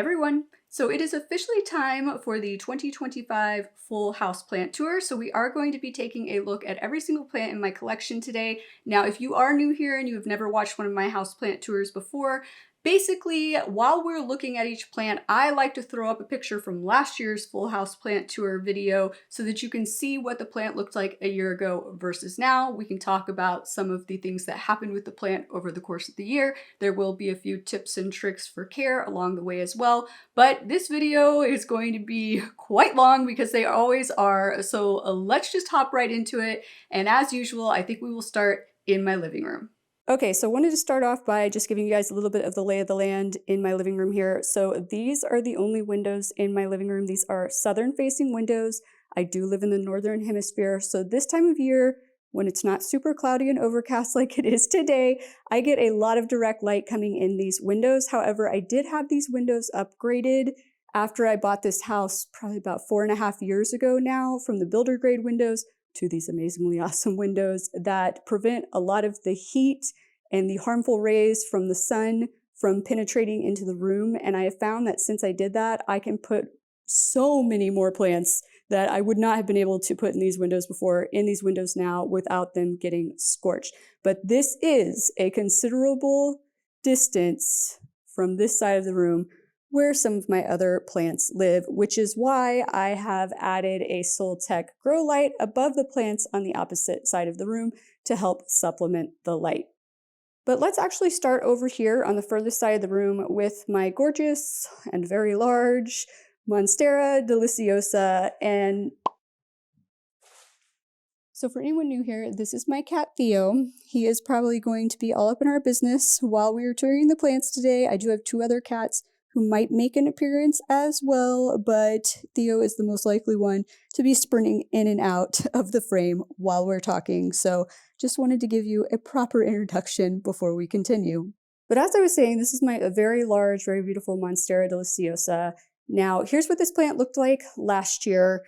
everyone! So it is officially time for the 2025 full houseplant tour. So we are going to be taking a look at every single plant in my collection today. Now, if you are new here and you have never watched one of my houseplant tours before, basically, while we're looking at each plant, I like to throw up a picture from last year's full houseplant tour video so that you can see what the plant looked like a year ago versus now. We can talk about some of the things that happened with the plant over the course of the year. There will be a few tips and tricks for care along the way as well. But this video is going to be quite long because they always are. So let's just hop right into it. And as usual, I think we will start in my living room. Okay, so I wanted to start off by just giving you guys a little bit of the lay of the land in my living room here. So these are the only windows in my living room. These are southern facing windows. I do live in the northern hemisphere. So this time of year, when it's not super cloudy and overcast like it is today, I get a lot of direct light coming in these windows. However, I did have these windows upgraded after I bought this house probably about 4.5 years ago now, from the builder grade windows to these amazingly awesome windows that prevent a lot of the heat and the harmful rays from the sun from penetrating into the room. And I have found that since I did that, I can put so many more plants that I would not have been able to put in these windows before in these windows now without them getting scorched. But this is a considerable distance from this side of the room where some of my other plants live, which is why I have added a Soltech grow light above the plants on the opposite side of the room to help supplement the light. But let's actually start over here on the furthest side of the room with my gorgeous and very large Monstera deliciosa. And so for anyone new here, this is my cat Theo. He is probably going to be all up in our business while we are touring the plants today. I do have two other cats who might make an appearance as well, but Theo is the most likely one to be sprinting in and out of the frame while we're talking. So just wanted to give you a proper introduction before we continue. But as I was saying, this is my very large, very beautiful Monstera deliciosa. Now, here's what this plant looked like last year.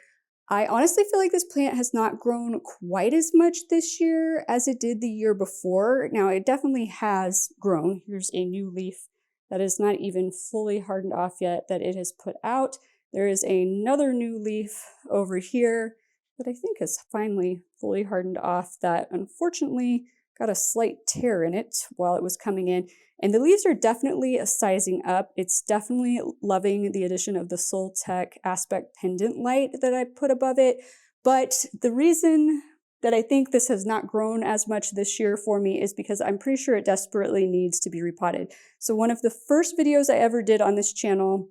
I honestly feel like this plant has not grown quite as much this year as it did the year before. Now, it definitely has grown. Here's a new leaf that is not even fully hardened off yet that it has put out. There is another new leaf over here that I think is finally fully hardened off that unfortunately got a slight tear in it while it was coming in. And the leaves are definitely sizing up. It's definitely loving the addition of the Soltech Aspect Pendant light that I put above it. But the reason that I think this has not grown as much this year for me is because I'm pretty sure it desperately needs to be repotted. So one of the first videos I ever did on this channel,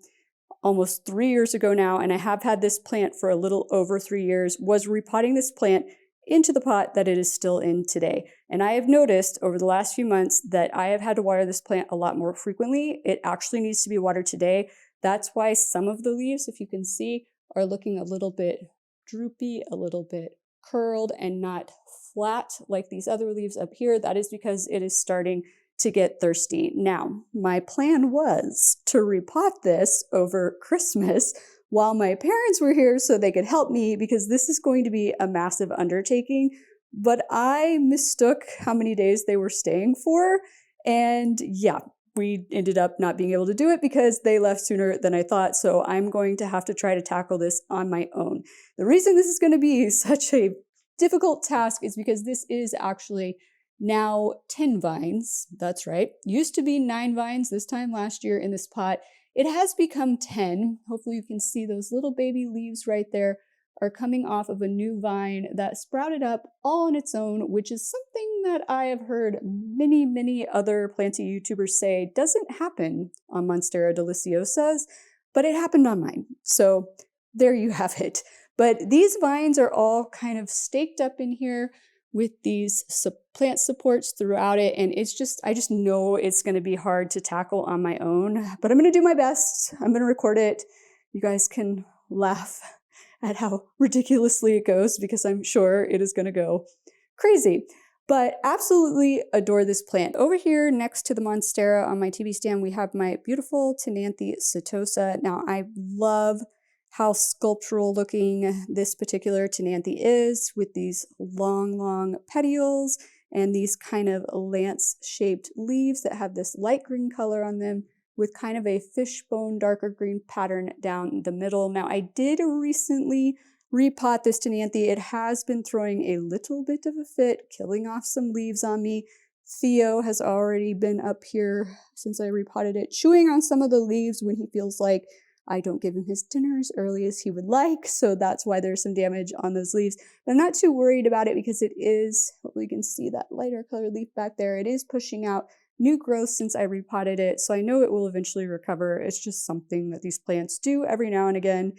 almost 3 years ago now, and I have had this plant for a little over 3 years, was repotting this plant into the pot that it is still in today. And I have noticed over the last few months that I have had to water this plant a lot more frequently. It actually needs to be watered today. That's why some of the leaves, if you can see, are looking a little bit droopy, a little bit curled and not flat like these other leaves up here. That is because it is starting to get thirsty. Now, my plan was to repot this over Christmas while my parents were here so they could help me, because this is going to be a massive undertaking. But I mistook how many days they were staying for. And yeah, we ended up not being able to do it because they left sooner than I thought. So I'm going to have to try to tackle this on my own. The reason this is going to be such a difficult task is because this is actually now 10 vines. That's right. Used to be 9 vines this time last year in this pot. It has become 10. Hopefully you can see those little baby leaves right there are coming off of a new vine that sprouted up all on its own, which is something that I have heard many other planty YouTubers say doesn't happen on Monstera deliciosas, but it happened on mine. So there you have it. But these vines are all kind of staked up in here with these plant supports throughout it. And it's just, I just know it's going to be hard to tackle on my own, but I'm going to do my best. I'm going to record it. You guys can laugh at how ridiculously it goes, because I'm sure it is going to go crazy. But absolutely adore this plant. Over here next to the Monstera on my TV stand, we have my beautiful Tenanthe setosa. Now, I love how sculptural looking this particular Tenanthe is, with these long petioles and these kind of lance-shaped leaves that have this light green color on them. with kind of a fishbone darker green pattern down the middle. Now I did recently repot this Tenanthe. It has been throwing a little bit of a fit, killing off some leaves on me. Theo has already been up here since I repotted it, chewing on some of the leaves when he feels like I don't give him his dinner as early as he would like, so that's why there's some damage on those leaves. But I'm not too worried about it because it is, hopefully you can see that lighter colored leaf back there, it is pushing out new growth since I repotted it, so I know it will eventually recover. It's just something that these plants do every now and again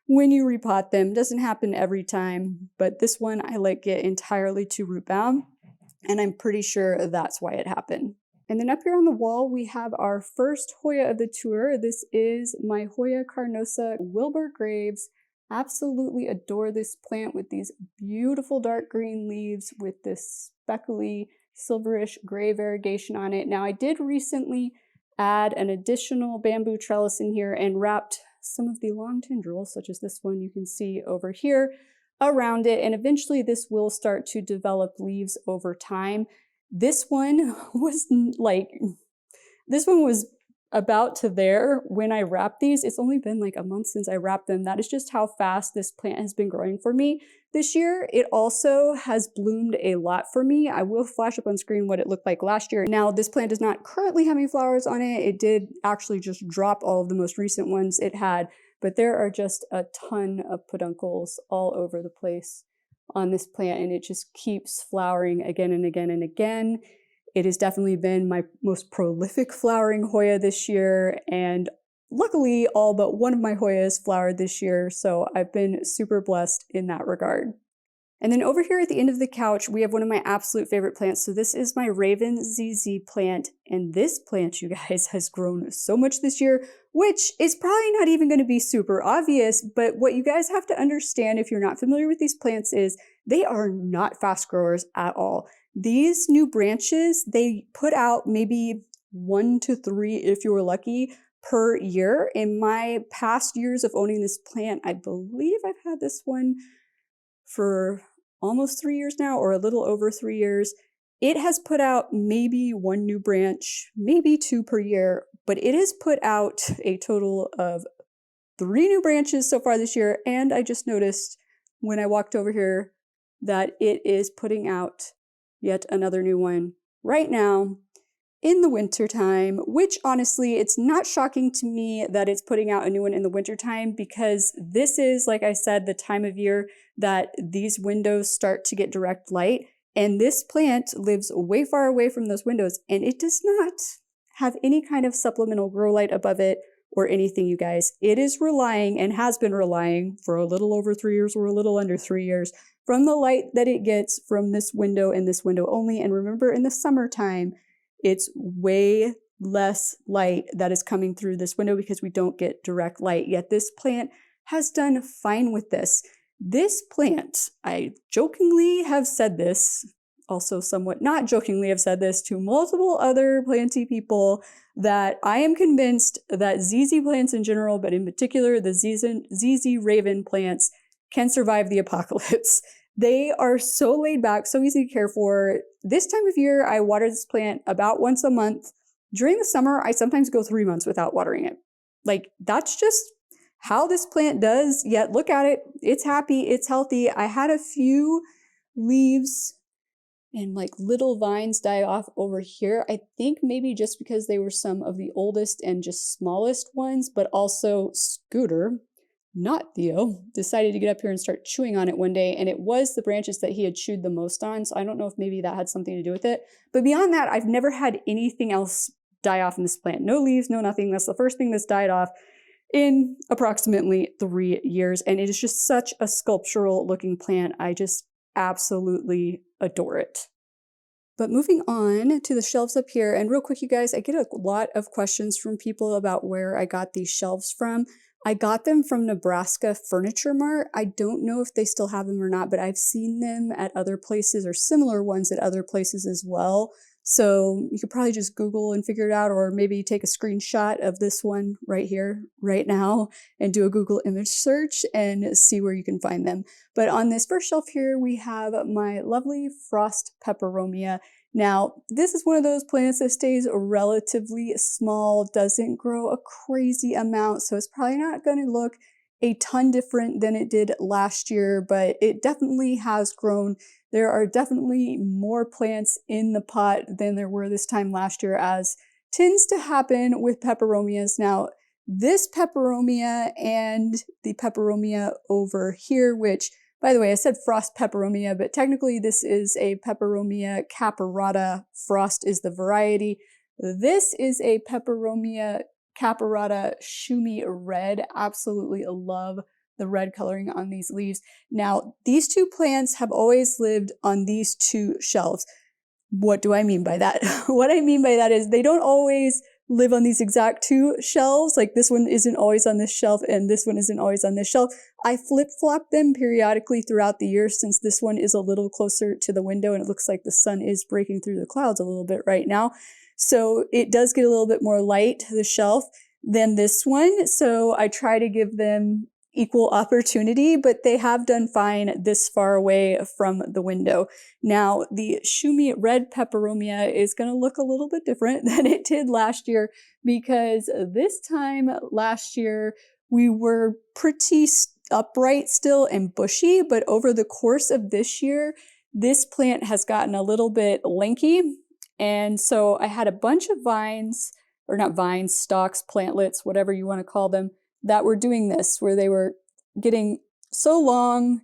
when you repot them. It doesn't happen every time, but this one I let get entirely to root bound, and I'm pretty sure that's why it happened. And then up here on the wall, we have our first Hoya of the tour. This is my Hoya carnosa Wilbur Graves. Absolutely adore this plant with these beautiful dark green leaves with this speckly silverish gray variegation on it. Now I did recently add an additional bamboo trellis in here and wrapped some of the long tendrils, such as this one you can see over here, around it, and eventually this will start to develop leaves over time. This one was about to there when I wrapped these. It's only been like a month since I wrapped them. That is just how fast this plant has been growing for me this year. It also has bloomed a lot for me. I will flash up on screen what it looked like last year. Now, this plant does not currently have any flowers on it. It did actually just drop all of the most recent ones it had, but there are just a ton of peduncles all over the place on this plant, and it just keeps flowering again and again and again. It has definitely been my most prolific flowering Hoya this year, and luckily all but one of my Hoyas flowered this year, so I've been super blessed in that regard. And then over here at the end of the couch, we have one of my absolute favorite plants. So this is my Raven ZZ plant, and this plant, you guys, has grown so much this year, which is probably not even going to be super obvious, but what you guys have to understand if you're not familiar with these plants is they are not fast growers at all. These new branches, they put out maybe 1 to 3, if you were lucky, per year. In my past years of owning this plant, I believe I've had this one for almost 3 years now, or a little over 3 years. It has put out maybe 1 new branch, maybe 2 per year, but it has put out a total of 3 new branches so far this year. And I just noticed when I walked over here that it is putting out yet another new one right now in the wintertime, which honestly, it's not shocking to me that it's putting out a new one in the wintertime, because this is, like I said, the time of year that these windows start to get direct light. And this plant lives way far away from those windows, and it does not have any kind of supplemental grow light above it or anything, you guys. It is relying, and has been relying for a little over 3 years or a little under 3 years, from the light that it gets from this window and this window only. And remember, in the summertime, it's way less light that is coming through this window because we don't get direct light. Yet this plant has done fine with this. This plant, I jokingly have said this, also somewhat not jokingly have said this to multiple other planty people, that I am convinced that ZZ plants in general, but in particular the ZZ Raven plants, can survive the apocalypse. They are so laid back, so easy to care for. This time of year, I water this plant about once a month. During the summer, I sometimes go 3 months without watering it. Like, that's just how this plant does. Yet look at it, it's happy, it's healthy. I had a few leaves and like little vines die off over here. I think maybe just because they were some of the oldest and just smallest ones, but also Scooter, not Theo, decided to get up here and start chewing on it one day, and it was the branches that he had chewed the most on, so I don't know if maybe that had something to do with it. But beyond that, I've never had anything else die off in this plant. No leaves, no nothing. That's the first thing that's died off in approximately 3 years, and it is just such a sculptural looking plant. I just absolutely adore it. But moving on to the shelves up here, and real quick, you guys, I get a lot of questions from people about where I got these shelves from. I got them from Nebraska Furniture Mart. I don't know if they still have them or not, but I've seen them at other places, or similar ones at other places as well. So you could probably just Google and figure it out, or maybe take a screenshot of this one right here, right now, and do a Google image search and see where you can find them. But on this first shelf here, we have my lovely Frost Peperomia. Now, this is one of those plants that stays relatively small, doesn't grow a crazy amount, so it's probably not going to look a ton different than it did last year, but it definitely has grown. There are definitely more plants in the pot than there were this time last year, as tends to happen with peperomias. Now, this peperomia and the peperomia over here, which, by the way, I said frost peperomia, but technically this is a peperomia caparata. Frost is the variety. This is a peperomia caparata shumi red. Absolutely love the red coloring on these leaves. Now, these two plants have always lived on these two shelves. What do I mean by that? What I mean by that is they don't always live on these exact two shelves. Like this one isn't always on this shelf and this one isn't always on this shelf. I flip-flop them periodically throughout the year since this one is a little closer to the window and it looks like the sun is breaking through the clouds a little bit right now. So it does get a little bit more light to the shelf than this one. So I try to give them equal opportunity, but they have done fine this far away from the window. Now, the shumi red peperomia is going to look a little bit different than it did last year because this time last year we were pretty upright still and bushy, but over the course of this year, this plant has gotten a little bit lanky. And so I had a bunch of vines, or not vines, stalks, plantlets, whatever you want to call them, that were doing this, where they were getting so long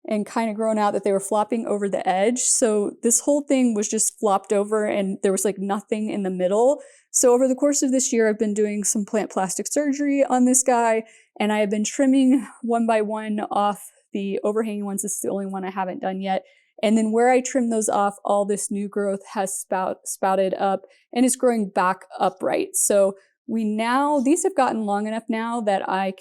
and kind of grown out that they were flopping over the edge. So this whole thing was just flopped over and there was like nothing in the middle. So over the course of this year, I've been doing some plant plastic surgery on this guy, and I have been trimming one by one off the overhanging ones. This is the only one I haven't done yet. And then where I trim those off, all this new growth has sprouted up and is growing back upright. So these have gotten long enough now that I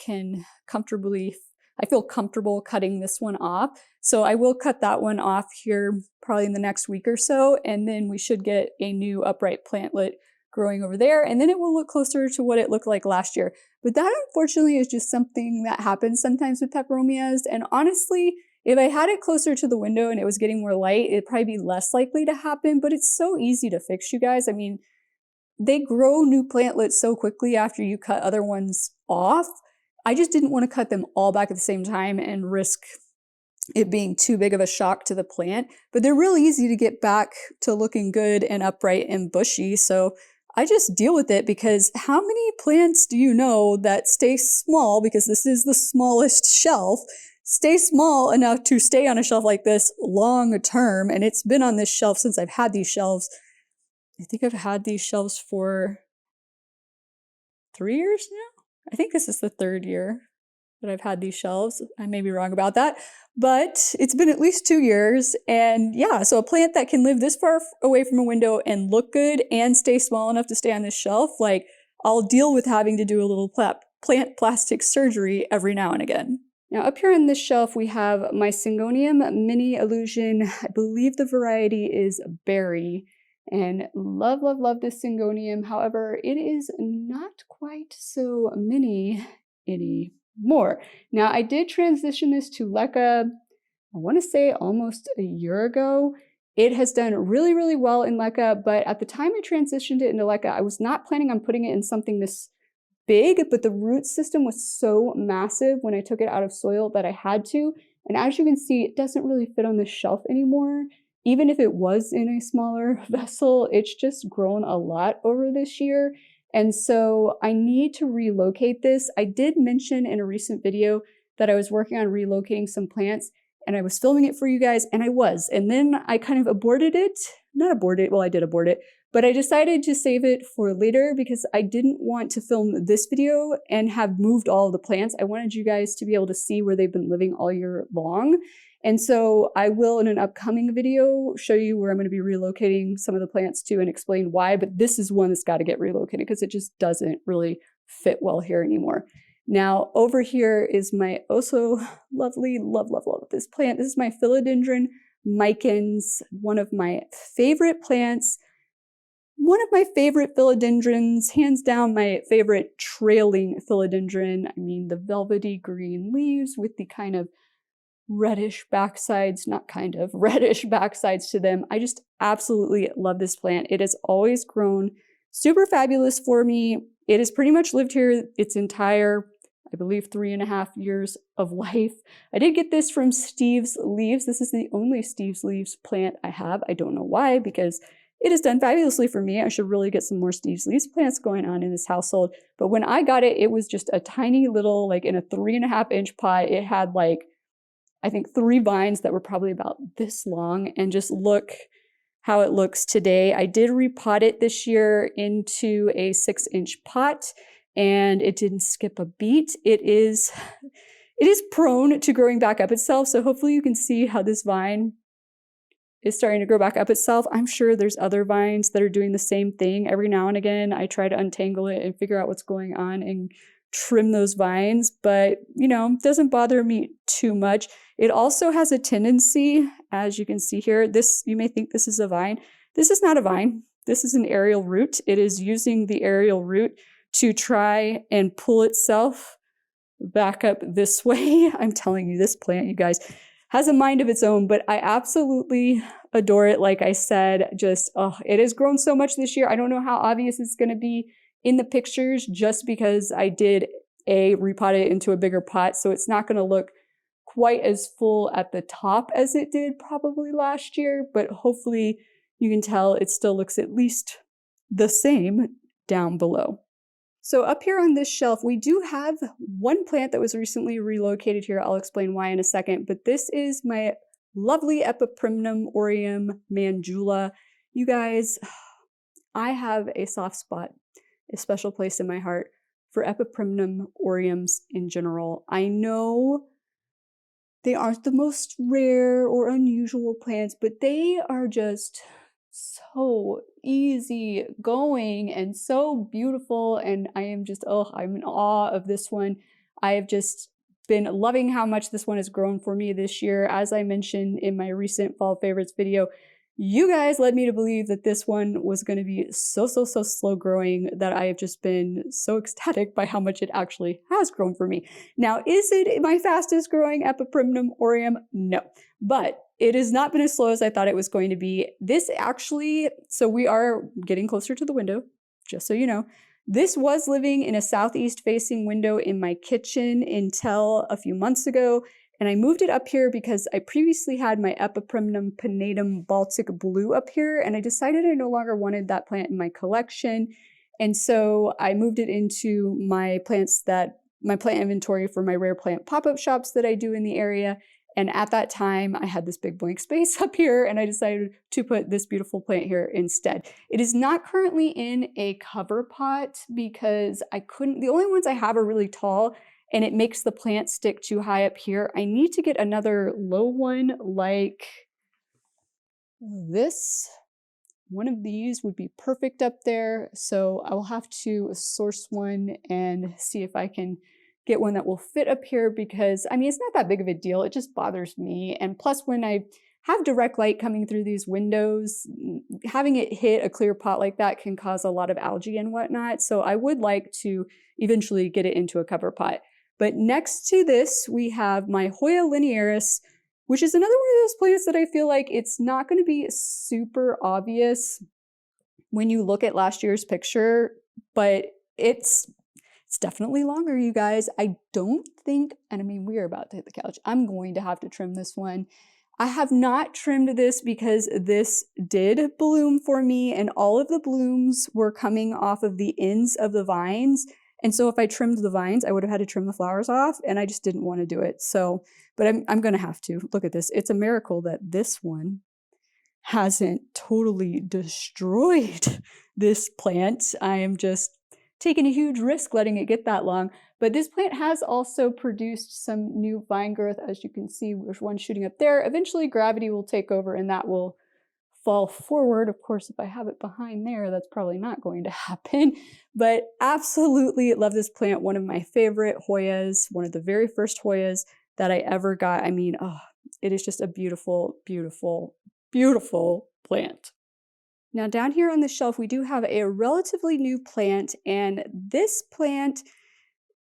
feel comfortable cutting this one off. So I will cut that one off here probably in the next week or so, and then we should get a new upright plantlet growing over there, and then it will look closer to what it looked like last year. But that unfortunately is just something that happens sometimes with peperomias, and honestly, if I had it closer to the window and it was getting more light, it'd probably be less likely to happen, but it's so easy to fix, you guys. I mean, they grow new plantlets so quickly after you cut other ones off. I just didn't want to cut them all back at the same time and risk it being too big of a shock to the plant. But they're really easy to get back to looking good and upright and bushy. So I just deal with it, because how many plants do you know that stay small, because this is the smallest shelf, stay small enough to stay on a shelf like this long term? And it's been on this shelf since I've had these shelves. I think I've had these shelves for 3 years now. I think this is the 3rd year that I've had these shelves. I may be wrong about that, but it's been at least 2 years. And yeah, so a plant that can live this far away from a window and look good and stay small enough to stay on this shelf, like, I'll deal with having to do a little plant plastic surgery every now and again. Now up here on this shelf, we have my Syngonium mini illusion. I believe the variety is berry. And love, love, love this Syngonium. However, it is not quite so mini anymore. Now, I did transition this to LECA, I want to say almost a year ago. It has done really, really well in LECA, but at the time I transitioned it into LECA, I was not planning on putting it in something this big, but the root system was so massive when I took it out of soil that I had to. And as you can see, it doesn't really fit on this shelf anymore. Even if it was in a smaller vessel, it's just grown a lot over this year. And so I need to relocate this. I did mention in a recent video that I was working on relocating some plants, and I was filming it for you guys, and I was. And then I kind of aborted it. Not aborted, well, I did abort it, but I decided to save it for later because I didn't want to film this video and have moved all of the plants. I wanted you guys to be able to see where they've been living all year long. And so I will, in an upcoming video, show you where I'm going to be relocating some of the plants to and explain why, but this is one that's got to get relocated because it just doesn't really fit well here anymore. Now, over here is my also lovely, love, love, love this plant. This is my Philodendron micans, one of my favorite plants. One of my favorite philodendrons, hands down my favorite trailing philodendron. I mean, the velvety green leaves with the kind of reddish backsides, not kind of, reddish backsides to them. I just absolutely love this plant. It has always grown super fabulous for me. It has pretty much lived here its entire, I believe, 3.5 years of life. I did get this from Steve's Leaves. This is the only Steve's Leaves plant I have. I don't know why, because it has done fabulously for me. I should really get some more Steve's Leaves plants going on in this household. But when I got it, it was just a tiny little, like in a 3.5-inch pot. It had like, I think 3 vines that were probably about this long, and just look how it looks today. I did repot it this year into a 6-inch pot, and it didn't skip a beat. It is prone to growing back up itself. So hopefully you can see how this vine is starting to grow back up itself. I'm sure there's other vines that are doing the same thing. Every now and again, I try to untangle it and figure out what's going on and trim those vines, but it doesn't bother me too much. It also has a tendency, as you can see here, you may think this is a vine. This is not a vine. This is an aerial root. It is using the aerial root to try and pull itself back up this way. I'm telling you, this plant, you guys, has a mind of its own, but I absolutely adore it. Like I said, just, it has grown so much this year. I don't know how obvious it's going to be in the pictures, just because I did repot it into a bigger pot. So it's not going to look quite as full at the top as it did probably last year, but hopefully you can tell it still looks at least the same down below. So up here on this shelf, we do have one plant that was recently relocated here. I'll explain why in a second, but this is my lovely Epiprimnum aureum mandula. You guys, I have a soft spot, a special place in my heart for Epiprimnum aureums in general. I know they aren't the most rare or unusual plants, but they are just so easy going and so beautiful. And I am just, I'm in awe of this one. I have just been loving how much this one has grown for me this year. As I mentioned in my recent fall favorites video, you guys led me to believe that this one was going to be so slow growing, that I have just been so ecstatic by how much it actually has grown for me. Now, is it my fastest growing Epiprimnum aureum? No, but it has not been as slow as I thought it was going to be. This actually, so we are getting closer to the window, just so you know. This was living in a southeast facing window in my kitchen until a few months ago. And I moved it up here because I previously had my Epiprimnum pinnatum Baltic blue up here, and I decided I no longer wanted that plant in my collection. And so I moved it into my plant inventory for my rare plant pop-up shops that I do in the area. And at that time, I had this big blank space up here, and I decided to put this beautiful plant here instead. It is not currently in a cover pot because the only ones I have are really tall, and it makes the plant stick too high up here. I need to get another low one like this. One of these would be perfect up there. So I will have to source one and see if I can get one that will fit up here, because I mean, it's not that big of a deal. It just bothers me. And plus, when I have direct light coming through these windows, having it hit a clear pot like that can cause a lot of algae and whatnot. So I would like to eventually get it into a cover pot. But next to this, we have my Hoya linearis, which is another one of those plants that I feel like it's not going to be super obvious when you look at last year's picture, but it's definitely longer, you guys. I don't think, and I mean, we are about to hit the couch. I'm going to have to trim this one. I have not trimmed this because this did bloom for me, and all of the blooms were coming off of the ends of the vines. And so if I trimmed the vines, I would have had to trim the flowers off, and I just didn't want to do it. So, but I'm going to have to. Look at this. It's a miracle that this one hasn't totally destroyed this plant. I am just taking a huge risk letting it get that long. But this plant has also produced some new vine growth. As you can see, there's one shooting up there. Eventually gravity will take over and that will fall forward. Of course, if I have it behind there, that's probably not going to happen. But absolutely love this plant. One of my favorite Hoyas, one of the very first Hoyas that I ever got. I mean, it is just a beautiful, beautiful, beautiful plant. Now down here on the shelf, we do have a relatively new plant, and this plant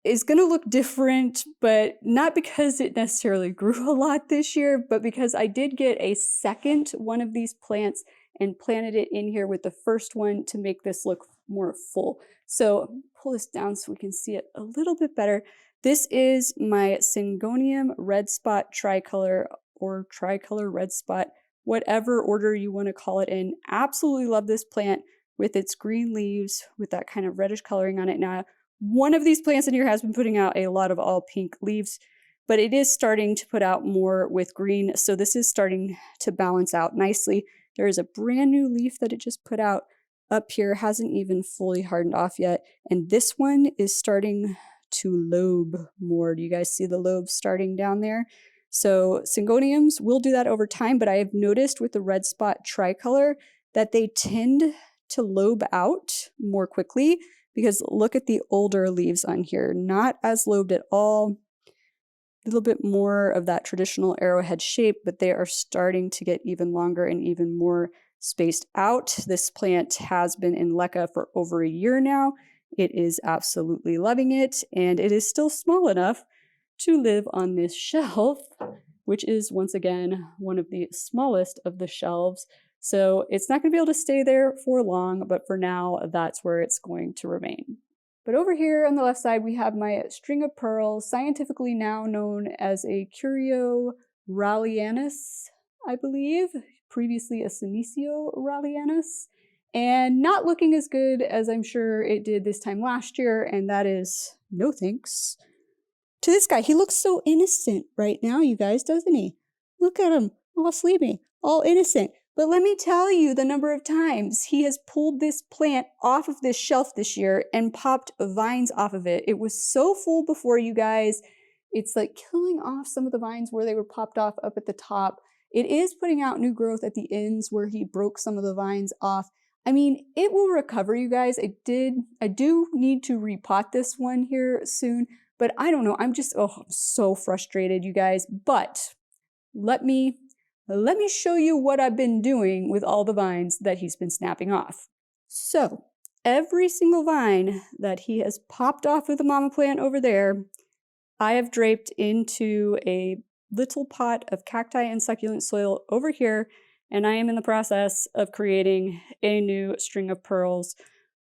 is going to look different, but not because it necessarily grew a lot this year, but because I did get a second one of these plants and planted it in here with the first one to make this look more full. So pull this down so we can see it a little bit better. This is my Syngonium red spot tricolor, or tricolor red spot, whatever order you want to call it in. Absolutely love this plant with its green leaves with that kind of reddish coloring on it. Now, one of these plants in here has been putting out a lot of all pink leaves, but it is starting to put out more with green. So this is starting to balance out nicely. There is a brand new leaf that it just put out up here, hasn't even fully hardened off yet. And this one is starting to lobe more. Do you guys see the lobes starting down there? So Syngoniums will do that over time, but I have noticed with the red spot tricolor that they tend to lobe out more quickly, because look at the older leaves on here, not as lobed at all. A little bit more of that traditional arrowhead shape, but they are starting to get even longer and even more spaced out. This plant has been in LECA for over a year now. It is absolutely loving it, and it is still small enough to live on this shelf, which is once again one of the smallest of the shelves. So it's not going to be able to stay there for long, but for now, that's where it's going to remain. But over here on the left side, we have my string of pearls, scientifically now known as a Curio rallianus, I believe, previously a Senecio rallianus, and not looking as good as I'm sure it did this time last year, and that is no thanks to this guy. He looks so innocent right now, you guys, doesn't he? Look at him, all sleepy, all innocent. But let me tell you the number of times he has pulled this plant off of this shelf this year and popped vines off of it. It was so full before, you guys. It's like killing off some of the vines where they were popped off up at the top. It is putting out new growth at the ends where he broke some of the vines off. I mean, it will recover, you guys. I do need to repot this one here soon, but I don't know. I'm so frustrated, you guys. But let me show you what I've been doing with all the vines that he's been snapping off. So every single vine that he has popped off of the mama plant over there, I have draped into a little pot of cacti and succulent soil over here, and I am in the process of creating a new string of pearls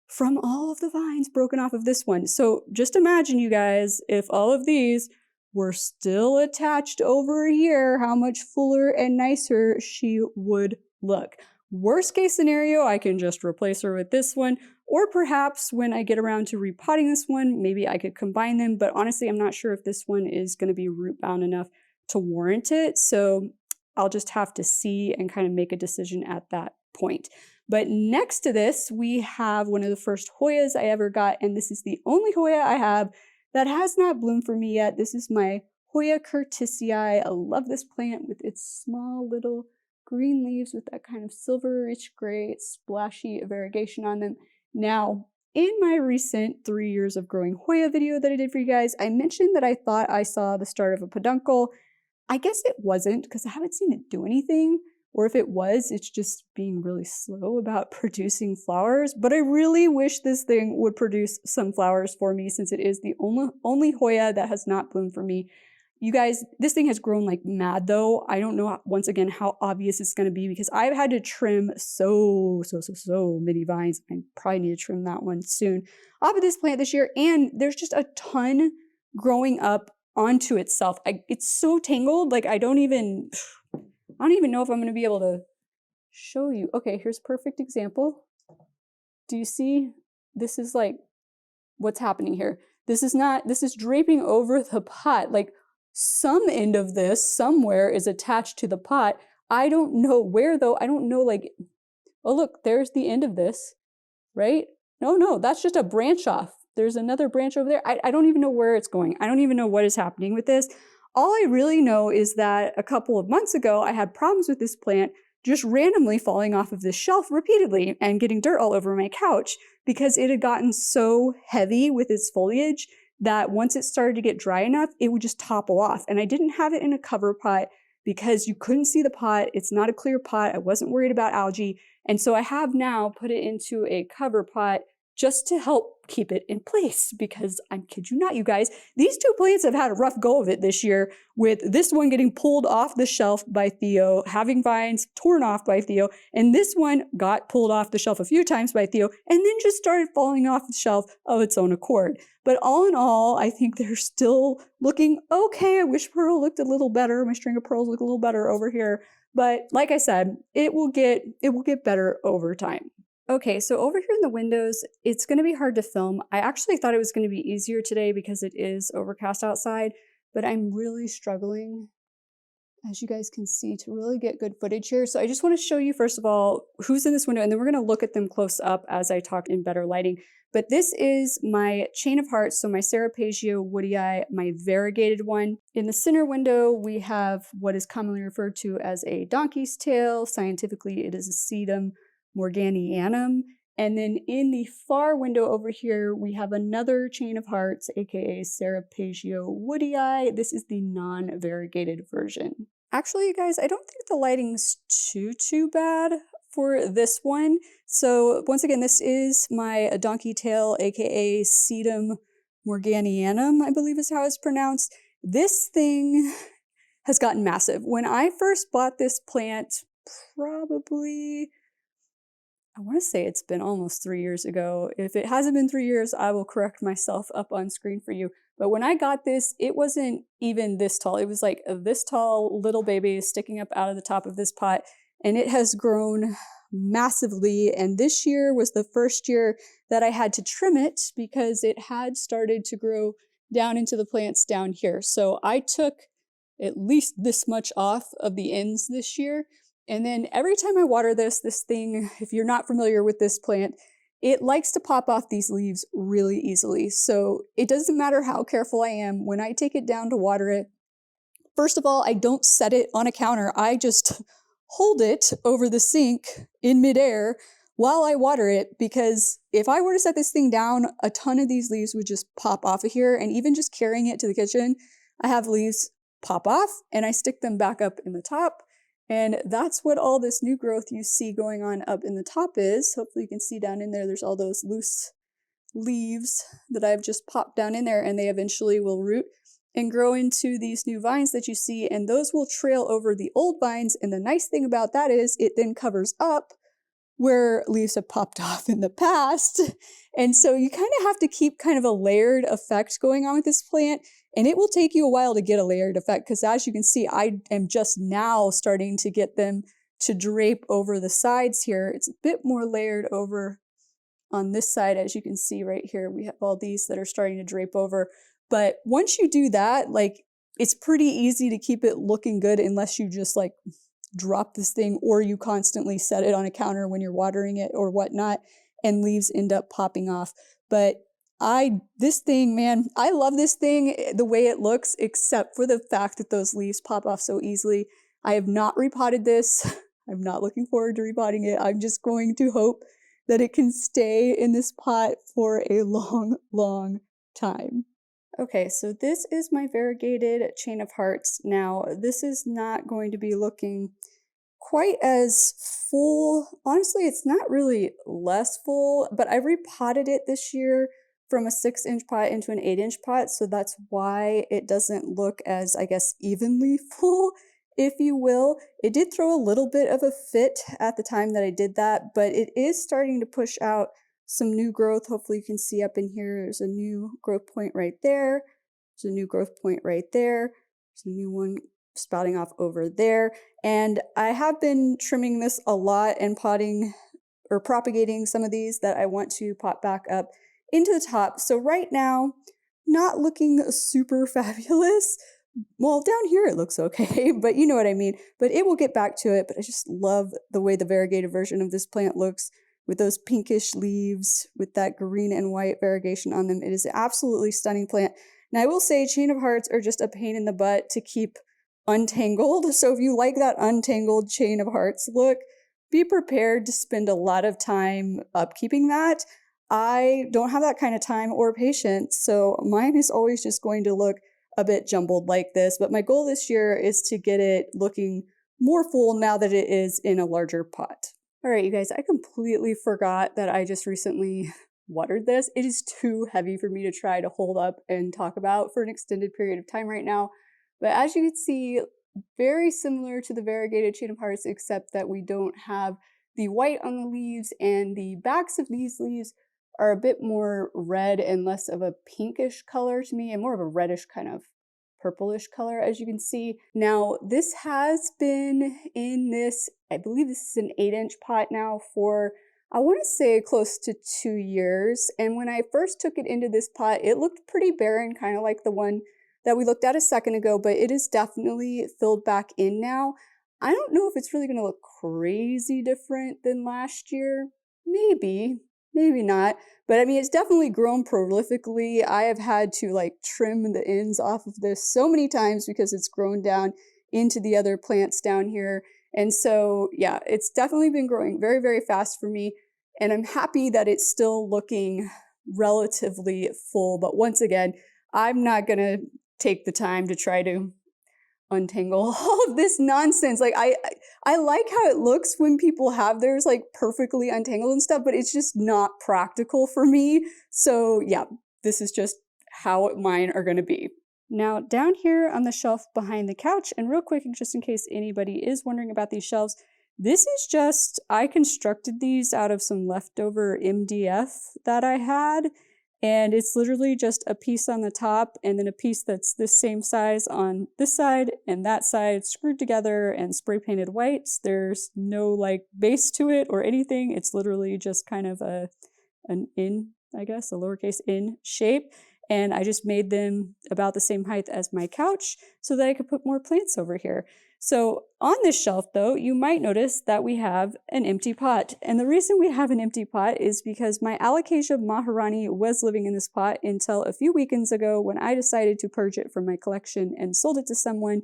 from all of the vines broken off of this one. So just imagine, you guys, if all of these were still attached over here, how much fuller and nicer she would look. Worst case scenario, I can just replace her with this one, or perhaps when I get around to repotting this one, maybe I could combine them, but honestly, I'm not sure if this one is going to be root bound enough to warrant it, so I'll just have to see and kind of make a decision at that point. But next to this, we have one of the first Hoyas I ever got, and this is the only Hoya I have that has not bloomed for me yet. This is my Hoya curtisii. I love this plant with its small little green leaves with that kind of silverish gray splashy variegation on them. Now, in my recent 3 years of growing Hoya video that I did for you guys, I mentioned that I thought I saw the start of a peduncle. I guess it wasn't, because I haven't seen it do anything. Or if it was, it's just being really slow about producing flowers. But I really wish this thing would produce some flowers for me, since it is the only Hoya that has not bloomed for me. You guys, this thing has grown like mad though. I don't know, once again, how obvious it's going to be, because I've had to trim so many vines. I probably need to trim that one soon off of this plant this year. And there's just a ton growing up onto itself. It's so tangled, like I don't even know if I'm going to be able to show you. Okay, here's a perfect example. Do you see? This is like what's happening here. This is draping over the pot. Like some end of this somewhere is attached to the pot. I don't know where though. I don't know, like, oh look, there's the end of this, right? No, that's just a branch off. There's another branch over there. I don't even know where it's going. I don't even know what is happening with this. All I really know is that a couple of months ago, I had problems with this plant just randomly falling off of this shelf repeatedly and getting dirt all over my couch, because it had gotten so heavy with its foliage that once it started to get dry enough, it would just topple off. And I didn't have it in a cover pot because you couldn't see the pot. It's not a clear pot. I wasn't worried about algae. And so I have now put it into a cover pot just to help keep it in place, because I kid you not, you guys, these two plants have had a rough go of it this year, with this one getting pulled off the shelf by Theo, having vines torn off by Theo, and this one got pulled off the shelf a few times by Theo, and then just started falling off the shelf of its own accord. But all in all, I think they're still looking okay. I wish Pearl looked a little better. My string of pearls look a little better over here. But like I said, it will get better over time. Okay, so over here in the windows, it's going to be hard to film. I actually thought it was going to be easier today because it is overcast outside, but I'm really struggling, as you guys can see, to really get good footage here. So I just want to show you, first of all, who's in this window, and then we're going to look at them close up as I talk in better lighting. But this is my chain of hearts, so my Cerepagia woodii, my variegated one. In the center window, we have what is commonly referred to as a donkey's tail. Scientifically, it is a sedum morganianum. And then in the far window over here, we have another chain of hearts, aka Cerepagia woodii. This is the non-variegated version. Actually, you guys, I don't think the lighting's too bad for this one. So once again, this is my donkey tail, aka sedum morganianum, I believe is how it's pronounced. This thing has gotten massive. When I first bought this plant, probably, I want to say it's been almost 3 years ago. If it hasn't been 3 years, I will correct myself up on screen for you. But when I got this, it wasn't even this tall. It was like this tall little baby sticking up out of the top of this pot. And it has grown massively. And this year was the first year that I had to trim it because it had started to grow down into the plants down here. So I took at least this much off of the ends this year. And then every time I water this thing, if you're not familiar with this plant, it likes to pop off these leaves really easily. So it doesn't matter how careful I am. When I take it down to water it, first of all, I don't set it on a counter. I just hold it over the sink in midair while I water it, because if I were to set this thing down, a ton of these leaves would just pop off of here. And even just carrying it to the kitchen, I have leaves pop off and I stick them back up in the top. And that's what all this new growth you see going on up in the top is. Hopefully you can see down in there, there's all those loose leaves that I've just popped down in there, and they eventually will root and grow into these new vines that you see, and those will trail over the old vines. And the nice thing about that is it then covers up where leaves have popped off in the past. And so you kind of have to keep kind of a layered effect going on with this plant. And it will take you a while to get a layered effect, because as you can see, I am just now starting to get them to drape over the sides here. It's a bit more layered over on this side. As you can see right here, we have all these that are starting to drape over. But once you do that, like, it's pretty easy to keep it looking good, unless you just like drop this thing or you constantly set it on a counter when you're watering it or whatnot, and leaves end up popping off. But this thing, man, I love this thing, the way it looks, except for the fact that those leaves pop off so easily. I have not repotted this. I'm not looking forward to repotting it. I'm just going to hope that it can stay in this pot for a long, long time. Okay, so this is my variegated chain of hearts. Now, this is not going to be looking quite as full. Honestly, it's not really less full, but I repotted it this year from a 6-inch pot into an 8-inch pot, so that's why it doesn't look as, I guess, evenly full, if you will. It did throw a little bit of a fit at the time that I did that, but it is starting to push out some new growth. Hopefully you can see up in here, there's a new growth point right there. There's a new growth point right there. There's a new one spouting off over there. And I have been trimming this a lot and potting or propagating some of these that I want to pot back up into the top. So right now, not looking super fabulous. Well, down here it looks okay, but you know what I mean. But it will get back to it. But I just love the way the variegated version of this plant looks, with those pinkish leaves, with that green and white variegation on them. It is an absolutely stunning plant. And I will say, chain of hearts are just a pain in the butt to keep untangled. So if you like that untangled chain of hearts look, be prepared to spend a lot of time upkeeping that. I don't have that kind of time or patience, so mine is always just going to look a bit jumbled like this. But my goal this year is to get it looking more full now that it is in a larger pot. All right, you guys, I completely forgot that I just recently watered this. It is too heavy for me to try to hold up and talk about for an extended period of time right now. But as you can see, very similar to the variegated chain of hearts, except that we don't have the white on the leaves, and the backs of these leaves are a bit more red and less of a pinkish color to me, and more of a reddish kind of purplish color, as you can see. Now, this has been in this, I believe this is an 8-inch pot now for, I want to say, close to 2 years. And when I first took it into this pot, it looked pretty barren, kind of like the one that we looked at a second ago, but it is definitely filled back in now. I don't know if it's really going to look crazy different than last year. Maybe, maybe not. But I mean, it's definitely grown prolifically. I have had to like trim the ends off of this so many times because it's grown down into the other plants down here. And so, yeah, it's definitely been growing very, very fast for me. And I'm happy that it's still looking relatively full. But once again, I'm not going to take the time to try to untangle all of this nonsense. Like I like how it looks when people have theirs like perfectly untangled and stuff, but it's just not practical for me. So yeah, this is just how mine are going to be. Now down here on the shelf behind the couch, and real quick, just in case anybody is wondering about these shelves, this is just, I constructed these out of some leftover MDF that I had. And it's literally just a piece on the top and then a piece that's the same size on this side and that side screwed together and spray painted white. There's no like base to it or anything. It's literally just kind of an in, I guess, a lowercase in shape. And I just made them about the same height as my couch so that I could put more plants over here. So on this shelf though, you might notice that we have an empty pot. And the reason we have an empty pot is because my Alocasia Maharani was living in this pot until a few weekends ago when I decided to purge it from my collection and sold it to someone.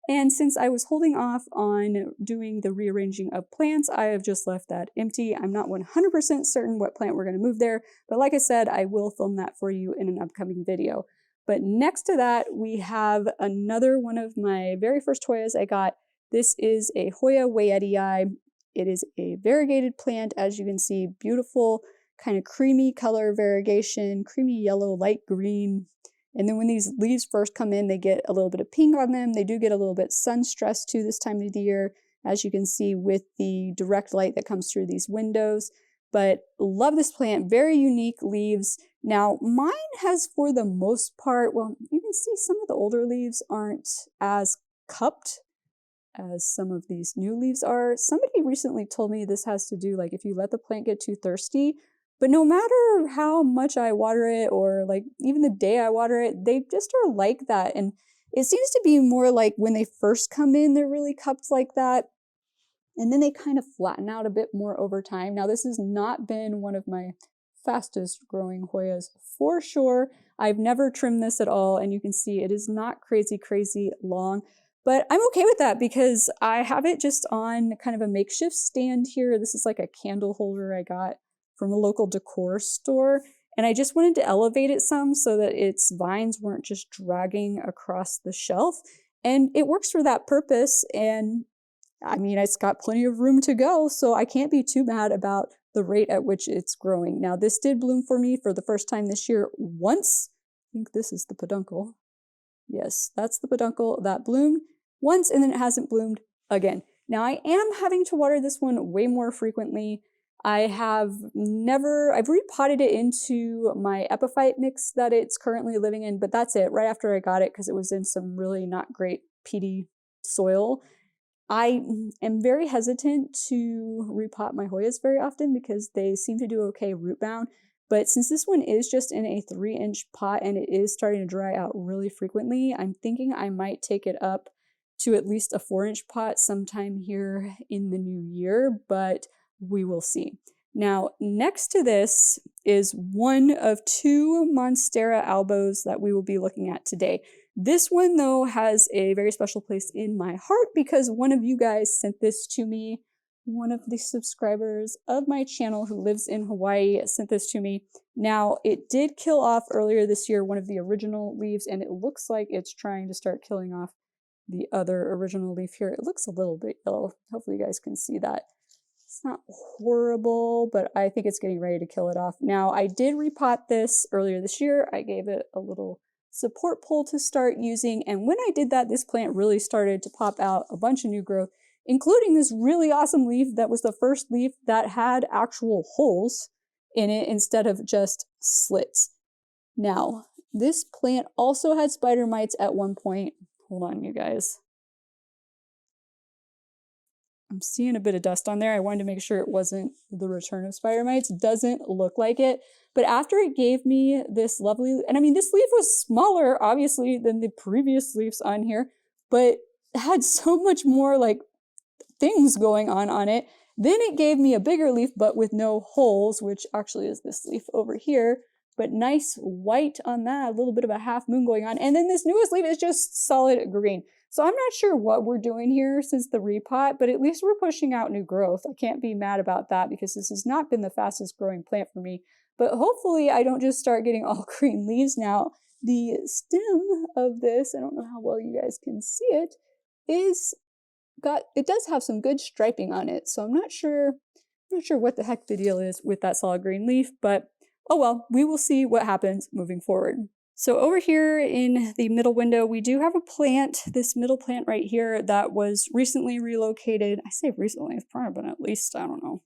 And since I was holding off on doing the rearranging of plants, I have just left that empty. I'm not 100% certain what plant we're going to move there, but like I said, I will film that for you in an upcoming video. But next to that, we have another one of my very first Hoyas I got. This is a Hoya Wayettii. It is a variegated plant, as you can see, beautiful kind of creamy color variegation, creamy yellow, light green. And then when these leaves first come in, they get a little bit of pink on them. They do get a little bit sun stressed too this time of the year, as you can see with the direct light that comes through these windows. But love this plant, very unique leaves. Now mine has, for the most part, well, you can see some of the older leaves aren't as cupped as some of these new leaves are. Somebody recently told me this has to do, like, if you let the plant get too thirsty, but no matter how much I water it or like even the day I water it, they just are like that. And it seems to be more like when they first come in, they're really cupped like that. And then they kind of flatten out a bit more over time. Now, this has not been one of my fastest growing Hoyas for sure. I've never trimmed this at all. And you can see it is not crazy, crazy long. But I'm okay with that because I have it just on kind of a makeshift stand here. This is like a candle holder I got from a local decor store. And I just wanted to elevate it some so that its vines weren't just dragging across the shelf. And it works for that purpose. And I mean, it's got plenty of room to go, so I can't be too mad about the rate at which it's growing. Now, this did bloom for me for the first time this year once. I think this is the peduncle. Yes, that's the peduncle that bloomed once, and then it hasn't bloomed again. Now, I am having to water this one way more frequently. I've repotted it into my epiphyte mix that it's currently living in, but that's it, right after I got it, because it was in some really not great peaty soil. I am very hesitant to repot my Hoyas very often because they seem to do okay root bound. But since this one is just in a 3-inch pot and it is starting to dry out really frequently, I'm thinking I might take it up to at least a 4-inch pot sometime here in the new year, but we will see. Now, next to this is one of 2 Monstera albos that we will be looking at today. This one, though, has a very special place in my heart because one of you guys sent this to me. One of the subscribers of my channel who lives in Hawaii sent this to me. Now, it did kill off earlier this year one of the original leaves, and it looks like it's trying to start killing off the other original leaf here. It looks a little bit yellow. Hopefully you guys can see that. It's not horrible, but I think it's getting ready to kill it off. Now, I did repot this earlier this year. I gave it a little support pole to start using, and when I did that, this plant really started to pop out a bunch of new growth, including this really awesome leaf that was the first leaf that had actual holes in it instead of just slits. Now, this plant also had spider mites at one point. Hold on, you guys. I'm seeing a bit of dust on there. I wanted to make sure it wasn't the return of spider mites. Doesn't look like it. But after it gave me this lovely, and I mean, this leaf was smaller, obviously, than the previous leaves on here, but had so much more like things going on it. Then it gave me a bigger leaf, but with no holes, which actually is this leaf over here. But nice white on that, a little bit of a half moon going on. And then this newest leaf is just solid green. So I'm not sure what we're doing here since the repot, but at least we're pushing out new growth. I can't be mad about that because this has not been the fastest growing plant for me. But hopefully I don't just start getting all green leaves now. The stem of this, I don't know how well you guys can see it, it does have some good striping on it. So I'm not sure what the heck the deal is with that solid green leaf, but oh well, we will see what happens moving forward. So over here in the middle window, we do have a plant, this middle plant right here that was recently relocated. I say recently, it's probably been at least, I don't know,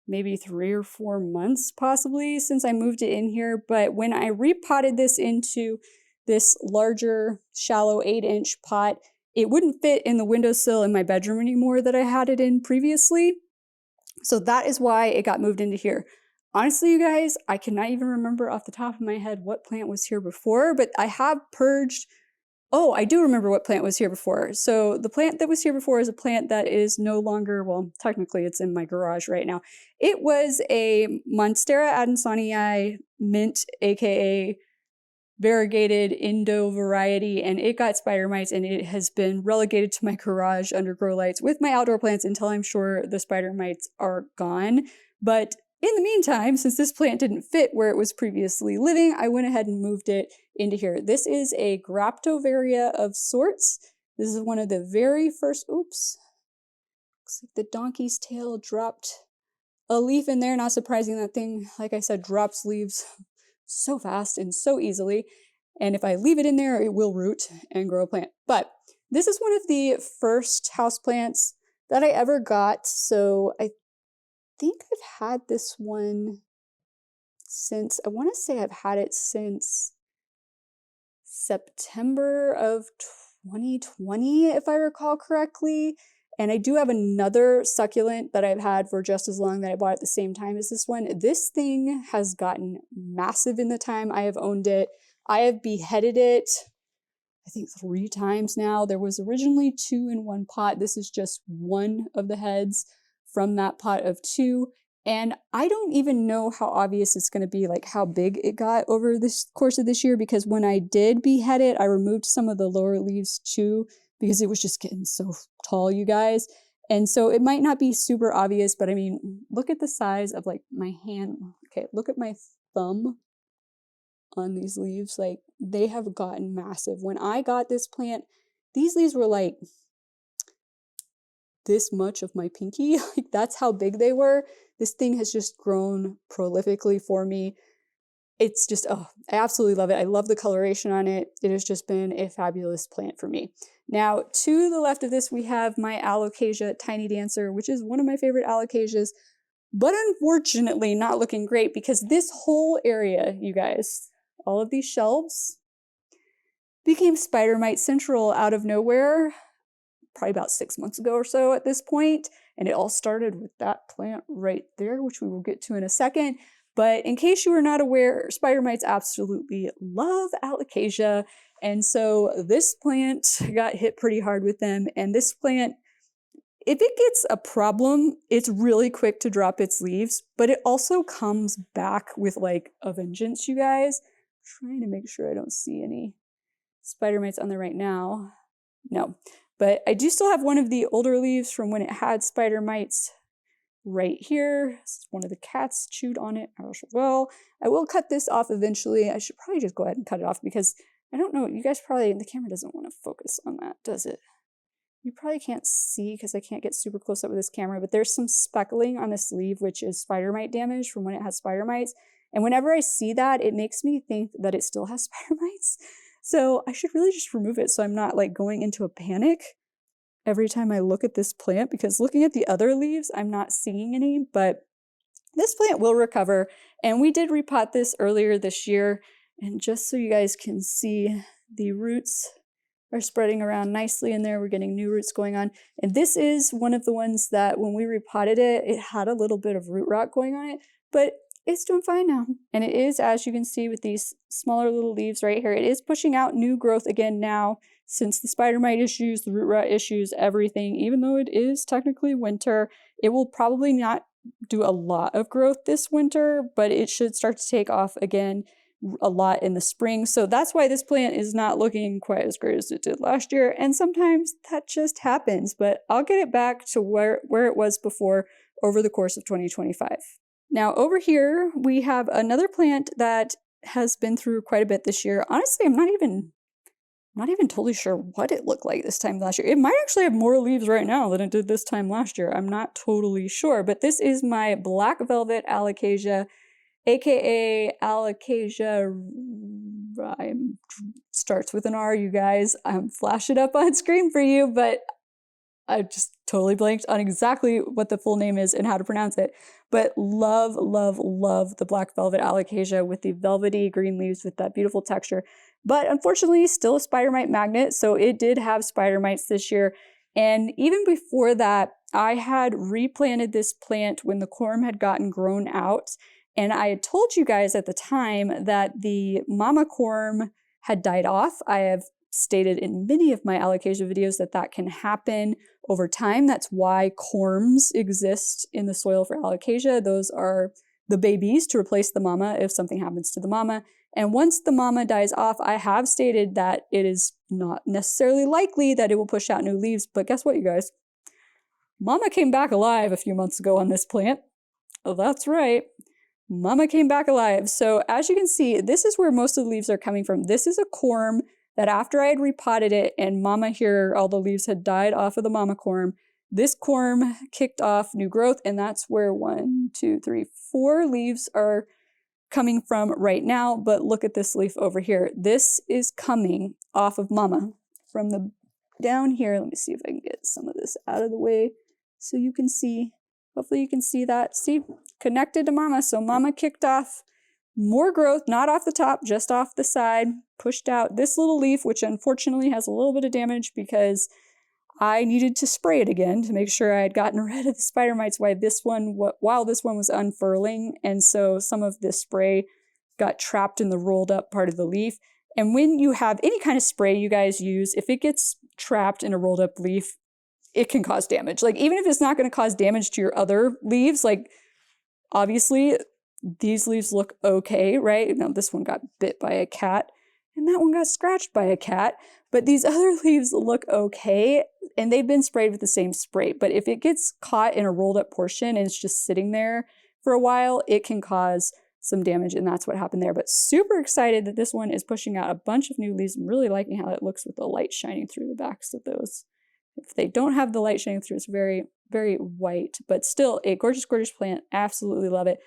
maybe 3 or 4 months possibly since I moved it in here. But when I repotted this into this larger, shallow 8-inch pot, it wouldn't fit in the windowsill in my bedroom anymore that I had it in previously. So that is why it got moved into here. Honestly, you guys, I cannot even remember off the top of my head what plant was here before, but I have purged. Oh, I do remember what plant was here before. So the plant that was here before is a plant that is no longer, well, technically it's in my garage right now. It was a Monstera adansonii mint, aka variegated Indo variety, and it got spider mites, and it has been relegated to my garage under grow lights with my outdoor plants until I'm sure the spider mites are gone. But in the meantime, since this plant didn't fit where it was previously living, I went ahead and moved it into here. This is a Graptovaria of sorts. This is one of the very first, oops, looks like the donkey's tail dropped a leaf in there. Not surprising, that thing, like I said, drops leaves so fast and so easily. And if I leave it in there, it will root and grow a plant. But this is one of the first houseplants that I ever got. So I think I've had this one since, I want to say I've had it since September of 2020, if I recall correctly. And I do have another succulent that I've had for just as long that I bought at the same time as this one. This thing has gotten massive in the time I have owned it. I have beheaded it, I think 3 times now. There was originally 2 in one pot. This is just one of the heads from that pot of 2. And I don't even know how obvious it's going to be, like how big it got over this course of this year, because when I did behead it, I removed some of the lower leaves too, because it was just getting so tall, you guys. And so it might not be super obvious, but I mean, look at the size of like my hand. Okay, look at my thumb on these leaves. Like, they have gotten massive. When I got this plant, these leaves were like this much of my pinky. Like, that's how big they were. This thing has just grown prolifically for me. It's just, oh, I absolutely love it. I love the coloration on it. It has just been a fabulous plant for me. Now, to the left of this, we have my Alocasia Tiny Dancer, which is one of my favorite alocasias, but unfortunately not looking great because this whole area, you guys, all of these shelves became spider mite central out of nowhere, probably about 6 months ago or so at this point. And it all started with that plant right there, which we will get to in a second. But in case you are not aware, spider mites absolutely love alocasia. And so this plant got hit pretty hard with them. And this plant, if it gets a problem, it's really quick to drop its leaves, but it also comes back with like a vengeance, you guys. I'm trying to make sure I don't see any spider mites on there right now. No, but I do still have one of the older leaves from when it had spider mites right here. One of the cats chewed on it as well. I will cut this off eventually. I should probably just go ahead and cut it off because I don't know, you guys probably, the camera doesn't want to focus on that, does it? you probably can't see because I can't get super close up with this camera, but there's some speckling on this leaf, which is spider mite damage from when it has spider mites. And whenever I see that, it makes me think that it still has spider mites. So I should really just remove it so I'm not like going into a panic every time I look at this plant, because looking at the other leaves, I'm not seeing any, but this plant will recover. And we did repot this earlier this year. And just so you guys can see, the roots are spreading around nicely in there. We're getting new roots going on. And this is one of the ones that when we repotted it, it had a little bit of root rot going on it, but it's doing fine now. And it is, as you can see with these smaller little leaves right here, it is pushing out new growth again now since the spider mite issues, the root rot issues, everything. Even though it is technically winter, it will probably not do a lot of growth this winter, but it should start to take off again a lot in the spring. So that's why this plant is not looking quite as great as it did last year. And sometimes that just happens, but I'll get it back to where it was before over the course of 2025. Now over here, we have another plant that has been through quite a bit this year. Honestly, I'm not even totally sure what it looked like this time last year. It might actually have more leaves right now than it did this time last year. I'm not totally sure, but this is my black velvet alocasia, aka alocasia starts with an R, you guys. Flash it up on screen for you, but I just totally blanked on exactly what the full name is and how to pronounce it. But love, love, love the black velvet alocasia with the velvety green leaves with that beautiful texture. But unfortunately, still a spider mite magnet, so it did have spider mites this year. And even before that, I had replanted this plant when the corm had gotten grown out. And I had told you guys at the time that the mama corm had died off. I have stated in many of my alocasia videos that that can happen over time. That's why corms exist in the soil for alocasia. Those are the babies to replace the mama if something happens to the mama. And once the mama dies off, I have stated that it is not necessarily likely that it will push out new leaves. But guess what, you guys? Mama came back alive a few months ago on this plant. Oh, that's right. Mama came back alive. So as you can see, this is where most of the leaves are coming from. This is a corm that after I had repotted it and mama here, all the leaves had died off of the mama corm, this corm kicked off new growth, and that's where 1, 2, 3, 4 leaves are coming from right now. But look at this leaf over here. This is coming off of mama from the down here. Let me see if I can get some of this out of the way so you can see. Hopefully you can see that. See, connected to mama. So mama kicked off more growth, not off the top, just off the side, pushed out this little leaf, which unfortunately has a little bit of damage because I needed to spray it again to make sure I had gotten rid of the spider mites while this one was unfurling. And so some of this spray got trapped in the rolled up part of the leaf. And when you have any kind of spray you guys use, if it gets trapped in a rolled up leaf, it can cause damage. Like even if it's not going to cause damage to your other leaves, like obviously these leaves look okay, right? Now this one got bit by a cat and that one got scratched by a cat, but these other leaves look okay and they've been sprayed with the same spray. But if it gets caught in a rolled up portion and it's just sitting there for a while, it can cause some damage, and that's what happened there. But super excited that this one is pushing out a bunch of new leaves. I'm really liking how it looks with the light shining through the backs of those. If they don't have the light shining through, it's very, very white, but still a gorgeous, gorgeous plant. Absolutely love it.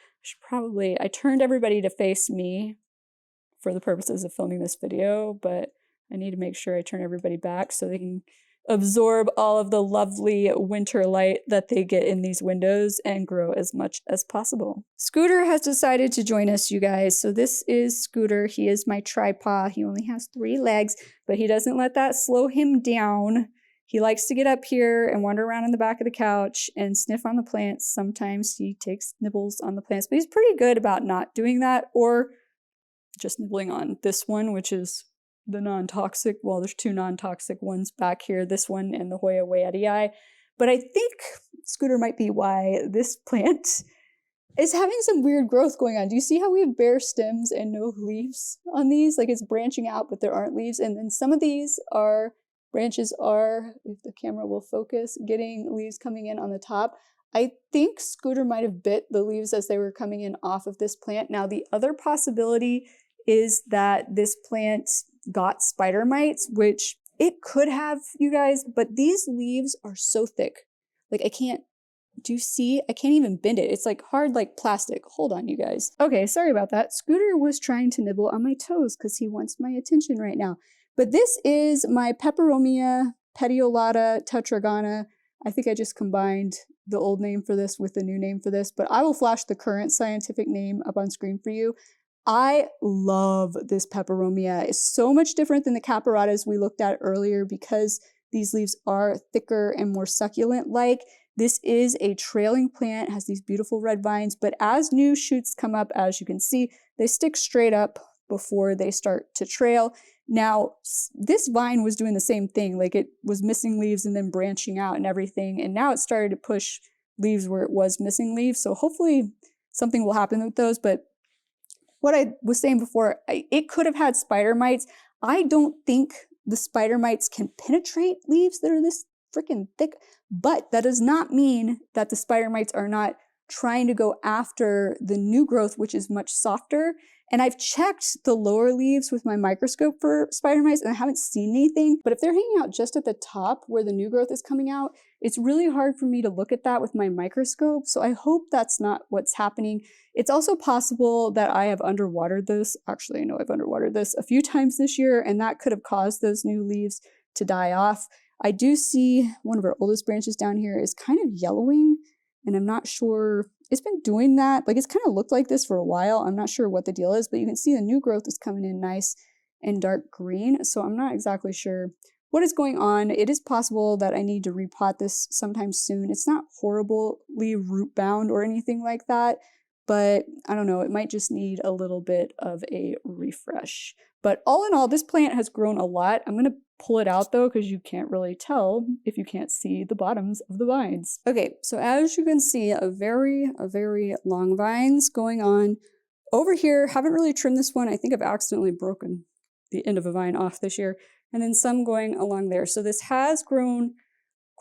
I turned everybody to face me for the purposes of filming this video, but I need to make sure I turn everybody back so they can absorb all of the lovely winter light that they get in these windows and grow as much as possible. Scooter has decided to join us, you guys. So this is Scooter. He is my tripod. He only has 3 legs, but he doesn't let that slow him down. He likes to get up here and wander around in the back of the couch and sniff on the plants. Sometimes he takes nibbles on the plants, but he's pretty good about not doing that or just nibbling on this one, which is the non-toxic. Well, there's 2 non-toxic ones back here, this one and the Hoya Wayadii. But I think Scooter might be why this plant is having some weird growth going on. Do you see how we have bare stems and no leaves on these? Like it's branching out, but there aren't leaves. And then some of these branches are, if the camera will focus, getting leaves coming in on the top. I think Scooter might have bit the leaves as they were coming in off of this plant. Now, the other possibility is that this plant got spider mites, which It could have, you guys, but these leaves are so thick. Like I can't, do you see? I can't even bend it. It's like hard like plastic. Hold on, you guys. Okay, sorry about that. Scooter was trying to nibble on my toes because he wants my attention right now. But this is my Peperomia petiolata tetragona. I think I just combined the old name for this with the new name for this, but I will flash the current scientific name up on screen for you. I love this peperomia. It's so much different than the caparatas we looked at earlier because these leaves are thicker and more succulent-like. This is a trailing plant, has these beautiful red vines, but as new shoots come up, as you can see, they stick straight up before they start to trail. Now, this vine was doing the same thing, like it was missing leaves and then branching out and everything, and now it started to push leaves where it was missing leaves, so hopefully something will happen with those, but what I was saying before, it could have had spider mites. I don't think the spider mites can penetrate leaves that are this freaking thick, but that does not mean that the spider mites are not trying to go after the new growth, which is much softer. And I've checked the lower leaves with my microscope for spider mites and I haven't seen anything, but if they're hanging out just at the top where the new growth is coming out, it's really hard for me to look at that with my microscope. So I hope that's not what's happening. It's also possible that I have underwatered this. Actually, I know I've underwatered this a few times this year, and that could have caused those new leaves to die off. I do see one of our oldest branches down here is kind of yellowing, and I'm not sure, it's been doing that. Like it's kind of looked like this for a while. I'm not sure what the deal is, but you can see the new growth is coming in nice and dark green. So I'm not exactly sure what is going on. It is possible that I need to repot this sometime soon. It's not horribly root bound or anything like that, but I don't know, it might just need a little bit of a refresh. But all in all, this plant has grown a lot. I'm gonna pull it out though, because you can't really tell if you can't see the bottoms of the vines. Okay, so as you can see, a very long vines going on. Over here, haven't really trimmed this one. I think I've accidentally broken the end of a vine off this year. And then some going along there. So this has grown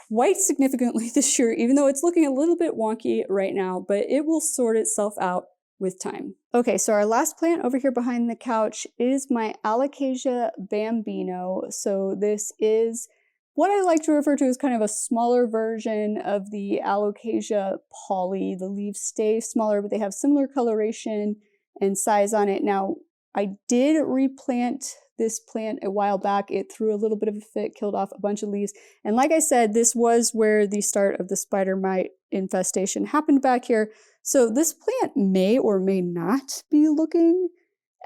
quite significantly this year, even though it's looking a little bit wonky right now, but it will sort itself out with time. Okay, so our last plant over here behind the couch is my Alocasia bambino. So this is what I like to refer to as kind of a smaller version of the Alocasia poly. The leaves stay smaller, but they have similar coloration and size on it. Now, I did replant this plant a while back. It threw a little bit of a fit, killed off a bunch of leaves. And like I said, this was where the start of the spider mite infestation happened back here. So this plant may or may not be looking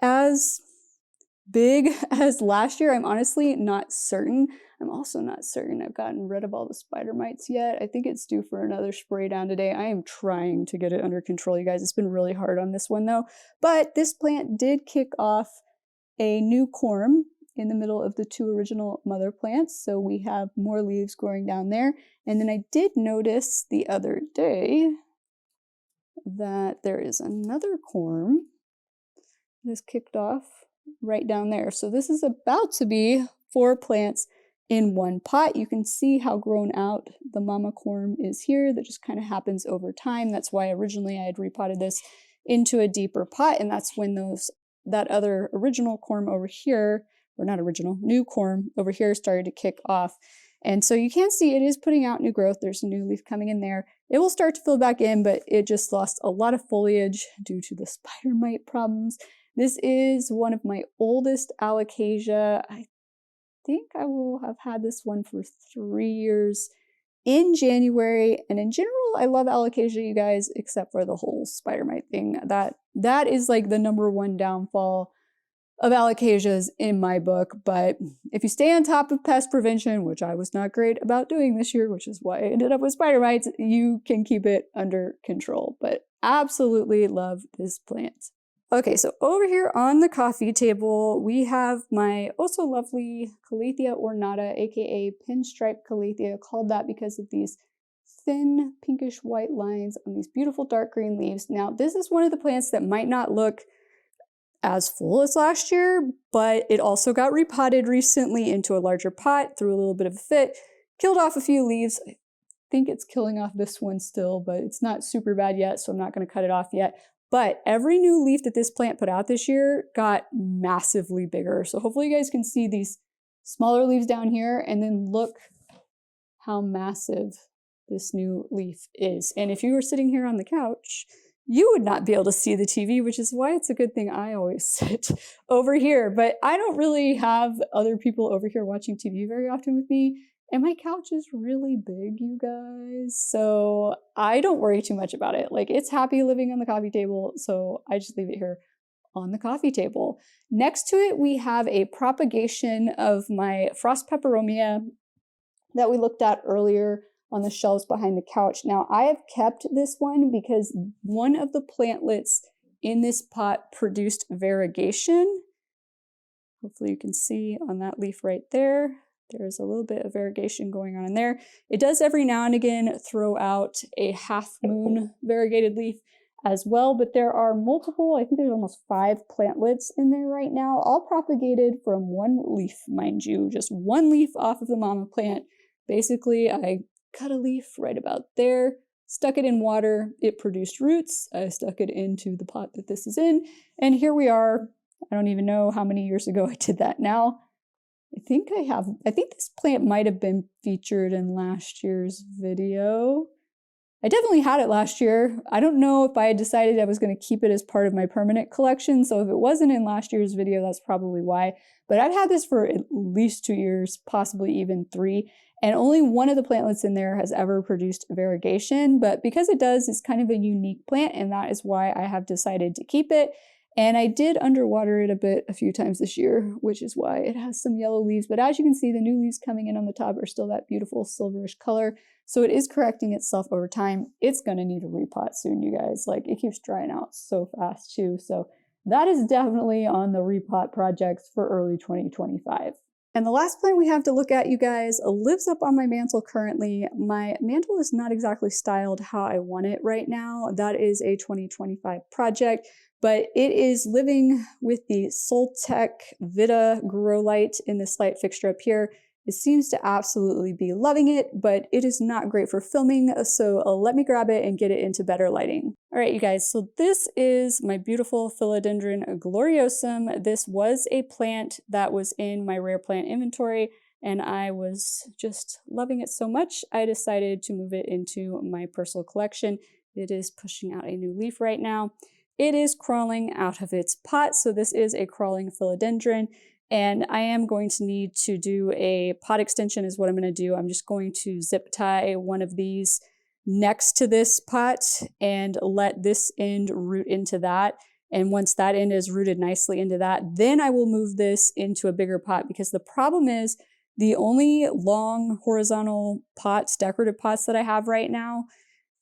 as big as last year. I'm honestly not certain. I'm also not certain I've gotten rid of all the spider mites yet. I think it's due for another spray down today. I am trying to get it under control, you guys. It's been really hard on this one though. But this plant did kick off a new corm in the middle of the two original mother plants. So we have more leaves growing down there. And then I did notice the other day that there is another corm that is kicked off right down there. So this is about to be 4 plants in one pot. You can see how grown out the mama corm is here. That just kind of happens over time. That's why originally I had repotted this into a deeper pot, and that's when that other original corm over here, or not original, new corm over here started to kick off. And so you can see it is putting out new growth. There's a new leaf coming in there. It will start to fill back in, but it just lost a lot of foliage due to the spider mite problems. This is one of my oldest Alocasia. I think I will have had this one for 3 years in January. And in general, I love Alocasia, you guys, except for the whole spider mite thing. That is like the #1 downfall of Alocasias in my book. But if you stay on top of pest prevention, which I was not great about doing this year, which is why I ended up with spider mites, you can keep it under control. But absolutely love this plant. Okay, so over here on the coffee table, we have my also lovely Calathea ornata, aka pinstripe Calathea, called that because of these thin pinkish white lines on these beautiful dark green leaves. Now, this is one of the plants that might not look as full as last year, but it also got repotted recently into a larger pot, threw a little bit of a fit, killed off a few leaves. I think it's killing off this one still, but it's not super bad yet, so I'm not going to cut it off yet. But every new leaf that this plant put out this year got massively bigger. So hopefully you guys can see these Smaller leaves down here, and then look how massive this new leaf is. And if you were sitting here on the couch, you would not be able to see the TV, which is why it's a good thing I always sit over here. But I don't really have other people over here watching TV very often with me. And my couch is really big, you guys. So I don't worry too much about it. Like, it's happy living on the coffee table. So I just leave it here on the coffee table. Next to it, we have a propagation of my frost peperomia that we looked at earlier on the shelves behind the couch. Now, I have kept this one because one of the plantlets in this pot produced variegation. Hopefully you can see on that leaf right there. There's a little bit of variegation going on in there. It does every now and again throw out a half moon variegated leaf as well, but there are multiple, I think there's almost 5 plantlets in there right now, all propagated from one leaf, mind you, just one leaf off of the mama plant. Basically, I cut a leaf right about there, stuck it in water, it produced roots, I stuck it into the pot that this is in, and here we are. I don't even know how many years ago I did that now. I think this plant might have been featured in last year's video. I definitely had it last year. I don't know if I had decided I was going to keep it as part of my permanent collection, so if it wasn't in last year's video, that's probably why. But I've had this for at least 2 years, possibly even 3, and only one of the plantlets in there has ever produced variegation, but because it does, it's kind of a unique plant, and that is why I have decided to keep it. And I did underwater it a few times this year, which is why it has some yellow leaves. But as you can see, the new leaves coming in on the top are still that beautiful silverish color. So it is correcting itself over time. It's going to need a repot soon, you guys. Like, it keeps drying out so fast too. So that is definitely on the repot projects for early 2025. And the last plant we have to look at, you guys, lives up on my mantle currently. My mantle is not exactly styled how I want it right now. That is a 2025 project. But it is living with the Soltech Vita grow light in this light fixture up here. It seems to absolutely be loving it, but it is not great for filming, so let me grab it and get it into better lighting. All right, you guys, so this is my beautiful Philodendron gloriosum. This was a plant that was in my rare plant inventory, and I was just loving it so much, I decided to move it into my personal collection. It is pushing out a new leaf right now. It is crawling out of its pot, so this is a crawling philodendron, and I am going to need to do a pot extension is what I'm going to do. I'm just going to zip tie one of these next to this pot and let this end root into that. And once that end is rooted nicely into that, then I will move this into a bigger pot, because the problem is the only long horizontal pots, decorative pots that I have right now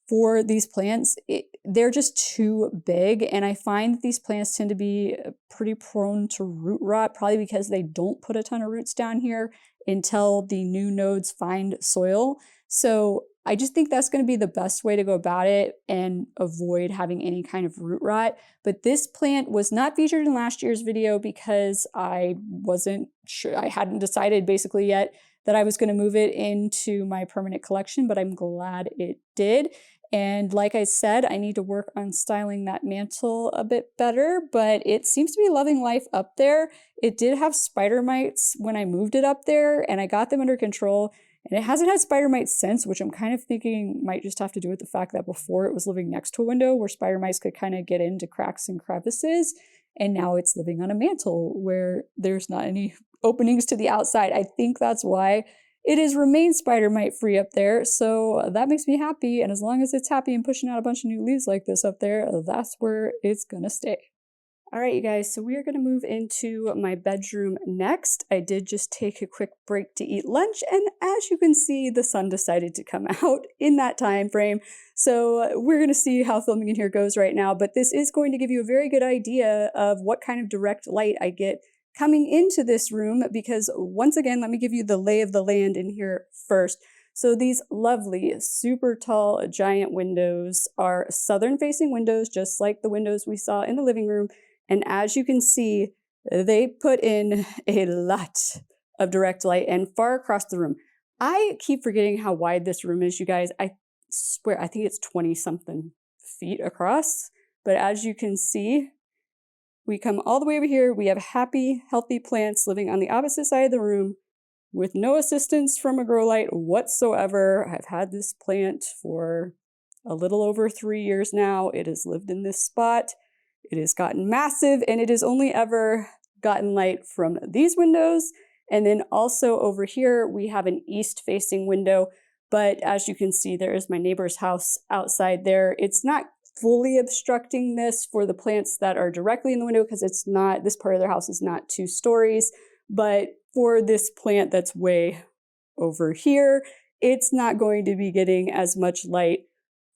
for these plants, they're just too big, and I find that these plants tend to be pretty prone to root rot, probably because they don't put a ton of roots down here until the new nodes find soil. So I just think that's going to be the best way to go about it and avoid having any kind of root rot. But this plant was not featured in last year's video because I wasn't sure, I hadn't decided basically yet that I was going to move it into my permanent collection, but I'm glad it did. And like I said, I need to work on styling that mantle a bit better, but it seems to be loving life up there. It did have spider mites when I moved it up there, and I got them under control, and it hasn't had spider mites since, which I'm kind of thinking might just have to do with the fact that before it was living next to a window where spider mites could kind of get into cracks and crevices, and now it's living on a mantle where there's not any openings to the outside. I think that's why it has remained spider mite free up there, so that makes me happy, and as long as it's happy and pushing out a bunch of new leaves like this up there, that's where it's gonna stay. All right, you guys, so we are gonna move into my bedroom next. I did just take a quick break to eat lunch, and as you can see, the sun decided to come out in that time frame, so we're gonna see how filming in here goes right now, but this is going to give you a very good idea of what kind of direct light I get coming into this room, because once again, let me give you the lay of the land in here first. So these lovely, super tall, giant windows are southern facing windows, just like the windows we saw in the living room. And as you can see, they put in a lot of direct light and far across the room. I keep forgetting how wide this room is, you guys. I swear, I think it's 20 something feet across. But as you can see, we come all the way over here. We have happy, healthy plants living on the opposite side of the room. with no assistance from a grow light whatsoever. I've had this plant for a little over 3 years now. It has lived in this spot. It has gotten massive, and it has only ever gotten light from these windows. And then also over here, we have an east-facing window. But as you can see, there is my neighbor's house outside there. It's not fully obstructing this for the plants that are directly in the window because it's not, this part of their house is not 2 stories. But for this plant that's way over here, it's not going to be getting as much light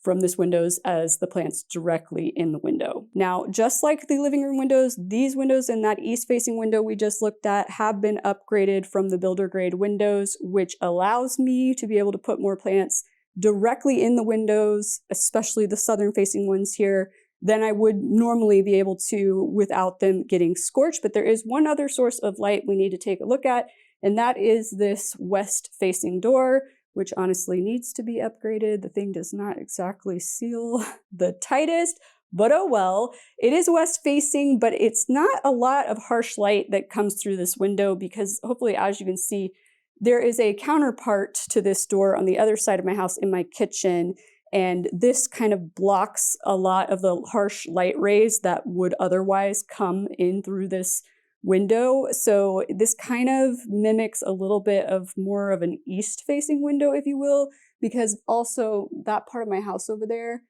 from this windows as the plants directly in the window. Now, just like the living room windows, these windows in that east-facing window we just looked at have been upgraded from the builder grade windows, which allows me to be able to put more plants directly in the windows, especially the southern-facing ones here, than I would normally be able to without them getting scorched. But there is one other source of light we need to take a look at, and that is this west-facing door, which honestly needs to be upgraded. The thing does not exactly seal the tightest, but oh well. It is west facing, but it's not a lot of harsh light that comes through this window because hopefully, as you can see, there is a counterpart to this door on the other side of my house in my kitchen. And this kind of blocks a lot of the harsh light rays that would otherwise come in through this window. So this kind of mimics a little bit of more of an east-facing window, if you will, because also that part of my house over there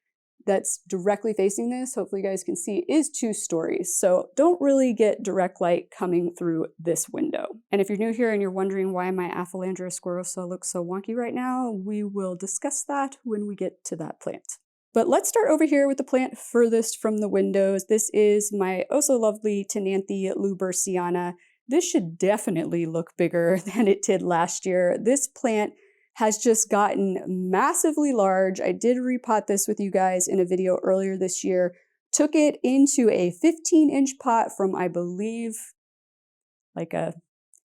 that's directly facing this, hopefully you guys can see, is 2 stories. So don't really get direct light coming through this window. And if you're new here and you're wondering why my Aphelandra squarosa looks so wonky right now, we will discuss that when we get to that plant. But let's start over here with the plant furthest from the windows. This is my oh so lovely Tenanthe luberciana. This should definitely look bigger than it did last year. This plant has just gotten massively large. I did repot this with you guys in a video earlier this year. Took it into a 15-inch pot from, I believe, like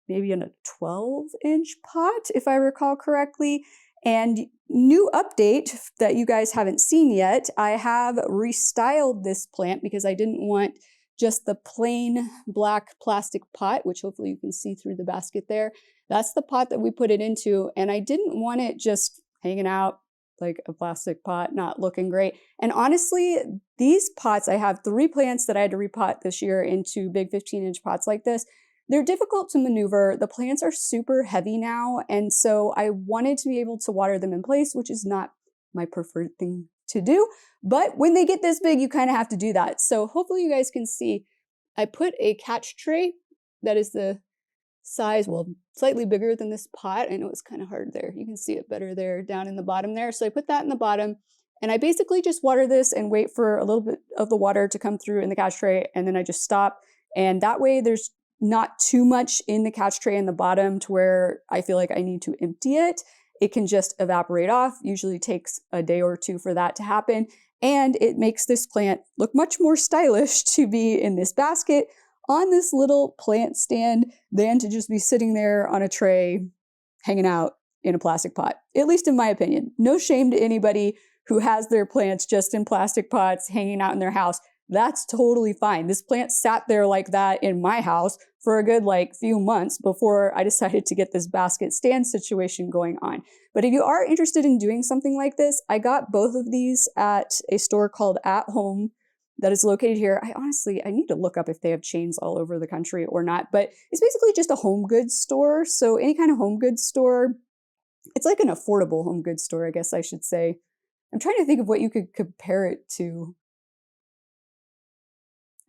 maybe in a 12-inch pot, if I recall correctly. And new update that you guys haven't seen yet, I have restyled this plant because I didn't want just the plain black plastic pot, which hopefully you can see through the basket there. That's the pot that we put it into, and I didn't want it just hanging out like a plastic pot, not looking great. And honestly, these pots, I have 3 plants that I had to repot this year into big 15-inch pots like this. They're difficult to maneuver. The plants are super heavy now, and so I wanted to be able to water them in place, which is not my preferred thing to do. But when they get this big, you kind of have to do that. So hopefully you guys can see, I put a catch tray that is the size, well, slightly bigger than this pot. I know it's kind of hard there. You can see it better there down in the bottom there. So I put that in the bottom, and I basically just water this and wait for a little bit of the water to come through in the catch tray, and then I just stop. And that way there's not too much in the catch tray in the bottom to where I feel like I need to empty it. It can just evaporate off. Usually takes a day or 2 for that to happen. And it makes this plant look much more stylish to be in this basket on this little plant stand than to just be sitting there on a tray hanging out in a plastic pot, at least in my opinion. No shame to anybody who has their plants just in plastic pots hanging out in their house. That's totally fine. This plant sat there like that in my house for a good few months before I decided to get this basket stand situation going on. But if you are interested in doing something like this, I got both of these at a store called At Home that is located here. I need to look up if they have chains all over the country or not, but it's basically just a home goods store. So any kind of home goods store, it's like an affordable home goods store, I guess I should say. I'm trying to think of what you could compare it to.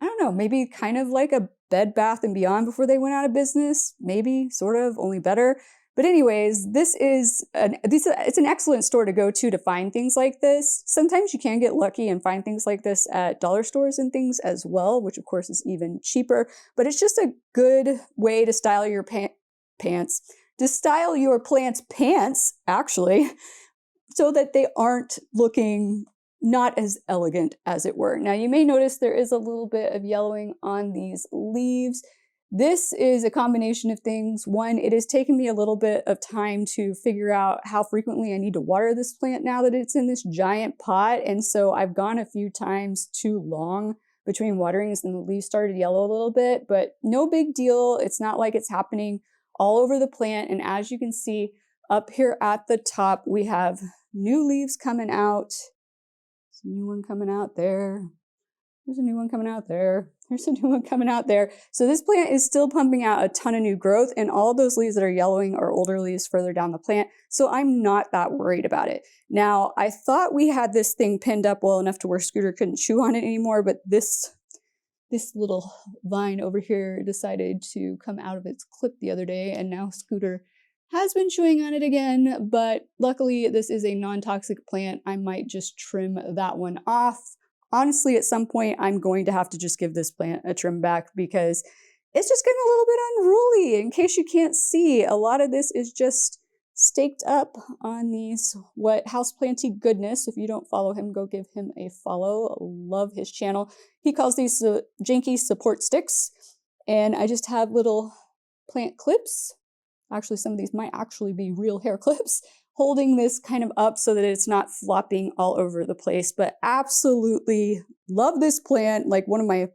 I don't know, maybe kind of like a Bed Bath & Beyond before they went out of business, maybe, sort of, only better. But anyways, it's an excellent store to go to find things like this. Sometimes you can get lucky and find things like this at dollar stores and things as well, which of course is even cheaper. But it's just a good way to style your style your plant's pants, actually, so that they aren't looking not as elegant as it were. Now you may notice there is a little bit of yellowing on these leaves. This is a combination of things. One, it has taken me a little bit of time to figure out how frequently I need to water this plant now that it's in this giant pot. And so I've gone a few times too long between waterings and the leaves started to yellow a little bit, but no big deal. It's not like it's happening all over the plant. And as you can see up here at the top, we have new leaves coming out. There's a new one coming out there. There's a new one coming out there. There's a new one coming out there. So this plant is still pumping out a ton of new growth, and all of those leaves that are yellowing are older leaves further down the plant. So I'm not that worried about it. Now, I thought we had this thing pinned up well enough to where Scooter couldn't chew on it anymore, but this little vine over here decided to come out of its clip the other day, and now Scooter has been chewing on it again. But luckily, this is a non-toxic plant. I might just trim that one off. Honestly, at some point, I'm going to have to just give this plant a trim back because it's just getting a little bit unruly. In case you can't see, a lot of this is just staked up on these houseplanty goodness. If you don't follow him, go give him a follow. Love his channel. He calls these janky support sticks. And I just have little plant clips. Actually, some of these might actually be real hair clips, holding this kind of up so that it's not flopping all over the place. But absolutely love this plant, like one of my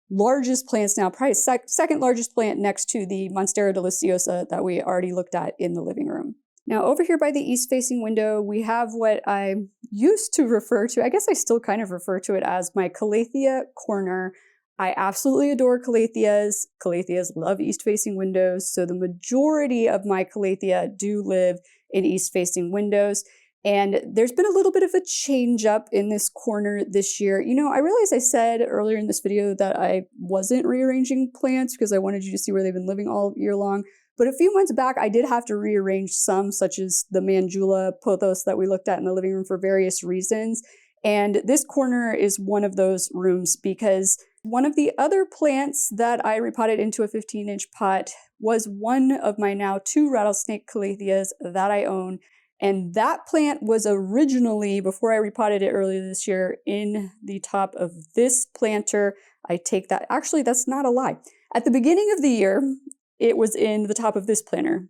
largest plants now, probably second largest plant next to the Monstera deliciosa that we already looked at in the living room. Now over here by the east-facing window, we have what I used to refer to, I guess I still kind of refer to it as my Calathea corner. I absolutely adore Calatheas. Calatheas love east-facing windows, so the majority of my Calathea do live in east-facing windows. And there's been a little bit of a change up in this corner this year. You know, I realize I said earlier in this video that I wasn't rearranging plants because I wanted you to see where they've been living all year long. But a few months back, I did have to rearrange some, such as the Mandula pothos that we looked at in the living room for various reasons. And this corner is one of those rooms because one of the other plants that I repotted into a 15-inch pot was one of my now 2 rattlesnake calatheas that I own. And that plant was originally, before I repotted it earlier this year, in the top of this planter. I take that, actually, that's not a lie. At the beginning of the year, it was in the top of this planter,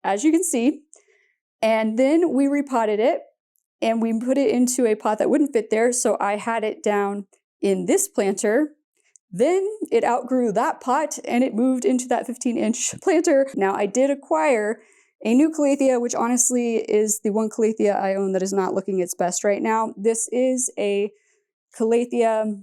as you can see. And then we repotted it and we put it into a pot that wouldn't fit there. So I had it down in this planter. Then it outgrew that pot and it moved into that 15-inch planter. Now I did acquire a new Calathea, which honestly is the one Calathea I own that is not looking its best right now. This is a Calathea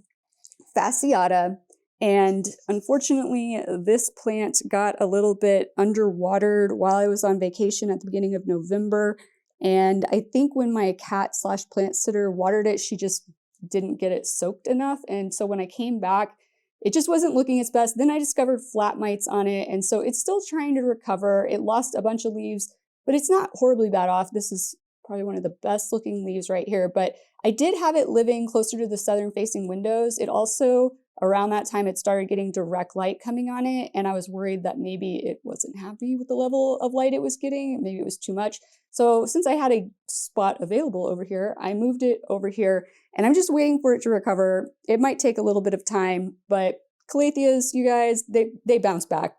fasciata. And unfortunately, this plant got a little bit underwatered while I was on vacation at the beginning of November. And I think when my cat/plant sitter watered it, she just didn't get it soaked enough. And so when I came back, it just wasn't looking its best. Then I discovered flat mites on it. And so it's still trying to recover. It lost a bunch of leaves, but it's not horribly bad off. This is probably one of the best looking leaves right here. But I did have it living closer to the southern facing windows. It also, around that time, it started getting direct light coming on it. And I was worried that maybe it wasn't happy with the level of light it was getting. Maybe it was too much. So since I had a spot available over here, I moved it over here. And I'm just waiting for it to recover. It might take a little bit of time, but Calatheas, you guys, they bounce back.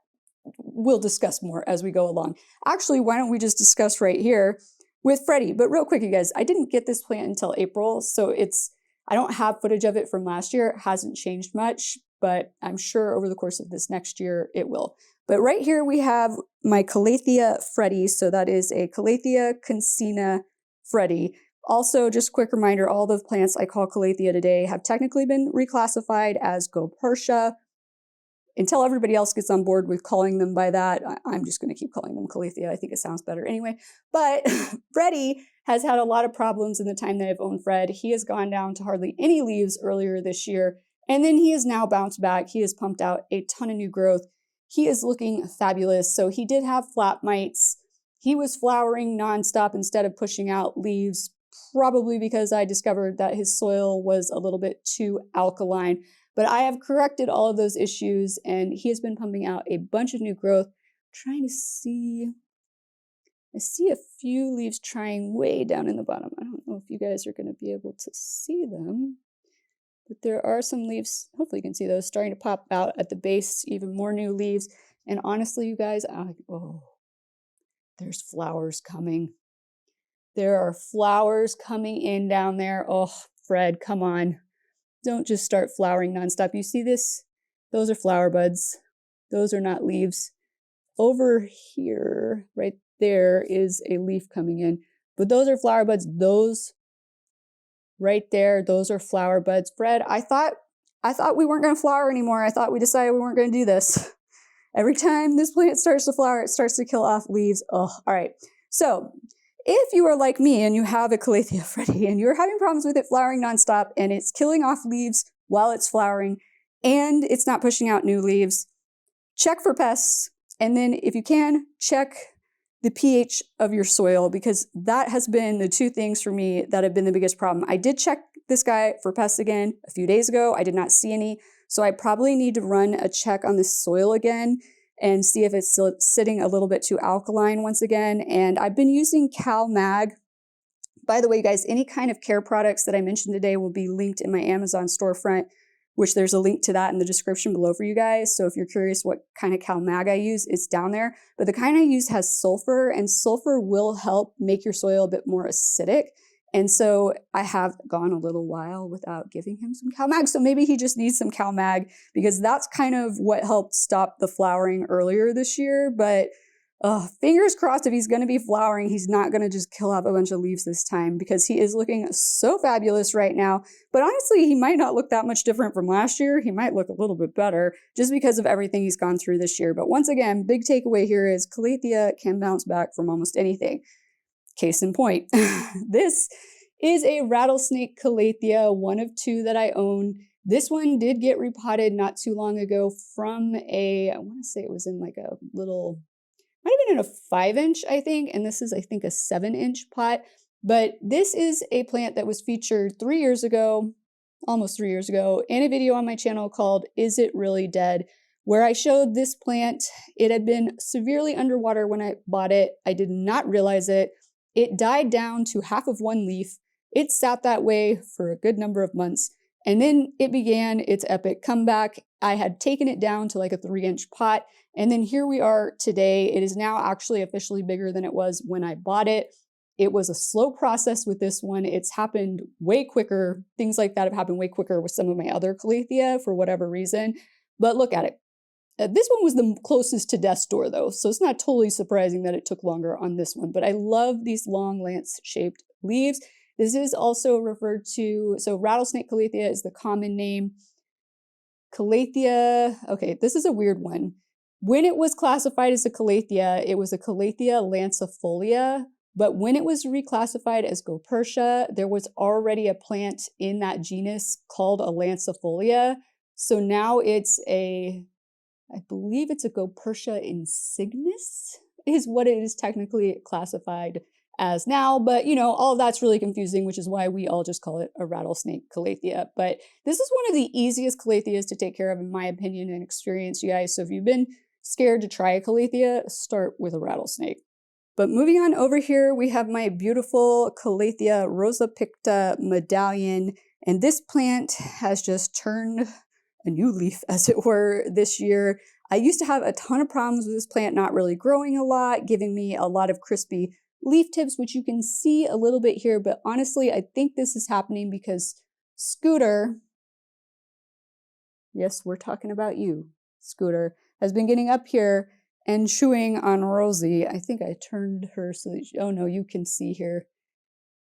We'll discuss more as we go along. Actually, why don't we just discuss right here with Freddie? But real quick, you guys, I didn't get this plant until April, so I don't have footage of it from last year. It hasn't changed much, but I'm sure over the course of this next year, it will. But right here we have my Calathea Freddie. So that is a Calathea cancina Freddie. Also, just a quick reminder, all the plants I call Calathea today have technically been reclassified as Gopertia. Until everybody else gets on board with calling them by that, I'm just going to keep calling them Calathea. I think it sounds better anyway. But Freddie has had a lot of problems in the time that I've owned Fred. He has gone down to hardly any leaves earlier this year, and then he has now bounced back. He has pumped out a ton of new growth. He is looking fabulous. So he did have flat mites. He was flowering nonstop instead of pushing out leaves, probably because I discovered that his soil was a little bit too alkaline. But I have corrected all of those issues, and he has been pumping out a bunch of new growth. I'm trying to see. I see a few leaves trying way down in the bottom. I don't know if you guys are going to be able to see them, but there are some leaves, hopefully you can see those, starting to pop out at the base, even more new leaves. And honestly, you guys, there's flowers coming. There are flowers coming in down there. Oh, Fred, come on. Don't just start flowering nonstop. You see this? Those are flower buds. Those are not leaves. over here, right there is a leaf coming in, but those are flower buds. Those right there, those are flower buds. Fred, I thought we weren't going to flower anymore. I thought we decided we weren't going to do this. Every time this plant starts to flower, it starts to kill off leaves. Oh, all right. So if you are like me and you have a Calathea Freddy and you're having problems with it flowering nonstop and it's killing off leaves while it's flowering and it's not pushing out new leaves, check for pests. And then if you can, check the pH of your soil, because that has been the two things for me that have been the biggest problem. I did check this guy for pests again a few days ago. I did not see any. So I probably need to run a check on this soil again and see if it's still sitting a little bit too alkaline once again. And I've been using Cal Mag. By the way, guys, any kind of care products that I mentioned today will be linked in my Amazon storefront, which there's a link to that in the description below for you guys. So if you're curious what kind of Cal Mag I use, it's down there. But the kind I use has sulfur, and sulfur will help make your soil a bit more acidic. And so I have gone a little while without giving him some Cal Mag. So maybe he just needs some Cal Mag, because that's kind of what helped stop the flowering earlier this year. But fingers crossed, if he's going to be flowering, he's not going to just kill off a bunch of leaves this time, because he is looking so fabulous right now. But honestly, he might not look that much different from last year. He might look a little bit better just because of everything he's gone through this year. But once again, big takeaway here is Calathea can bounce back from almost anything. Case in point, this is a rattlesnake Calathea, one of two that I own. This one did get repotted not too long ago from I want to say it was in like a little, might have been in a 5-inch, I think, and this is, I think, a 7-inch pot. But this is a plant that was featured 3 years ago, almost 3 years ago, in a video on my channel called Is It Really Dead?, where I showed this plant. It had been severely underwater when I bought it. I did not realize it. It died down to half of one leaf. It sat that way for a good number of months, and then it began its epic comeback. I had taken it down to like a 3-inch pot, and then here we are today. It is now actually officially bigger than it was when I bought it. It was a slow process with this one. It's happened way quicker. Things like that have happened way quicker with some of my other Calathea for whatever reason. But look at it. This one was the closest to death's door though, so it's not totally surprising that it took longer on this one. But I love these long lance-shaped leaves. This is also referred to, so rattlesnake Calathea is the common name. Calathea, okay, this is a weird one. When it was classified as a Calathea, it was a Calathea lancifolia, but when it was reclassified as Gopurtia, there was already a plant in that genus called a lancifolia. So now it's I believe it's a Gopurtia insignis is what it is technically classified as now. But, you know, all of that's really confusing, which is why we all just call it a rattlesnake Calathea. But this is one of the easiest Calatheas to take care of, in my opinion and experience, you guys. So if you've been scared to try a Calathea, start with a rattlesnake. But moving on over here, we have my beautiful Calathea Rosa Picta medallion. And this plant has just turned a new leaf, as it were, this year. I used to have a ton of problems with this plant not really growing a lot, giving me a lot of crispy leaf tips, which you can see a little bit here. But honestly, I think this is happening because Scooter, yes, we're talking about you, Scooter, has been getting up here and chewing on Rosie. I think I turned her so that, oh no, you can see here.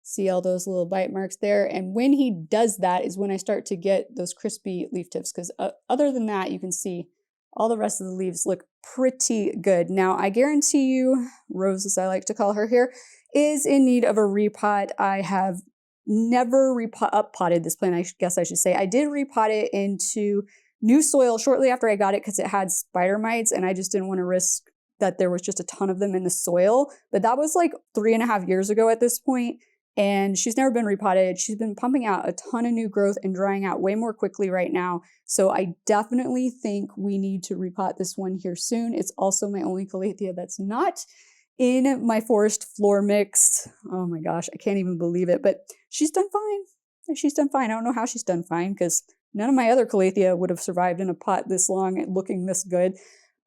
See all those little bite marks there? And when he does that is when I start to get those crispy leaf tips, because other than that, you can see all the rest of the leaves look pretty good. Now, I guarantee you, Rose, as I like to call her here, is in need of a repot. I have never up-potted this plant, I guess I should say. I did repot it into new soil shortly after I got it because it had spider mites, and I just didn't want to risk that there was just a ton of them in the soil. But that was like 3.5 years ago at this point. And she's never been repotted. She's been pumping out a ton of new growth and drying out way more quickly right now. So I definitely think we need to repot this one here soon. It's also my only Calathea that's not in my forest floor mix. Oh my gosh, I can't even believe it. But she's done fine. She's done fine. I don't know how she's done fine, because none of my other Calathea would have survived in a pot this long and looking this good.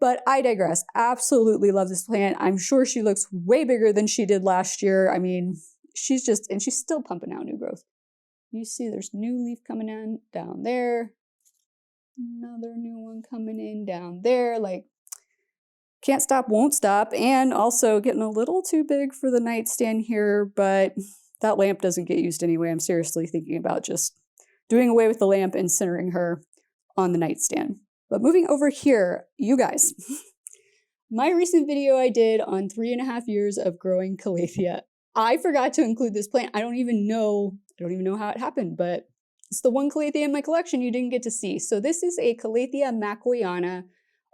But I digress. Absolutely love this plant. I'm sure she looks way bigger than she did last year. I mean, she's still pumping out new growth. You see there's new leaf coming in down there. Another new one coming in down there. Like, can't stop, won't stop, and also getting a little too big for the nightstand here, but that lamp doesn't get used anyway. I'm seriously thinking about just doing away with the lamp and centering her on the nightstand. But moving over here, you guys, my recent video I did on 3.5 years of growing calathea. I forgot to include this plant. I don't even know how it happened, but it's the one calathea in my collection you didn't get to see. So this is a Calathea macquayana,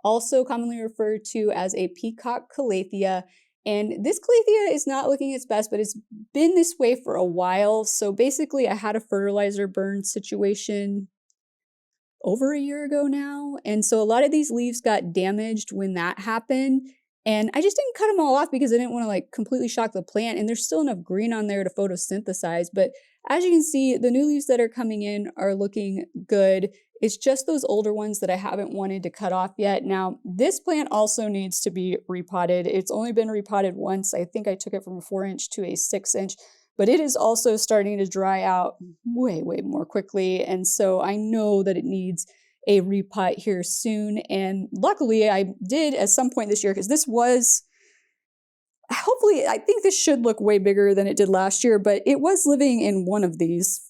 also commonly referred to as a peacock calathea. And this calathea is not looking its best, but it's been this way for a while. So basically I had a fertilizer burn situation over a year ago now. And so a lot of these leaves got damaged when that happened. And I just didn't cut them all off because I didn't want to like completely shock the plant. And there's still enough green on there to photosynthesize. But as you can see, the new leaves that are coming in are looking good. It's just those older ones that I haven't wanted to cut off yet. Now, this plant also needs to be repotted. It's only been repotted once. I think I took it from a 4-inch to a 6-inch. But it is also starting to dry out way, way more quickly. And so I know that it needs a repot here soon. And luckily I did at some point this year, because this was, hopefully, I think this should look way bigger than it did last year, but it was living in one of these.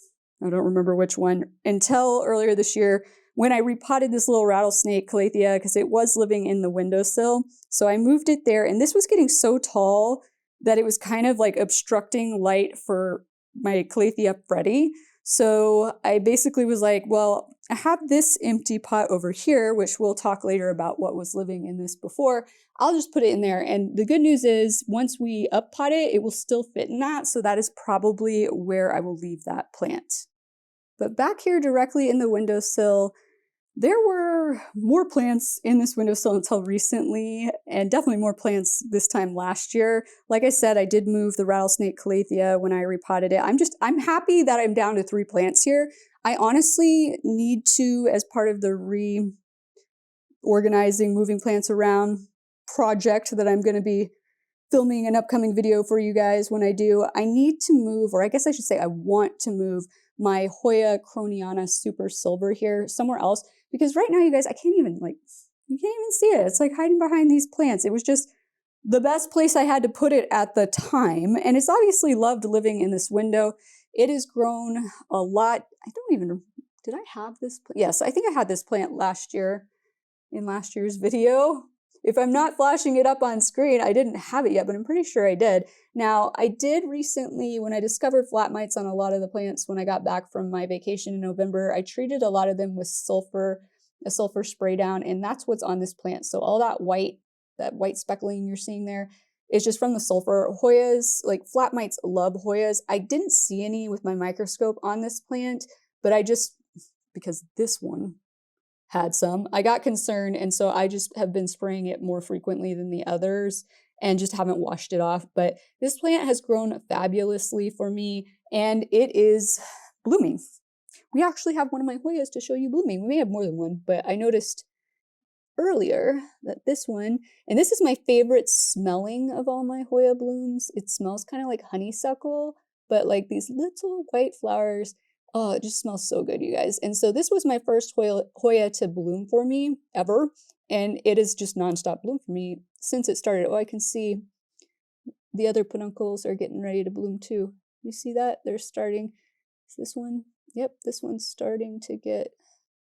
I don't remember which one, until earlier this year when I repotted this little rattlesnake calathea, because it was living in the windowsill. So I moved it there, and this was getting so tall that it was kind of like obstructing light for my Calathea Freddy. So I basically was like, well, I have this empty pot over here, which we'll talk later about what was living in this before. I'll just put it in there. And the good news is once we up pot it, it will still fit in that. So that is probably where I will leave that plant. But back here directly in the windowsill, there were more plants in this windowsill until recently, and definitely more plants this time last year. Like I said, I did move the rattlesnake calathea when I repotted it. I'm happy that I'm down to 3 plants here. I honestly need to, as part of the reorganizing, moving plants around project that I'm going to be filming an upcoming video for you guys when I do, I need to move, or I guess I should say I want to move my Hoya croniana super silver here somewhere else. Because right now, you guys, you can't even see it. It's like hiding behind these plants. It was just the best place I had to put it at the time. And it's obviously loved living in this window. It has grown a lot. Did I have this? Yes, I think I had this plant last year in last year's video. If I'm not flashing it up on screen, I didn't have it yet, but I'm pretty sure I did. Now, I did recently, when I discovered flat mites on a lot of the plants when I got back from my vacation in November, I treated a lot of them with a sulfur spray down, and that's what's on this plant. So all that white speckling you're seeing there is just from the sulfur. Hoyas, like flat mites love Hoyas. I didn't see any with my microscope on this plant, but because this one had some, I got concerned, and so I just have been spraying it more frequently than the others and just haven't washed it off. But this plant has grown fabulously for me, and it is blooming. We actually have one of my Hoyas to show you blooming. We may have more than one, but I noticed earlier that this one, and this is my favorite smelling of all my Hoya blooms. It smells kind of like honeysuckle, but like these little white flowers. Oh, it just smells so good, you guys. And so this was my first Hoya to bloom for me ever. And it is just nonstop bloom for me since it started. Oh, I can see the other peduncles are getting ready to bloom too. You see that? They're starting. Is this one? Yep, this one's starting to get,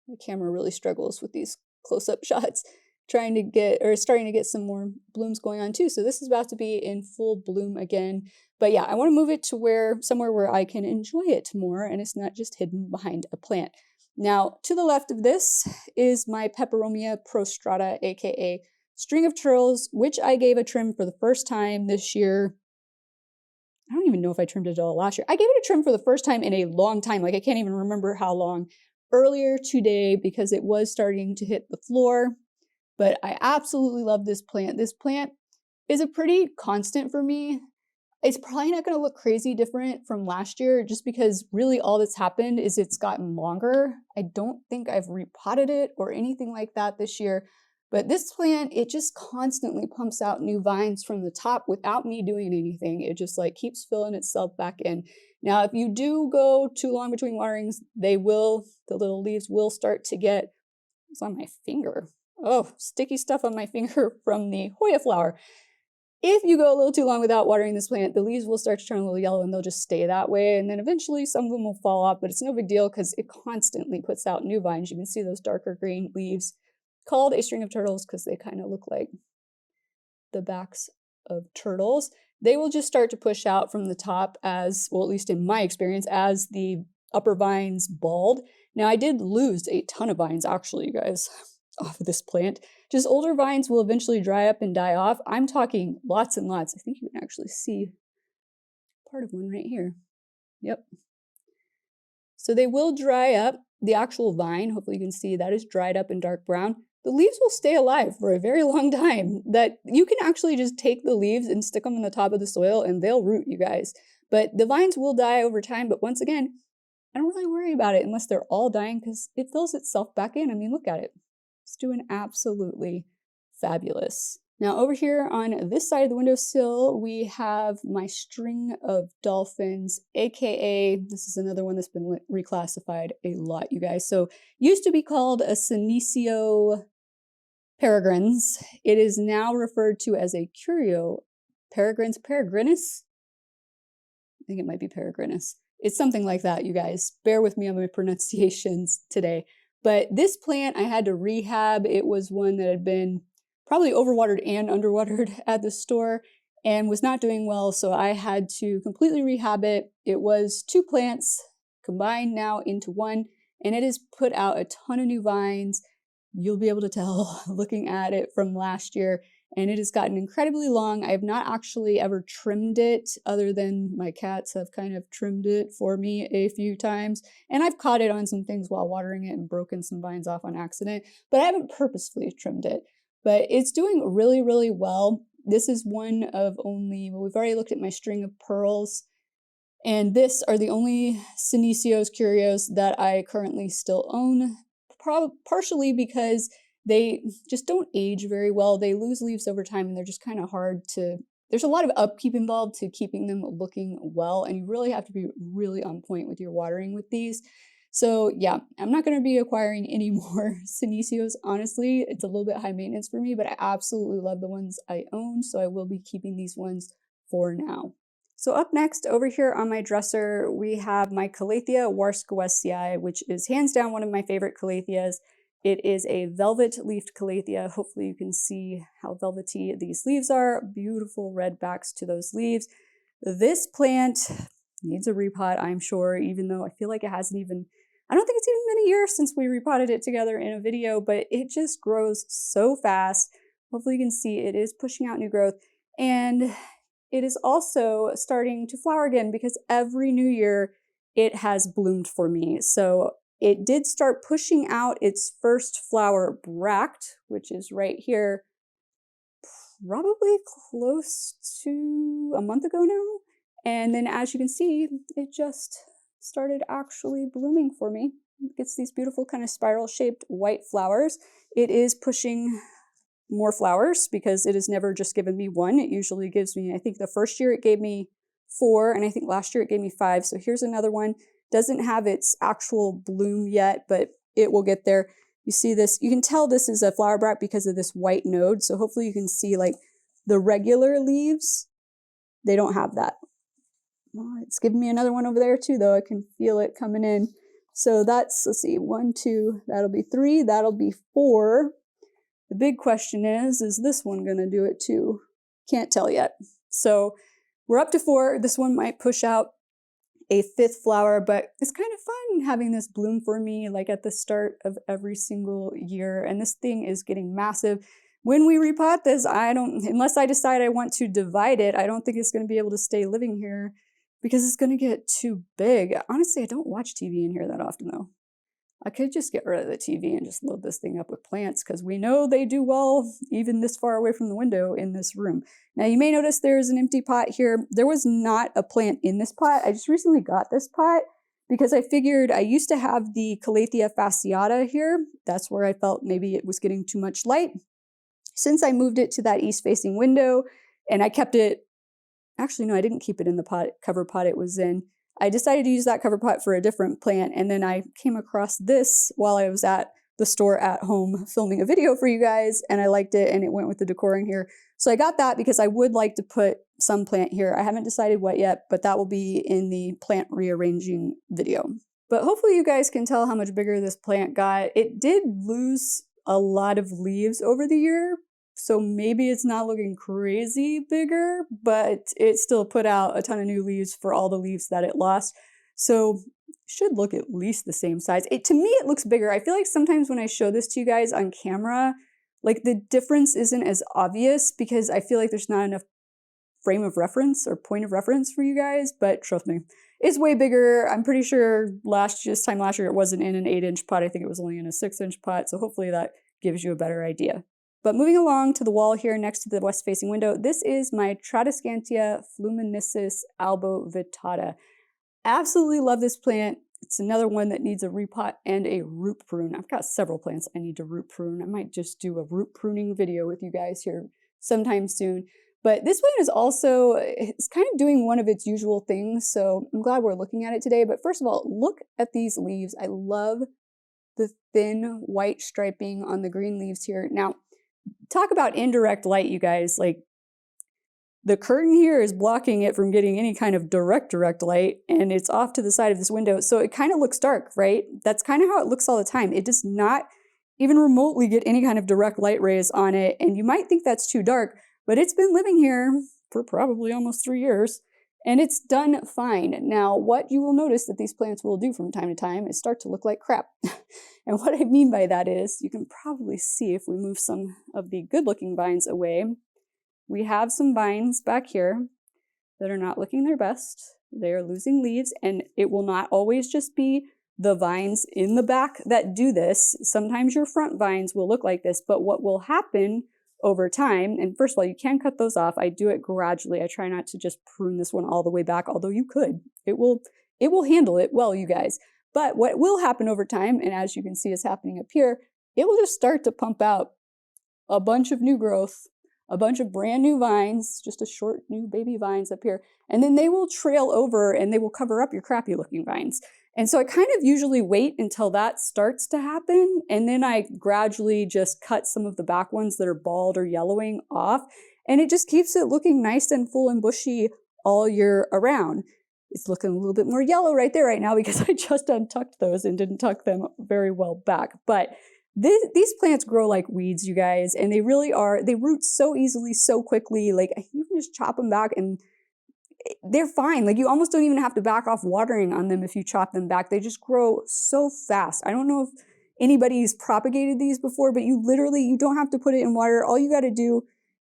the camera really struggles with these close-up shots, starting to get some more blooms going on too. So this is about to be in full bloom again. But yeah, I want to move it to somewhere where I can enjoy it more and it's not just hidden behind a plant. Now, to the left of this is my Peperomia prostrata, aka string of turtles, which I gave a trim for the first time this year. I don't even know if I trimmed it all last year. I gave it a trim for the first time in a long time. Like I can't even remember how long. Earlier today, because it was starting to hit the floor. But I absolutely love this plant. This plant is a pretty constant for me. It's probably not going to look crazy different from last year just because really all that's happened is it's gotten longer. I don't think I've repotted it or anything like that this year. But this plant, it just constantly pumps out new vines from the top without me doing anything. It just like keeps filling itself back in. Now, if you do go too long between waterings, the little leaves will start to get, it's on my finger. oh, sticky stuff on my finger from the Hoya flower. If you go a little too long without watering this plant, the leaves will start to turn a little yellow and they'll just stay that way. And then eventually some of them will fall off, but it's no big deal because it constantly puts out new vines. You can see those darker green leaves, called a string of turtles because they kind of look like the backs of turtles. They will just start to push out from the top as, well, at least in my experience, as the upper vines bald. Now, I did lose a ton of vines, actually, you guys, off of this plant. Just older vines will eventually dry up and die off. I'm talking lots and lots. I think you can actually see part of one right here. Yep. So they will dry up. The actual vine, hopefully you can see, that is dried up and dark brown. The leaves will stay alive for a very long time. That you can actually just take the leaves and stick them in the top of the soil and they'll root, you guys. But the vines will die over time. But once again, I don't really worry about it unless they're all dying because it fills itself back in. I mean, look at it. It's doing absolutely fabulous. Now over here on this side of the windowsill, we have my string of dolphins, aka, this is another one that's been reclassified a lot, you guys. So used to be called a Senecio peregrines. It is now referred to as a Curio peregrinus. I think it might be peregrinus. It's something like that, you guys. Bear with me on my pronunciations today. But this plant I had to rehab. It was one that had been probably overwatered and underwatered at the store and was not doing well, so I had to completely rehab it. It was 2 plants combined now into one, and it has put out a ton of new vines. You'll be able to tell looking at it from last year, and it has gotten incredibly long. I have not actually ever trimmed it, other than my cats have kind of trimmed it for me a few times, and I've caught it on some things while watering it and broken some vines off on accident, but I haven't purposefully trimmed it. But it's doing really, really well. This is one of only, well, we've already looked at my string of pearls, and this are the only Senecios Curios that I currently still own, partially because they just don't age very well. They lose leaves over time and they're just kind of hard to, there's a lot of upkeep involved to keeping them looking well, and you really have to be really on point with your watering with these. So yeah, I'm not going to be acquiring any more Senecios, honestly. It's a little bit high maintenance for me, but I absolutely love the ones I own, so I will be keeping these ones for now. So up next, over here on my dresser, we have my Calathea warskowesii, which is hands down one of my favorite Calatheas. It is a velvet-leafed Calathea. Hopefully you can see how velvety these leaves are. Beautiful red backs to those leaves. This plant needs a repot, I'm sure, even though I feel like it hasn't even, I don't think it's even been a year since we repotted it together in a video, but it just grows so fast. Hopefully you can see it is pushing out new growth, and it is also starting to flower again because every new year it has bloomed for me. So it did start pushing out its first flower bract, which is right here, probably close to a month ago now. And then as you can see, it just started actually blooming for me. It gets these beautiful kind of spiral shaped white flowers. It is pushing more flowers because it has never just given me one. It usually gives me, I think the first year it gave me 4, and I think last year it gave me 5. So here's another one. Doesn't have its actual bloom yet, but it will get there. You see this, you can tell this is a flower bract because of this white node. So hopefully you can see like the regular leaves, they don't have that. Oh, it's giving me another one over there too, though. I can feel it coming in. So that's, let's see, 1, 2, that'll be 3, that'll be 4. The big question is this one gonna do it too? Can't tell yet. So we're up to 4. This one might push out a 5th flower, but it's kind of fun having this bloom for me like at the start of every single year. And this thing is getting massive. When we repot this, unless I decide I want to divide it, I don't think it's gonna be able to stay living here because it's gonna get too big. Honestly, I don't watch TV in here that often though. I could just get rid of the TV and just load this thing up with plants because we know they do well even this far away from the window in this room. Now you may notice there's an empty pot here. There was not a plant in this pot. I just recently got this pot because I figured I used to have the Calathea fasciata here. That's where I felt maybe it was getting too much light. Since I moved it to that east-facing window and I kept it, actually no, I didn't keep it in the cover pot it was in. I decided to use that cover pot for a different plant, and then I came across this while I was at the store at home filming a video for you guys, and I liked it, and it went with the decor in here. So I got that because I would like to put some plant here. I haven't decided what yet, but that will be in the plant rearranging video. But hopefully you guys can tell how much bigger this plant got. It did lose a lot of leaves over the year, so maybe it's not looking crazy bigger, but it still put out a ton of new leaves for all the leaves that it lost. So should look at least the same size. To me, it looks bigger. I feel like sometimes when I show this to you guys on camera, like the difference isn't as obvious because I feel like there's not enough frame of reference or point of reference for you guys, but trust me, it's way bigger. I'm pretty sure this time last year it wasn't in an 8-inch pot. I think it was only in a 6-inch pot. So hopefully that gives you a better idea. But moving along to the wall here next to the west-facing window, this is my Tradescantia fluminescens albovitata. Absolutely love this plant. It's another one that needs a repot and a root prune. I've got several plants I need to root prune. I might just do a root pruning video with you guys here sometime soon. But this plant is also, it's kind of doing one of its usual things, so I'm glad we're looking at it today. But first of all, look at these leaves. I love the thin white striping on the green leaves here. Now, talk about indirect light, you guys. Like, the curtain here is blocking it from getting any kind of direct light, and it's off to the side of this window, so it kind of looks dark, right? That's kind of how it looks all the time. It does not even remotely get any kind of direct light rays on it, and you might think that's too dark, but it's been living here for probably almost 3 years, and it's done fine. Now, what you will notice that these plants will do from time to time is start to look like crap. And what I mean by that is, you can probably see if we move some of the good-looking vines away, we have some vines back here that are not looking their best. They are losing leaves, and it will not always just be the vines in the back that do this. Sometimes your front vines will look like this, but what will happen over time, and first of all, you can cut those off. I do it gradually. I try not to just prune this one all the way back, although you could. It will handle it well, you guys. But what will happen over time, and as you can see is happening up here, it will just start to pump out a bunch of new growth, a bunch of brand new vines, just a short new baby vines up here, and then they will trail over and they will cover up your crappy looking vines. And so I kind of usually wait until that starts to happen, and then I gradually just cut some of the back ones that are bald or yellowing off, and it just keeps it looking nice and full and bushy all year around. It's looking a little bit more yellow right there right now because I just untucked those and didn't tuck them very well back. But these plants grow like weeds, you guys, and they really are. They root so easily, so quickly. Like, you can just chop them back and they're fine. Like, you almost don't even have to back off watering on them if you chop them back. They just grow so fast. I don't know if anybody's propagated these before, but you don't have to put it in water. All you got to do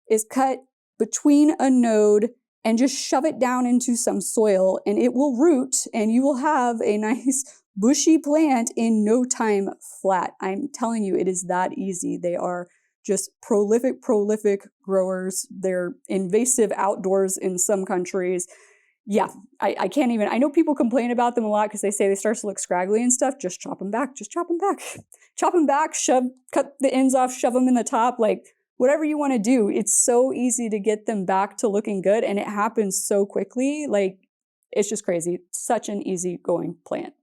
is cut between a node and just shove it down into some soil, and it will root, and you will have a nice bushy plant in no time flat. I'm telling you, it is that easy. They are just prolific growers. They're invasive outdoors in some countries. Yeah, I can't even, I know people complain about them a lot because they say they start to look scraggly and stuff. Just chop them back, chop them back, cut the ends off, shove them in the top, like whatever you want to do. It's so easy to get them back to looking good, and it happens so quickly. Like, it's just crazy. Such an easy going plant.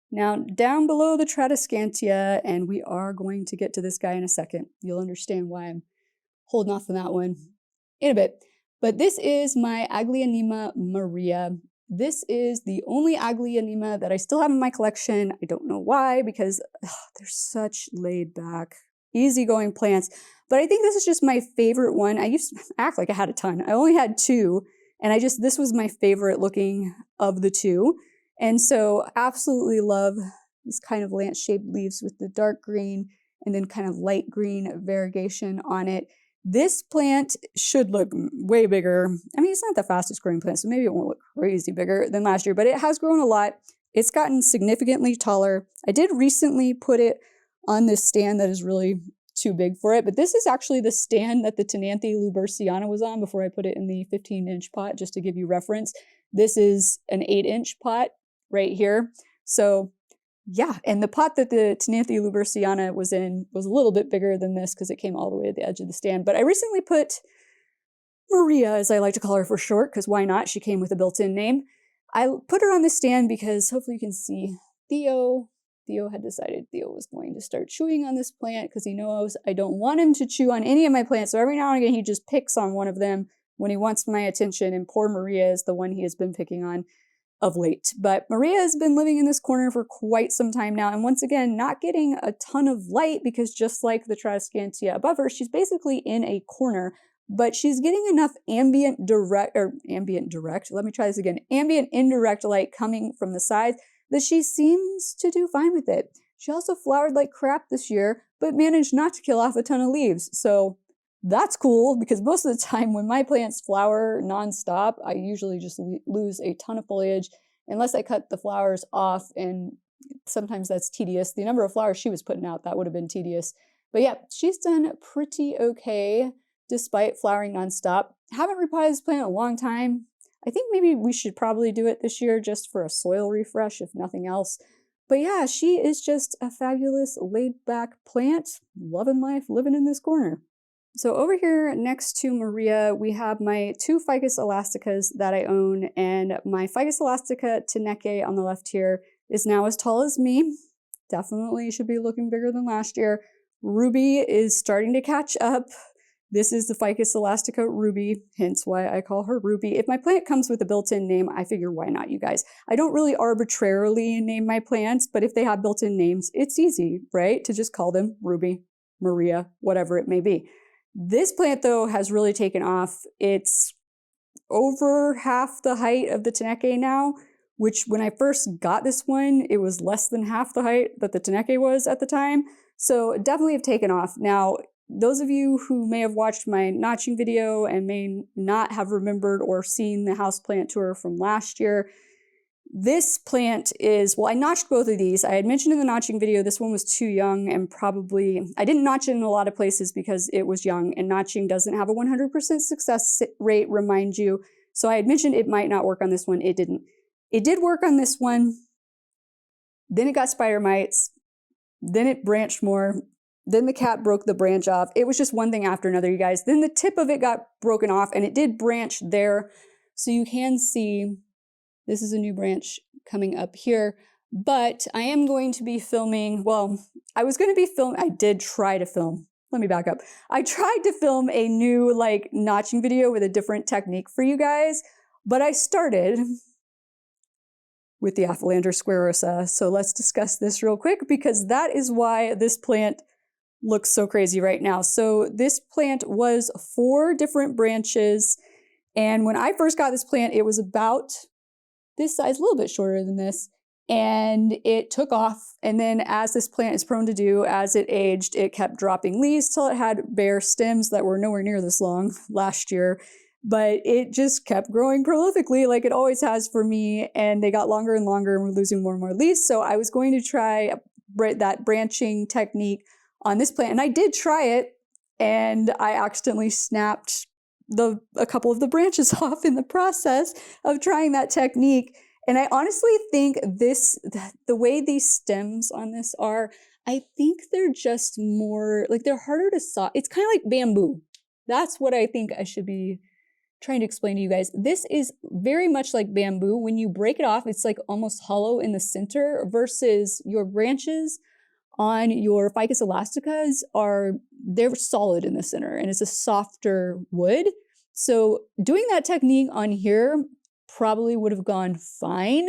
Now, down below the Tradescantia, and we are going to get to this guy in a second. You'll understand why I'm holding off on that one in a bit. But this is my Aglaonema Maria. This is the only Aglaonema that I still have in my collection. I don't know why, because they're such laid back, easygoing plants. But I think this is just my favorite one. I used to act like I had a ton. I only had 2, and this was my favorite looking of the 2. And so absolutely love these kind of lance-shaped leaves with the dark green and then kind of light green variegation on it. This plant should look way bigger. I mean, it's not the fastest growing plant, so maybe it won't look crazy bigger than last year, but it has grown a lot. It's gotten significantly taller. I did recently put it on this stand that is really too big for it, but this is actually the stand that the Tenanthe luberciana was on before I put it in the 15-inch pot, just to give you reference. This is an 8-inch pot right here. So yeah, and the pot that the Tenanthe luberciana was in was a little bit bigger than this because it came all the way to the edge of the stand. But I recently put Maria, as I like to call her for short, because why not? She came with a built-in name. I put her on the stand because hopefully you can see Theo Theo had decided Theo was going to start chewing on this plant because he knows I don't want him to chew on any of my plants. So every now and again, he just picks on one of them when he wants my attention. And poor Maria is the one he has been picking on of late. But Maria has been living in this corner for quite some time now. And once again, not getting a ton of light because just like the Tradescantia above her, she's basically in a corner. But she's getting enough ambient indirect light coming from the sides that she seems to do fine with it. She also flowered like crap this year, but managed not to kill off a ton of leaves. So that's cool because most of the time when my plants flower nonstop, I usually just lose a ton of foliage unless I cut the flowers off, and sometimes that's tedious. The number of flowers she was putting out, that would have been tedious. But yeah, she's done pretty okay despite flowering nonstop. Haven't repotted this plant in a long time. I think maybe we should probably do it this year just for a soil refresh, if nothing else. But yeah, she is just a fabulous laid-back plant, loving life, living in this corner. So over here next to Maria, we have my 2 Ficus elasticas that I own, and my Ficus elastica Teneke on the left here is now as tall as me. Definitely should be looking bigger than last year. Ruby is starting to catch up. This is the Ficus elastica Ruby, hence why I call her Ruby. If my plant comes with a built-in name, I figure why not, you guys? I don't really arbitrarily name my plants, but if they have built-in names, it's easy, right? To just call them Ruby, Maria, whatever it may be. This plant, though, has really taken off. It's over half the height of the Teneke now, which when I first got this one, it was less than half the height that the Teneke was at the time. So definitely have taken off. Now, those of you who may have watched my notching video and may not have remembered or seen the houseplant tour from last year, this plant is, well, I notched both of these. I had mentioned in the notching video, this one was too young and probably, I didn't notch it in a lot of places because it was young, and notching doesn't have a 100% success rate, remind you. So I had mentioned it might not work on this one. It didn't. It did work on this one. Then it got spider mites. Then it branched more. Then the cat broke the branch off. It was just one thing after another, you guys. Then the tip of it got broken off, and it did branch there. So you can see this is a new branch coming up here. But I am going to be filming, well, I was going to be filming, I did try to film. Let me back up. I tried to film a new notching video with a different technique for you guys, but I started with the Aphelandra squarosa. So let's discuss this real quick because that is why this plant looks so crazy right now. So this plant was 4 different branches, and when I first got this plant, it was about this size, a little bit shorter than this, and it took off. And then as this plant is prone to do, as it aged, it kept dropping leaves till it had bare stems that were nowhere near this long last year. But it just kept growing prolifically like it always has for me, and they got longer and longer, and we're losing more and more leaves. So I was going to try that branching technique on this plant, and I did try it, and I accidentally snapped a couple of the branches off in the process of trying that technique. And I honestly think the way these stems on this are, I think they're just more, they're harder to saw. It's kind of like bamboo. That's what I think I should be trying to explain to you guys. This is very much like bamboo. When you break it off, it's like almost hollow in the center, versus your branches on your Ficus elasticas they're solid in the center, and it's a softer wood. So doing that technique on here probably would have gone fine.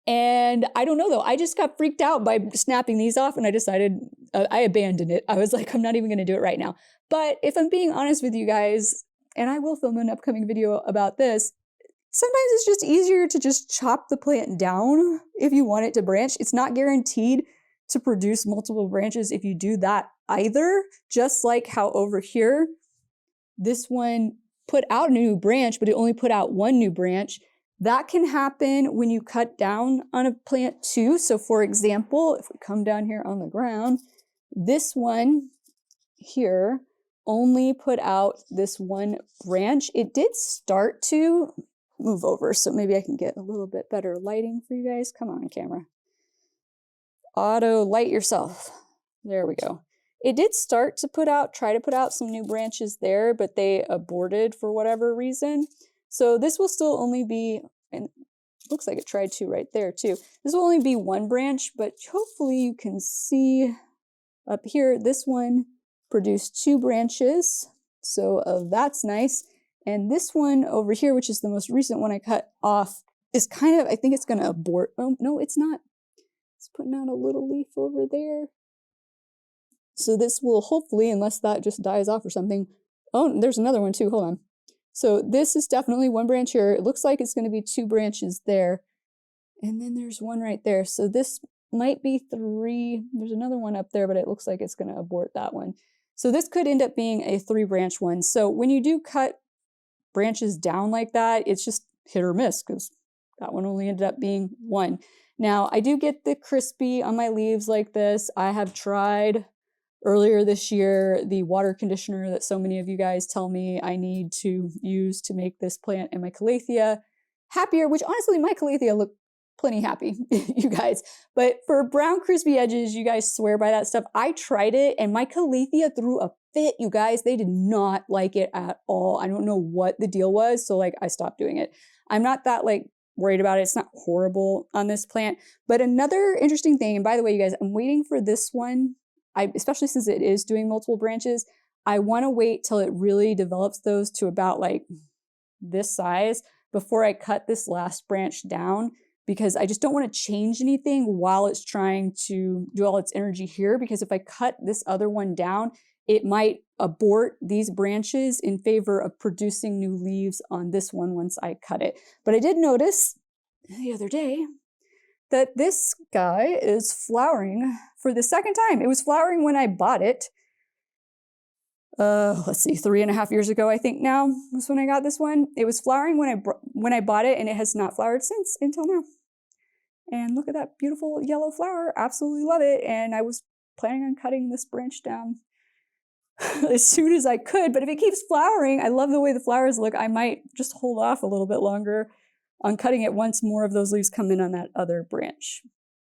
And I don't know though, I just got freaked out by snapping these off, and I decided, I abandoned it. I was like, I'm not even gonna do it right now. But if I'm being honest with you guys, and I will film an upcoming video about this, sometimes it's just easier to just chop the plant down if you want it to branch. It's not guaranteed to produce multiple branches if you do that either. Just like how over here, this one put out a new branch, but it only put out 1 new branch. That can happen when you cut down on a plant too. So for example, if we come down here on the ground, this one here only put out this 1 branch. It did start to move over, so maybe I can get a little bit better lighting for you guys. Come on, camera. Auto light yourself. There we go. It did start to try to put out some new branches there, but they aborted for whatever reason. So this will still only be, and looks like it tried to right there too. This will only be one branch, but hopefully you can see up here, this one produced 2 branches. So that's nice. And this one over here, which is the most recent one I cut off, is kind of, I think it's going to abort. Oh, no, it's not. It's putting out a little leaf over there. So this will hopefully, unless that just dies off or something. Oh, there's another one too. Hold on. So this is definitely one branch here. It looks like it's going to be 2 branches there. And then there's one right there. So this might be 3. There's another one up there, but it looks like it's going to abort that one. So this could end up being a 3-branch one. So when you do cut branches down like that, it's just hit or miss because that one only ended up being 1. Now, I do get the crispy on my leaves like this. I have tried earlier this year the water conditioner that so many of you guys tell me I need to use to make this plant and my calathea happier, which honestly, my calathea look plenty happy, you guys. But for brown crispy edges, you guys swear by that stuff. I tried it and my calathea threw a fit, you guys. They did not like it at all. I don't know what the deal was, so like I stopped doing it. I'm not that like worried about it. It's not horrible on this plant. But another interesting thing, and by the way, you guys, I'm waiting for this one, especially since it is doing multiple branches, I want to wait till it really develops those to about like this size before I cut this last branch down, because I just don't want to change anything while it's trying to do all its energy here, because if I cut this other one down, it might abort these branches in favor of producing new leaves on this one once I cut it. But I did notice the other day that this guy is flowering for the second time. It was flowering when I bought it. Let's see, 3.5 years ago, I think now was when I got this one. It was flowering when I bought it, and it has not flowered since until now. And look at that beautiful yellow flower. Absolutely love it. And I was planning on cutting this branch down as soon as I could. But if it keeps flowering, I love the way the flowers look. I might just hold off a little bit longer on cutting it once more of those leaves come in on that other branch.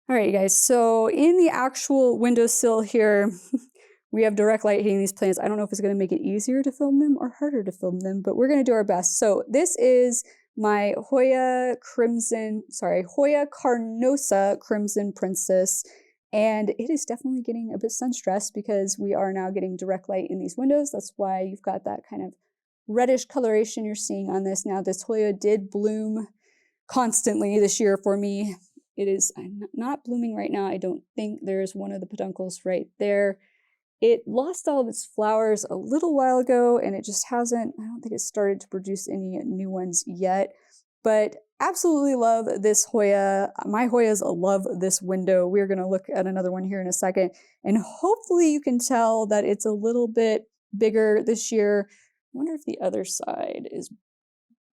All right, you guys. So in the actual windowsill here, we have direct light hitting these plants. I don't know if it's going to make it easier to film them or harder to film them, but we're going to do our best. So this is my Hoya Carnosa Crimson Princess. And it is definitely getting a bit sun stressed because we are now getting direct light in these windows. That's why you've got that kind of reddish coloration you're seeing on this. Now, this Hoya did bloom constantly this year for me. It is not blooming right now. I don't think. There's one of the peduncles right there. It lost all of its flowers a little while ago, and it just hasn't, I don't think it's started to produce any new ones yet. But absolutely love this Hoya. My Hoyas love this window. We're going to look at another one here in a second. And hopefully you can tell that it's a little bit bigger this year. I wonder if the other side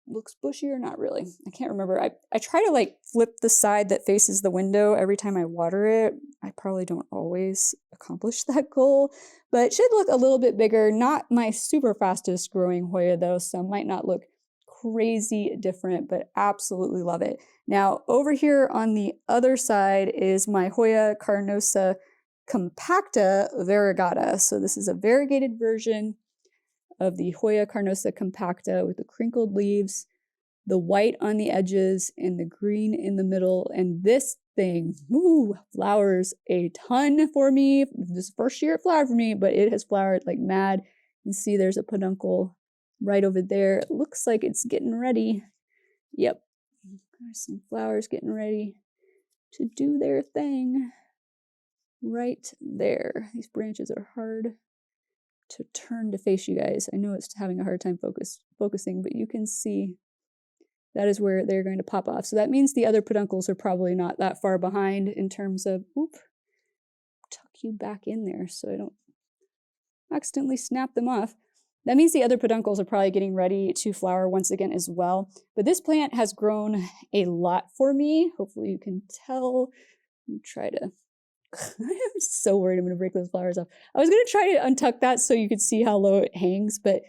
looks bushy or not really. I can't remember. I try to like flip the side that faces the window every time I water it. I probably don't always accomplish that goal, but it should look a little bit bigger. Not my super fastest growing Hoya though, so might not look crazy different, but absolutely love it. Now over here on the other side is my Hoya Carnosa Compacta Variegata. So this is a variegated version of the Hoya Carnosa Compacta with the crinkled leaves, the white on the edges, and the green in the middle. And this thing, flowers a ton for me. This first year it flowered for me, but it has flowered like mad. You can see there's a peduncle right over there. It looks like it's getting ready. Yep, there's some flowers getting ready to do their thing right there. These branches are hard to turn to face you guys. I know it's having a hard time focusing, but you can see that is where they're going to pop off. So that means the other peduncles are probably not that far behind in terms of, tuck you back in there so I don't accidentally snap them off. That means the other peduncles are probably getting ready to flower once again as well. But this plant has grown a lot for me. Hopefully you can tell. Let me try to I'm so worried I'm going to break those flowers off. I was going to try to untuck that so you could see how low it hangs, but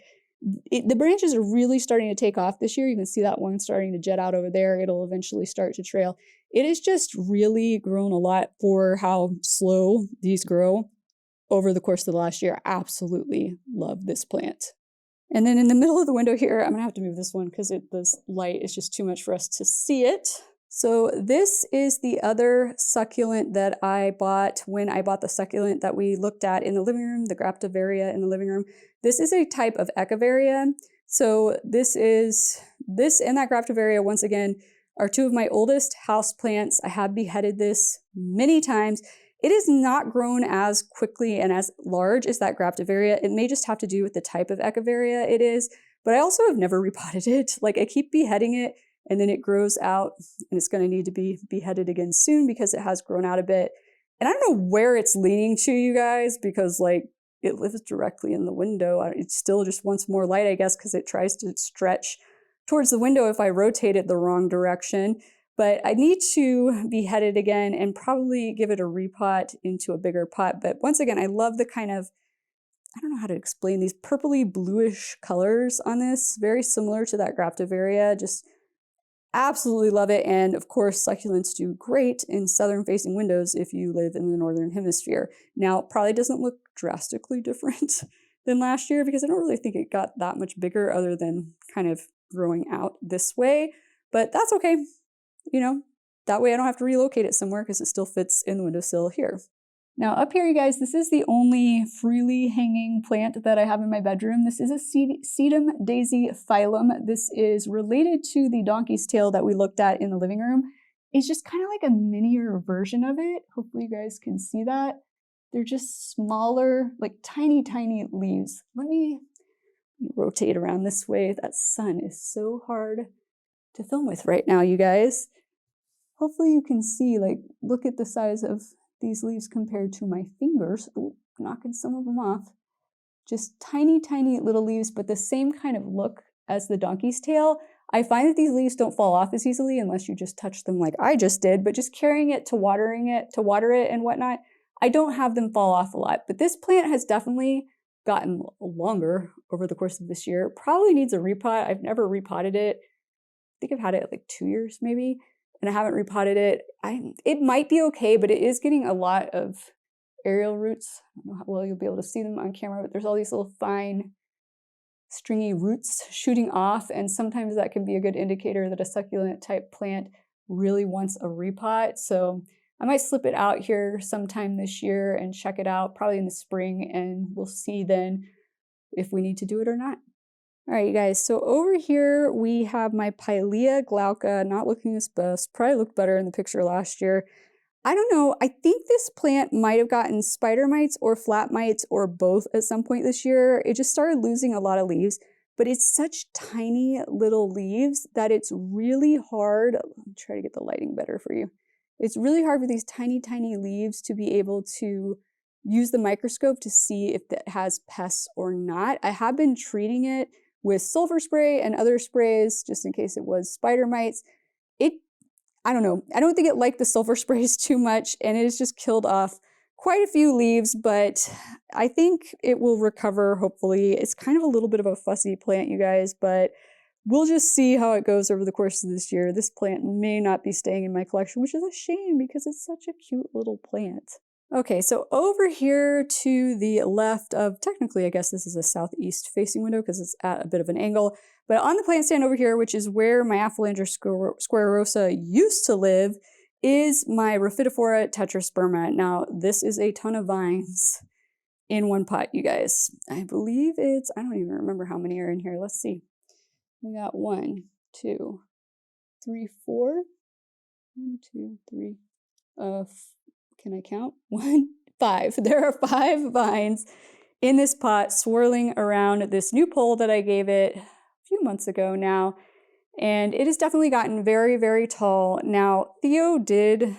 the branches are really starting to take off this year. You can see that one starting to jet out over there. It'll eventually start to trail. It has just really grown a lot for how slow these grow over the course of the last year. I absolutely love this plant. And then in the middle of the window here, I'm going to have to move this one because this light is just too much for us to see it. So this is the other succulent that I bought when I bought the succulent that we looked at in the living room, the Graptovaria in the living room. This is a type of Echeveria. So this and that Graptovaria, once again, are two of my oldest houseplants. I have beheaded this many times. It is not grown as quickly and as large as that Graptovaria. It may just have to do with the type of Echeveria it is, but I also have never repotted it. Like I keep beheading it and then it grows out and it's going to need to be beheaded again soon because it has grown out a bit. And I don't know where it's leaning to, you guys, because like it lives directly in the window. It still just wants more light, I guess, because it tries to stretch towards the window if I rotate it the wrong direction. But I need to behead it again and probably give it a repot into a bigger pot. But once again, I love the kind of, I don't know how to explain these purpley bluish colors on this, very similar to that Graptovaria, just absolutely love it. And of course, succulents do great in southern facing windows if you live in the northern hemisphere. Now, it probably doesn't look drastically different than last year because I don't really think it got that much bigger other than kind of growing out this way, but that's okay. You know, that way I don't have to relocate it somewhere because it still fits in the windowsill here. Now up here, you guys, this is the only freely hanging plant that I have in my bedroom. This is a sedum daisy phylum. This is related to the donkey's tail that we looked at in the living room. It's just kind of like a minier version of it. Hopefully you guys can see that. They're just smaller, like tiny, tiny leaves. Let me rotate around this way. That sun is so hard to film with right now, you guys. Hopefully you can see, like, look at the size of these leaves compared to my fingers. Ooh, knocking some of them off. Just tiny, tiny little leaves, but the same kind of look as the donkey's tail. I find that these leaves don't fall off as easily unless you just touch them like I just did, but just carrying it to water it and whatnot, I don't have them fall off a lot. But this plant has definitely gotten longer over the course of this year. Probably needs a repot. I've never repotted it. I think I've had it like 2 years maybe, and I haven't repotted it. It might be okay, but it is getting a lot of aerial roots. I don't know how well you'll be able to see them on camera, but there's all these little fine stringy roots shooting off, and sometimes that can be a good indicator that a succulent type plant really wants a repot. So I might slip it out here sometime this year and check it out, probably in the spring, and we'll see then if we need to do it or not. All right, you guys, so over here we have my Pilea glauca, not looking its best, probably looked better in the picture last year. I don't know, I think this plant might have gotten spider mites or flat mites or both at some point this year. It just started losing a lot of leaves, but it's such tiny little leaves that it's really hard. Let me try to get the lighting better for you. It's really hard for these tiny, tiny leaves to be able to use the microscope to see if it has pests or not. I have been treating it with sulfur spray and other sprays just in case it was spider mites. I don't know, I don't think it liked the sulfur sprays too much, and it has just killed off quite a few leaves, but I think it will recover, hopefully. It's kind of a little bit of a fussy plant, you guys, but we'll just see how it goes over the course of this year. This plant may not be staying in my collection, which is a shame because it's such a cute little plant. Okay, so over here to the left of, technically I guess this is a southeast facing window because it's at a bit of an angle, but on the plant stand over here, which is where my Aphalanger squarerosa used to live, is my Rhaphidophora tetrasperma. Now, this is a ton of vines in one pot, you guys. I believe it's, I don't even remember how many are in here. Let's see. We got 1, 2, 3, 4. 1, 2, 3. Can I count? 1, 5. There are 5 vines in this pot swirling around this new pole that I gave it few months ago now, and it has definitely gotten very, very tall. Now, Theo did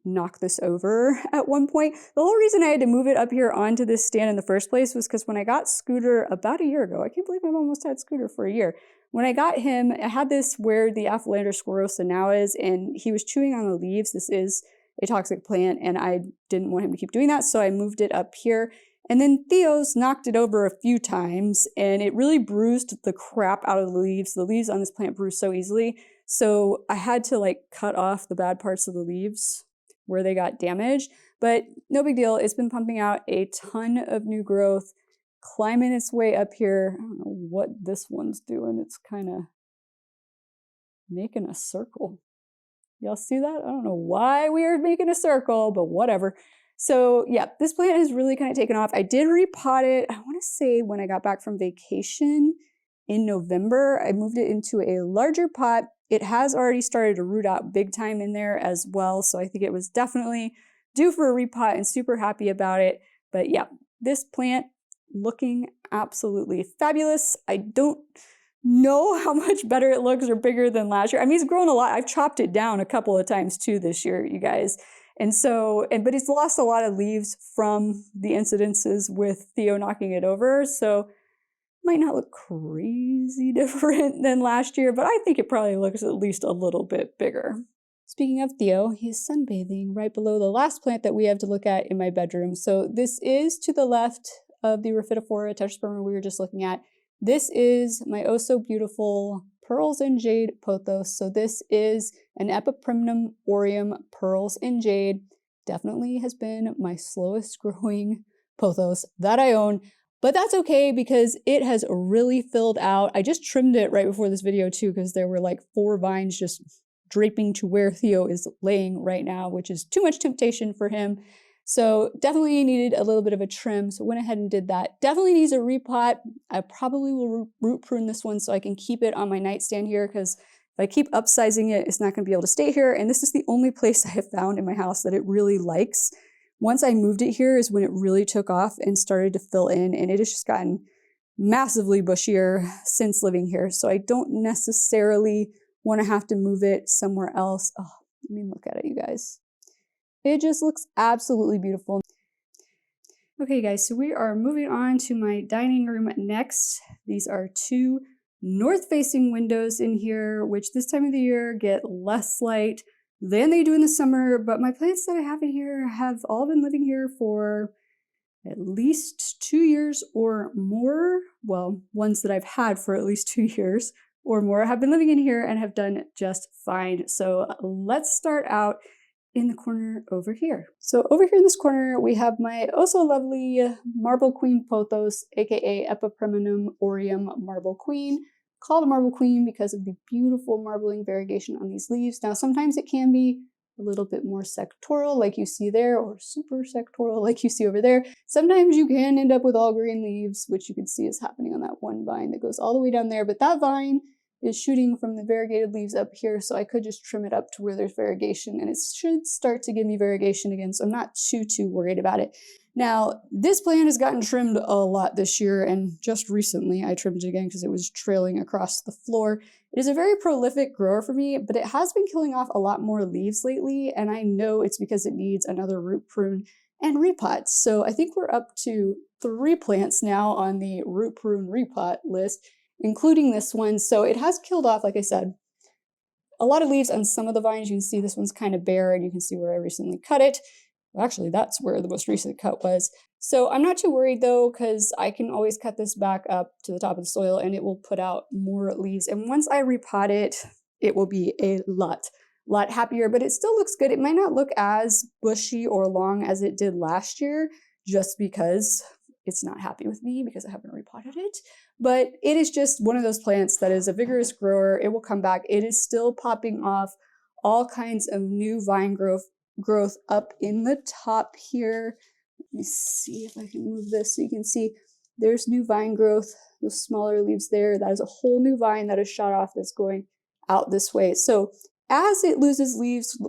knock this over at one point. The whole reason I had to move it up here onto this stand in the first place was because when I got Scooter about a year ago, I can't believe I've almost had Scooter for a year. When I got him, I had this where the Aphalanger squarerosa now is, and he was chewing on the leaves. This is a toxic plant, and I didn't want him to keep doing that, so I moved it up here. And then Theo's knocked it over a few times, and it really bruised the crap out of the leaves. The leaves on this plant bruise so easily, so I had to like cut off the bad parts of the leaves where they got damaged, but no big deal. It's been pumping out a ton of new growth, climbing its way up here. I don't know what this one's doing. It's kind of making a circle. Y'all see that? I don't know why we are making a circle, but whatever. So yeah, this plant has really kind of taken off. I did repot it, I want to say when I got back from vacation in November. I moved it into a larger pot. It has already started to root out big time in there as well. So I think it was definitely due for a repot and super happy about it. But yeah, this plant looking absolutely fabulous. I don't know how much better it looks or bigger than last year. I mean, it's grown a lot. I've chopped it down a couple of times too this year, you guys. And so, but it's lost a lot of leaves from the incidences with Theo knocking it over. So it might not look crazy different than last year, but I think it probably looks at least a little bit bigger. Speaking of Theo, he's sunbathing right below the last plant that we have to look at in my bedroom. So this is to the left of the Rhaphidophora tetrasperma we were just looking at. This is my oh so beautiful Pearls and Jade pothos. So this is an Epiprimnum aureum Pearls and Jade. Definitely has been my slowest growing pothos that I own, but that's okay because it has really filled out. I just trimmed it right before this video too because there were like 4 vines just draping to where Theo is laying right now, which is too much temptation for him. So definitely needed a little bit of a trim, so went ahead and did that. Definitely needs a repot. I probably will root prune this one so I can keep it on my nightstand here because if I keep upsizing it, it's not going to be able to stay here. And this is the only place I have found in my house that it really likes. Once I moved it here is when it really took off and started to fill in, and it has just gotten massively bushier since living here. So I don't necessarily want to have to move it somewhere else. Oh, I mean, look at it, you guys. It just looks absolutely beautiful. Okay, guys, so we are moving on to my dining room next. These are 2 north-facing windows in here, which this time of the year get less light than they do in the summer, but my plants that I have in here have all been living here for at least 2 years or more. Well, ones that I've had for at least 2 years or more have been living in here and have done just fine. So let's start out in the corner over here. So over here in this corner, we have my oh so lovely Marble Queen pothos, aka Epiprimnum aureum Marble Queen. Called Marble Queen because of the beautiful marbling variegation on these leaves. Now, sometimes it can be a little bit more sectoral like you see there, or super sectoral like you see over there. Sometimes you can end up with all green leaves, which you can see is happening on that one vine that goes all the way down there, but that vine is shooting from the variegated leaves up here, so I could just trim it up to where there's variegation, and it should start to give me variegation again, so I'm not too worried about it. Now, this plant has gotten trimmed a lot this year, and just recently I trimmed it again because it was trailing across the floor. It is a very prolific grower for me, but it has been killing off a lot more leaves lately, and I know it's because it needs another root prune and repot. So I think we're up to 3 plants now on the root prune repot list, including this one. So it has killed off, like I said, a lot of leaves on some of the vines. You can see this one's kind of bare, and you can see where I recently cut it. Well, actually, that's where the most recent cut was. So I'm not too worried though, because I can always cut this back up to the top of the soil and it will put out more leaves. And once I repot it, it will be a lot happier, but it still looks good. It might not look as bushy or long as it did last year, just because it's not happy with me because I haven't repotted it. But it is just one of those plants that is a vigorous grower. It will come back. It is still popping off all kinds of new vine growth up in the top here. Let me see if I can move this so you can see there's new vine growth, those smaller leaves there. That is a whole new vine that is shot off that's going out this way. So as it loses leaves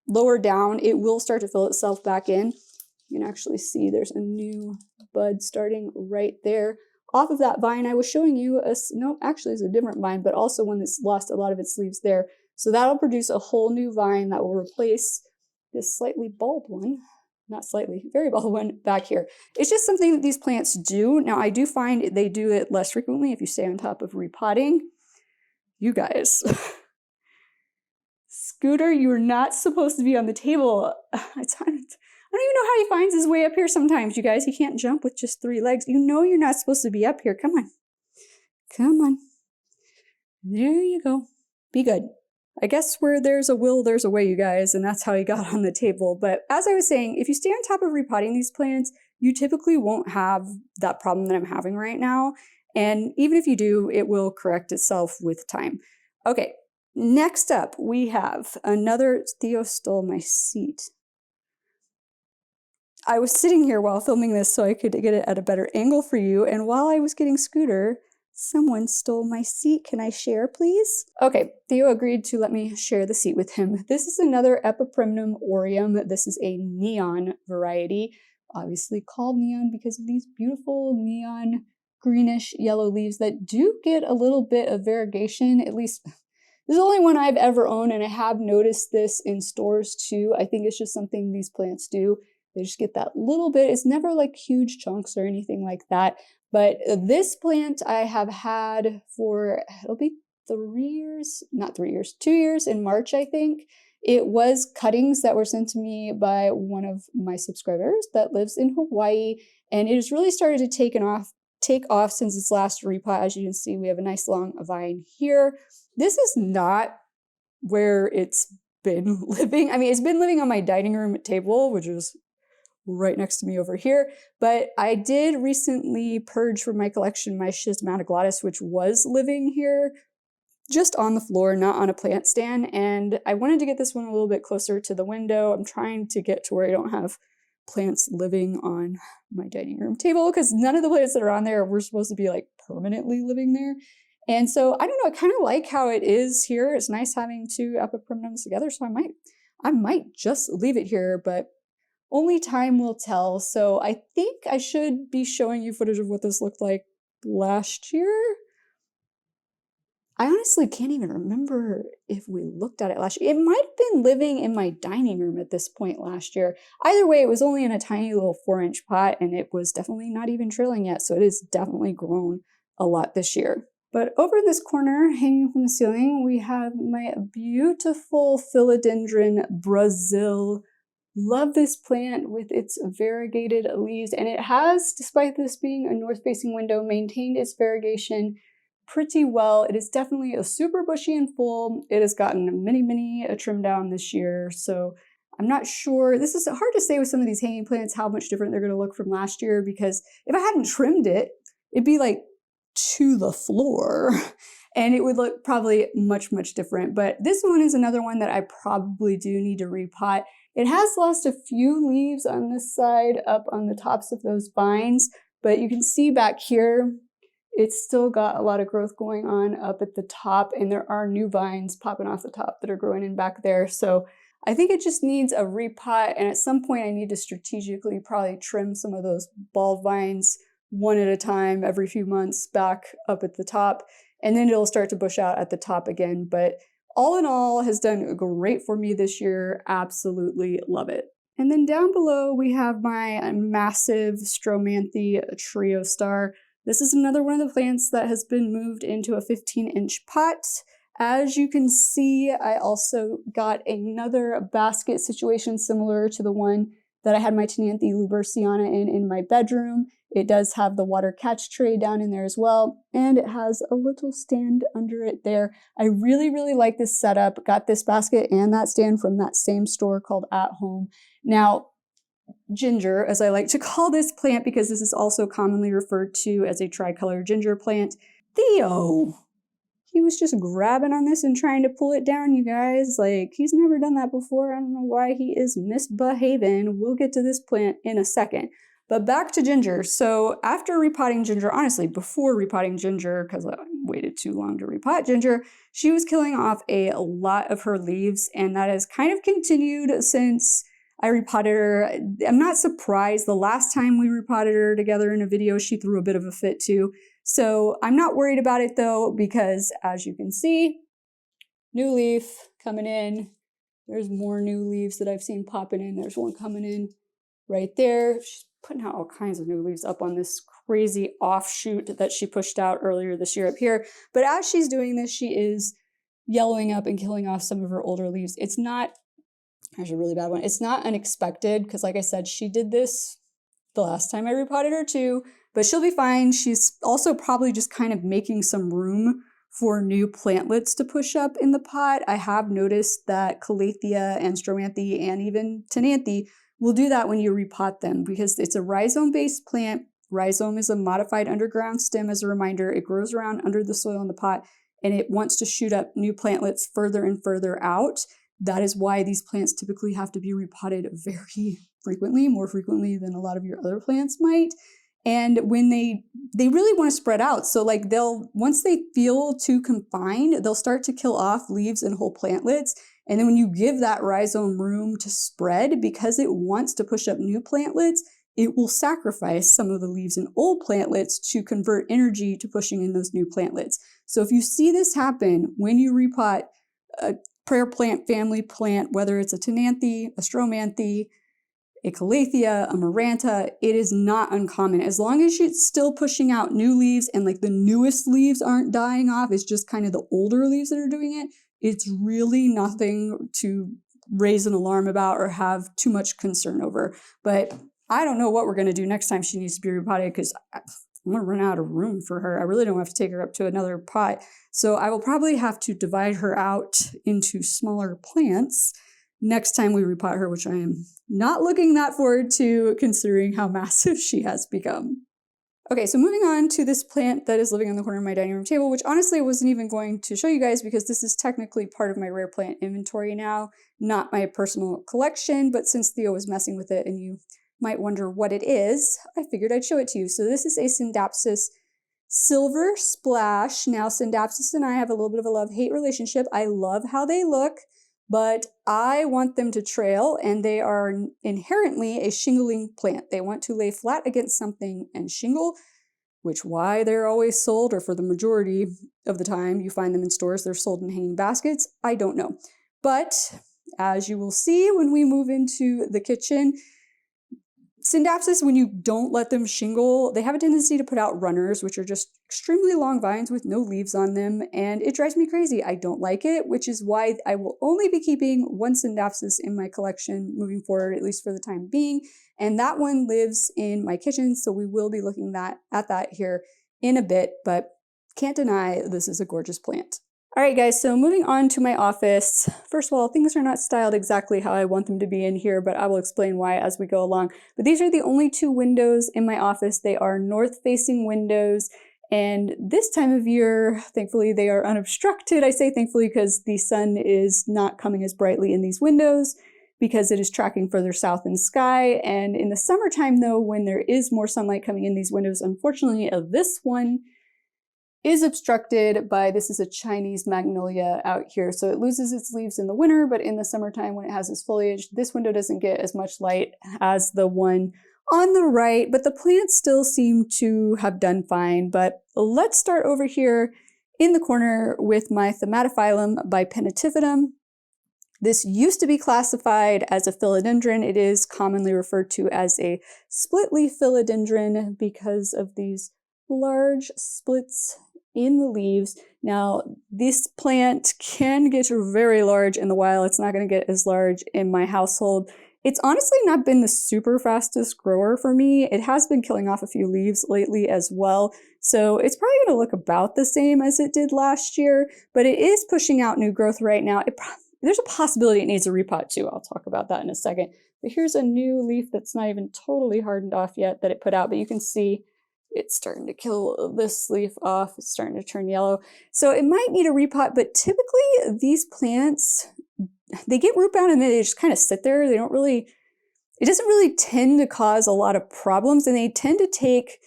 lower down, it will start to fill itself back in. You can actually see there's a new bud starting right there off of that vine I was showing you. No, actually it's a different vine, but also one that's lost a lot of its leaves there. So that'll produce a whole new vine that will replace this slightly bald one. Not slightly, very bald one back here. It's just something that these plants do. Now, I do find they do it less frequently if you stay on top of repotting. You guys. Scooter, you're not supposed to be on the table. I don't even know how he finds his way up here sometimes, you guys. He can't jump with just 3 legs. You know you're not supposed to be up here. Come on. Come on. There you go. Be good. I guess where there's a will, there's a way, you guys, and that's how he got on the table. But as I was saying, if you stay on top of repotting these plants, you typically won't have that problem that I'm having right now. And even if you do, it will correct itself with time. Okay, Next up, we have another, Theo stole my seat. I was sitting here while filming this so I could get it at a better angle for you, and while I was getting Scooter, someone stole my seat. Can I share, please? Okay, Theo agreed to let me share the seat with him. This is another Epiprimnum aureum. This is a neon variety, obviously called neon because of these beautiful neon greenish yellow leaves that do get a little bit of variegation. At least this is the only one I've ever owned, and I have noticed this in stores too. I think it's just something these plants do. They just get that little bit. It's never like huge chunks or anything like that. But this plant I have had for, it'll be 3 years, not 3 years, 2 years in March, I think. It was cuttings that were sent to me by one of my subscribers that lives in Hawaii. And it has really started to take off since its last repot. As you can see, we have a nice long vine here. This is not where it's been living. I mean, it's been living on my dining room table, which is right next to me over here. But I did recently purge from my collection my Schismatoglottis, which was living here just on the floor, not on a plant stand. And I wanted to get this one a little bit closer to the window. I'm trying to get to where I don't have plants living on my dining room table because none of the plants that are on there were supposed to be like permanently living there. And so I don't know, I kind of like how it is here. It's nice having two epiprimnums together. So I might just leave it here, but only time will tell. So I think I should be showing you footage of what this looked like last year. I honestly can't even remember if we looked at it last year. It might have been living in my dining room at this point last year. Either way, it was only in a tiny little 4-inch pot, and it was definitely not even trailing yet. So it has definitely grown a lot this year. But over this corner, hanging from the ceiling, we have my beautiful philodendron Brazil. Love this plant with its variegated leaves, and it has, despite this being a north-facing window, maintained its variegation pretty well. It is definitely a super bushy and full. It has gotten a mini trim down this year, so I'm not sure. This is hard to say with some of these hanging plants how much different they're going to look from last year, because if I hadn't trimmed it, it'd be like to the floor and it would look probably much different. But this one is another one that I probably do need to repot. It has lost a few leaves on this side up on the tops of those vines, but you can see back here it's still got a lot of growth going on up at the top, and there are new vines popping off the top that are growing in back there. So I think it just needs a repot, and at some point I need to strategically probably trim some of those bulb vines one at a time every few months back up at the top, and then it'll start to bush out at the top again. But all in all, has done great for me this year. Absolutely love it. And then down below, we have my massive Stromanthe Trio Star. This is another one of the plants that has been moved into a 15-inch pot. As you can see, I also got another basket situation similar to the one that I had my Tenanthe luberciana in my bedroom. It does have the water catch tray down in there as well, and it has a little stand under it there. I really like this setup. Got this basket and that stand from that same store called At Home. Now, ginger, as I like to call this plant because this is also commonly referred to as a tricolor ginger plant. Theo! He was just grabbing on this and trying to pull it down, you guys. Like, he's never done that before. I don't know why he is misbehaving. We'll get to this plant in a second. But back to ginger. So after repotting ginger, honestly, before repotting ginger, because I waited too long to repot ginger, she was killing off a lot of her leaves, and that has kind of continued since I repotted her. I'm not surprised. The last time we repotted her together in a video, she threw a bit of a fit too. So I'm not worried about it though, because as you can see, new leaf coming in. There's more new leaves that I've seen popping in. There's one coming in right there. She's putting out all kinds of new leaves up on this crazy offshoot that she pushed out earlier this year up here. But as she's doing this, she is yellowing up and killing off some of her older leaves. It's not, there's a really bad one. It's not unexpected because, like I said, she did this the last time I repotted her too, but she'll be fine. She's also probably just kind of making some room for new plantlets to push up in the pot. I have noticed that Calathea and Stromanthe and even Tenanthe will do that when you repot them because it's a rhizome-based plant. Rhizome is a modified underground stem, as a reminder. It grows around under the soil in the pot, and it wants to shoot up new plantlets further and further out. That is why these plants typically have to be repotted very frequently, more frequently than a lot of your other plants might. And when they really want to spread out. So like once they feel too confined, they'll start to kill off leaves and whole plantlets. And then when you give that rhizome room to spread, because it wants to push up new plantlets, it will sacrifice some of the leaves and old plantlets to convert energy to pushing in those new plantlets. So if you see this happen when you repot a prayer plant, family plant, whether it's a Tenanthe, a Stromanthe, a Calathea, a Maranta, it is not uncommon. As long as it's still pushing out new leaves and like the newest leaves aren't dying off, it's just kind of the older leaves that are doing it, it's really nothing to raise an alarm about or have too much concern over. But I don't know what we're going to do next time she needs to be repotted, because I'm going to run out of room for her. I really don't have to take her up to another pot. So I will probably have to divide her out into smaller plants next time we repot her, which I am not looking that forward to, considering how massive she has become. Okay, so moving on to this plant that is living on the corner of my dining room table, which honestly I wasn't even going to show you guys because this is technically part of my rare plant inventory now, not my personal collection, but since Theo was messing with it and you might wonder what it is, I figured I'd show it to you. So this is a Scindapsus Silver Splash. Now Scindapsus and I have a little bit of a love-hate relationship. I love how they look, but I want them to trail, and they are inherently a shingling plant. They want to lay flat against something and shingle, which why they're always sold, or for the majority of the time you find them in stores, they're sold in hanging baskets. I don't know. But as you will see when we move into the kitchen, Scindapsus, when you don't let them shingle, they have a tendency to put out runners, which are just extremely long vines with no leaves on them, and it drives me crazy. I don't like it, which is why I will only be keeping one Scindapsus in my collection moving forward, at least for the time being, and that one lives in my kitchen, so we will be looking at that here in a bit, but can't deny this is a gorgeous plant. All right, guys, so moving on to my office. First of all, things are not styled exactly how I want them to be in here, but I will explain why as we go along. But these are the only two windows in my office. They are north-facing windows, and this time of year, thankfully, they are unobstructed. I say thankfully because the sun is not coming as brightly in these windows because it is tracking further south in the sky. And in the summertime, though, when there is more sunlight coming in these windows, unfortunately, this one is obstructed by, this is a Chinese magnolia out here. So it loses its leaves in the winter, but in the summertime when it has its foliage, this window doesn't get as much light as the one on the right, but the plants still seem to have done fine. But let's start over here in the corner with my Thaumatophyllum bipennitifidum. This used to be classified as a philodendron. It is commonly referred to as a split-leaf philodendron because of these large splits in the leaves. Now, this plant can get very large in the wild. It's not going to get as large in my household. It's honestly not been the super fastest grower for me. It has been killing off a few leaves lately as well. So it's probably going to look about the same as it did last year, but it is pushing out new growth right now. There's a possibility it needs a repot too. I'll talk about that in a second. But here's a new leaf that's not even totally hardened off yet that it put out, but you can see it's starting to kill this leaf off. It's starting to turn yellow. So it might need a repot, but typically these plants, they get root bound and then they just kind of sit there. It doesn't really tend to cause a lot of problems, and they tend to take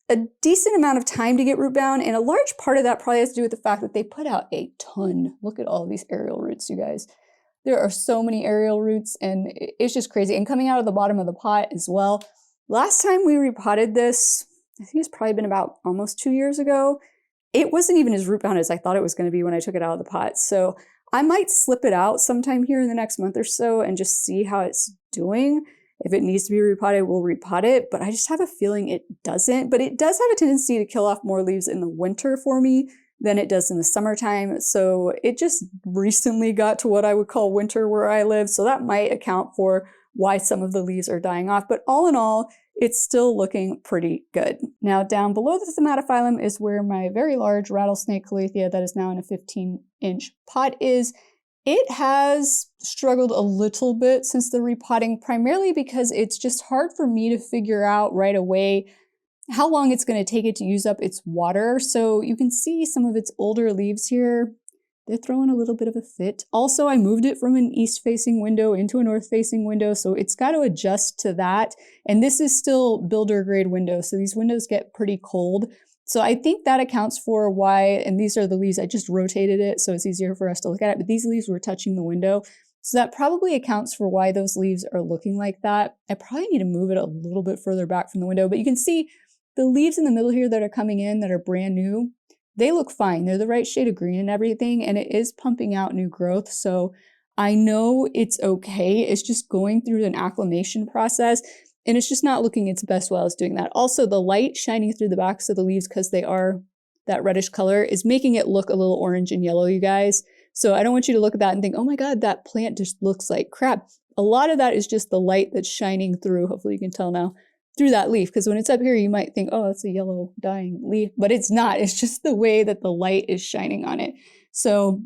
a decent amount of time to get root bound. And a large part of that probably has to do with the fact that they put out a ton. Look at all of these aerial roots, you guys. There are so many aerial roots and it's just crazy. And coming out of the bottom of the pot as well. Last time we repotted this, I think it's probably been about almost 2 years ago. It wasn't even as root bound as I thought it was going to be when I took it out of the pot. So I might slip it out sometime here in the next month or so and just see how it's doing. If it needs to be repotted, we'll repot it, but I just have a feeling it doesn't. But it does have a tendency to kill off more leaves in the winter for me than it does in the summertime. So it just recently got to what I would call winter where I live. So that might account for why some of the leaves are dying off. But all in all, it's still looking pretty good. Now down below the Thaumatophyllum is where my very large rattlesnake calathea that is now in a 15-inch pot is. It has struggled a little bit since the repotting, primarily because it's just hard for me to figure out right away how long it's going to take it to use up its water. So you can see some of its older leaves here. They're throwing a little bit of a fit. Also, I moved it from an east-facing window into a north-facing window, so it's got to adjust to that. And this is still builder-grade window, so these windows get pretty cold. So I think that accounts for why, and these are the leaves, I just rotated it so it's easier for us to look at it, but these leaves were touching the window. So that probably accounts for why those leaves are looking like that. I probably need to move it a little bit further back from the window, but you can see the leaves in the middle here that are coming in that are brand new, they look fine. They're the right shade of green and everything, and it is pumping out new growth. So I know it's okay. It's just going through an acclimation process, and it's just not looking its best while it's doing that. Also, the light shining through the backs of the leaves, because they are that reddish color, is making it look a little orange and yellow, you guys. So I don't want you to look at that and think, oh my God, that plant just looks like crap. A lot of that is just the light that's shining through. Hopefully you can tell now. Through that leaf, because when it's up here you might think, oh, it's a yellow dying leaf, but it's not. It's just the way that the light is shining on it. So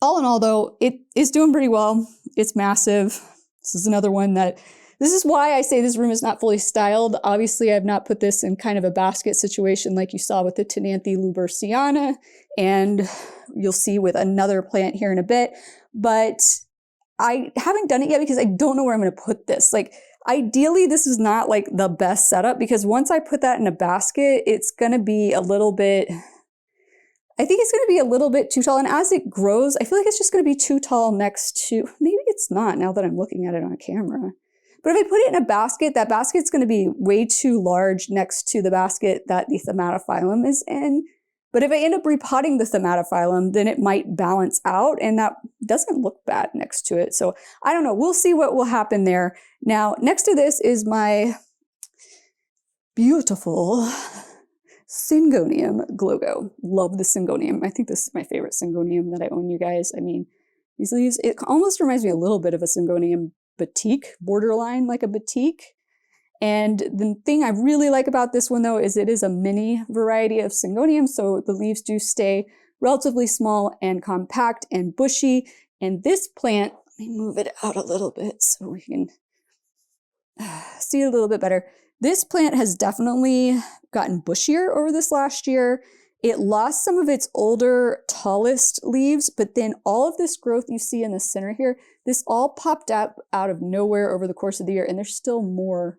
all in all though, it is doing pretty well. It's massive. This is another one this is why I say this room is not fully styled. Obviously I've not put this in kind of a basket situation like you saw with the Tenanthe luberciana, and you'll see with another plant here in a bit, but I haven't done it yet because I don't know where I'm going to put this. Like, ideally, this is not like the best setup, because once I put that in a basket, it's going to be a little bit, I think it's going to be a little bit too tall. And as it grows, I feel like it's just going to be too tall next to, maybe it's not now that I'm looking at it on camera. But if I put it in a basket, that basket's going to be way too large next to the basket that the Thaumatophyllum is in. But if I end up repotting the Thaumatophyllum, then it might balance out, and that doesn't look bad next to it. So I don't know. We'll see what will happen there. Now, next to this is my beautiful Syngonium Glogo. Love the Syngonium. I think this is my favorite Syngonium that I own, you guys. I mean, these leaves, it almost reminds me a little bit of a Syngonium batik, borderline like a batik. And the thing I really like about this one though is it is a mini variety of Syngonium, so the leaves do stay relatively small and compact and bushy. And this plant, let me move it out a little bit so we can see it a little bit better. This plant has definitely gotten bushier over this last year. It lost some of its older, tallest leaves, but then all of this growth you see in the center here, this all popped up out of nowhere over the course of the year, and there's still more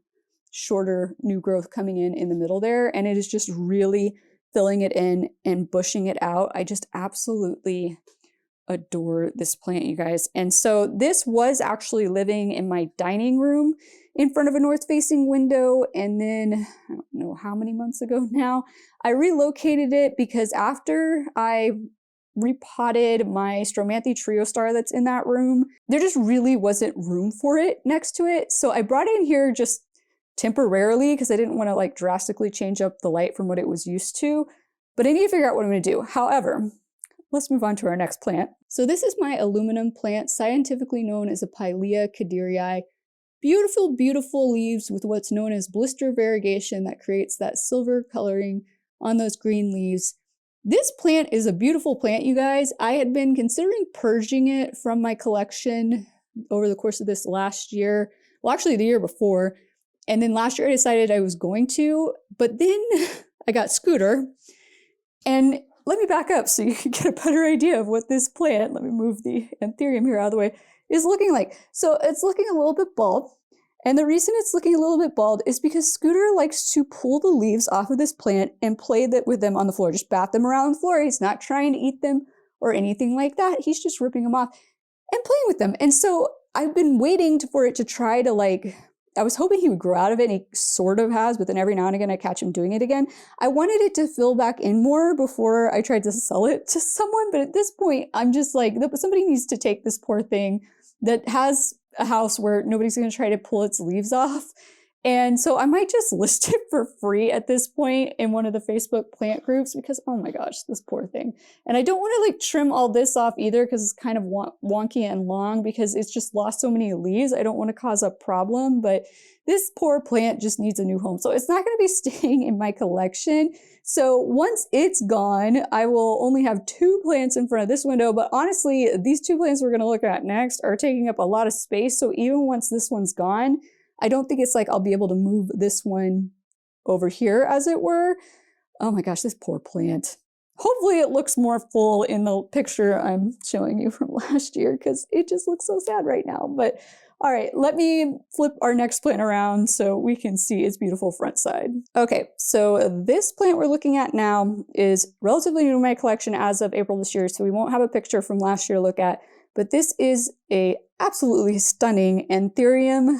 shorter new growth coming in the middle there, and it is just really filling it in and bushing it out. I just absolutely adore this plant, you guys. And so this was actually living in my dining room in front of a north-facing window, and then I don't know how many months ago now, I relocated it because after I repotted my Stromanthe Trio Star that's in that room, there just really wasn't room for it next to it. So I brought it in here just temporarily because I didn't want to like drastically change up the light from what it was used to, but I need to figure out what I'm going to do. However, let's move on to our next plant. So this is my aluminum plant, scientifically known as a Pilea caderii. Beautiful, beautiful leaves with what's known as blister variegation that creates that silver coloring on those green leaves. This plant is a beautiful plant, you guys. I had been considering purging it from my collection over the course of this last year. Well, actually the year before. And then last year I decided I was going to, but then I got Scooter. And let me back up so you can get a better idea of what this plant, let me move the anthurium here out of the way, is looking like. So it's looking a little bit bald. And the reason it's looking a little bit bald is because Scooter likes to pull the leaves off of this plant and play with them on the floor, just bat them around the floor. He's not trying to eat them or anything like that. He's just ripping them off and playing with them. And so I've been waiting for it to try to I was hoping he would grow out of it, and he sort of has, but then every now and again I catch him doing it again. I wanted it to fill back in more before I tried to sell it to someone, but at this point I'm just like, somebody needs to take this poor thing that has a house where nobody's going to try to pull its leaves off. And so I might just list it for free at this point in one of the Facebook plant groups because, oh my gosh, this poor thing. And I don't want to trim all this off either because it's kind of wonky and long because it's just lost so many leaves. I don't want to cause a problem, but this poor plant just needs a new home. So it's not going to be staying in my collection. So once it's gone, I will only have 2 plants in front of this window. But honestly, these 2 plants we're going to look at next are taking up a lot of space. So even once this one's gone, I don't think it's like I'll be able to move this one over here, as it were. Oh my gosh, this poor plant. Hopefully it looks more full in the picture I'm showing you from last year, because it just looks so sad right now. But all right, let me flip our next plant around so we can see its beautiful front side. Okay, so this plant we're looking at now is relatively new to my collection as of April this year, so we won't have a picture from last year to look at, but this is a absolutely stunning Anthurium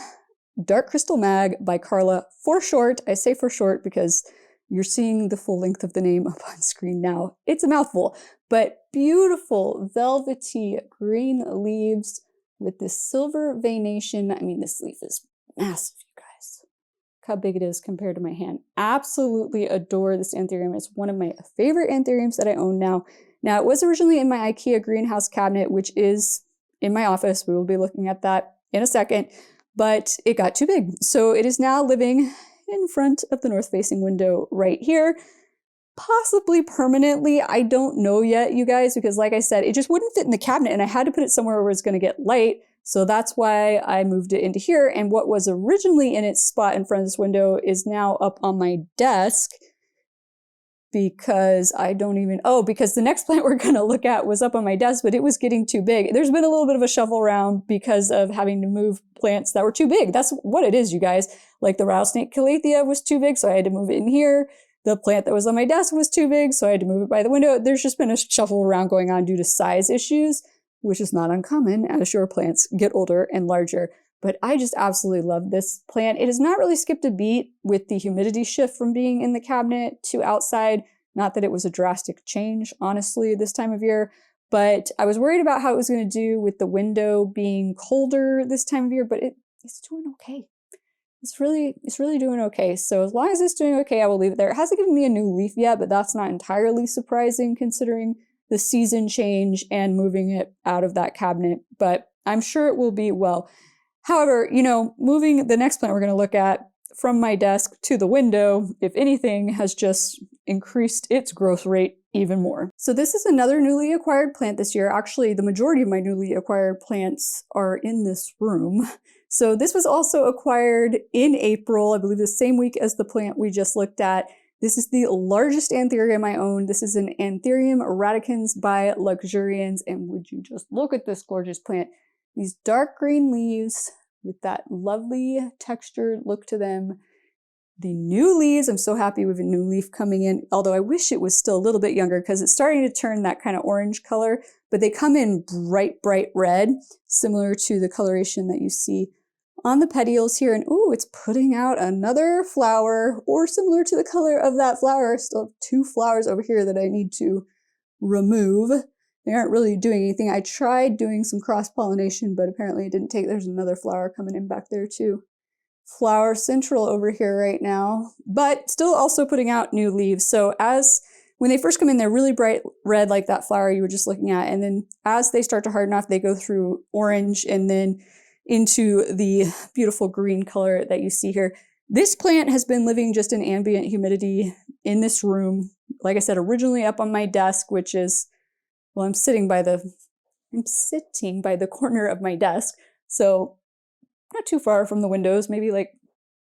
Dark Crystal Mag by Carla, for short. I say for short because you're seeing the full length of the name up on screen now. It's a mouthful, but beautiful velvety green leaves with this silver veination. I mean, this leaf is massive, you guys. Look how big it is compared to my hand. Absolutely adore this Anthurium. It's one of my favorite Anthuriums that I own now. Now, it was originally in my IKEA greenhouse cabinet, which is in my office. We will be looking at that in a second, but it got too big. So it is now living in front of the north-facing window right here, possibly permanently. I don't know yet, you guys, because like I said, it just wouldn't fit in the cabinet and I had to put it somewhere where it's going to get light. So that's why I moved it into here. And what was originally in its spot in front of this window is now up on my desk, because because the next plant we're going to look at was up on my desk, but it was getting too big. There's been a little bit of a shuffle around because of having to move plants that were too big. That's what it is, you guys. Like the rattlesnake calathea was too big, so I had to move it in here. The plant that was on my desk was too big, so I had to move it by the window. There's just been a shuffle around going on due to size issues, which is not uncommon as your plants get older and larger. But I just absolutely love this plant. It has not really skipped a beat with the humidity shift from being in the cabinet to outside. Not that it was a drastic change, honestly, this time of year, but I was worried about how it was going to do with the window being colder this time of year, but it's doing okay. It's really doing okay. So as long as it's doing okay, I will leave it there. It hasn't given me a new leaf yet, but that's not entirely surprising considering the season change and moving it out of that cabinet, but I'm sure it will be well. However, moving the next plant we're going to look at from my desk to the window, if anything, has just increased its growth rate even more. So this is another newly acquired plant this year. Actually, the majority of my newly acquired plants are in this room. So this was also acquired in April, I believe the same week as the plant we just looked at. This is the largest Anthurium I own. This is an Anthurium radicans by Luxurians. And would you just look at this gorgeous plant? These dark green leaves with that lovely textured look to them. The new leaves, I'm so happy with a new leaf coming in, although I wish it was still a little bit younger because it's starting to turn that kind of orange color, but they come in bright, bright red, similar to the coloration that you see on the petioles here. And ooh, it's putting out another flower, or similar to the color of that flower. I still have 2 flowers over here that I need to remove. They aren't really doing anything. I tried doing some cross-pollination, but apparently it didn't take. There's another flower coming in back there too. Flower central over here right now, but still also putting out new leaves. So when they first come in, they're really bright red like that flower you were just looking at. And then as they start to harden off, they go through orange and then into the beautiful green color that you see here. This plant has been living just in ambient humidity in this room. Like I said, originally up on my desk, which is, well, I'm sitting by the corner of my desk. So not too far from the windows, maybe like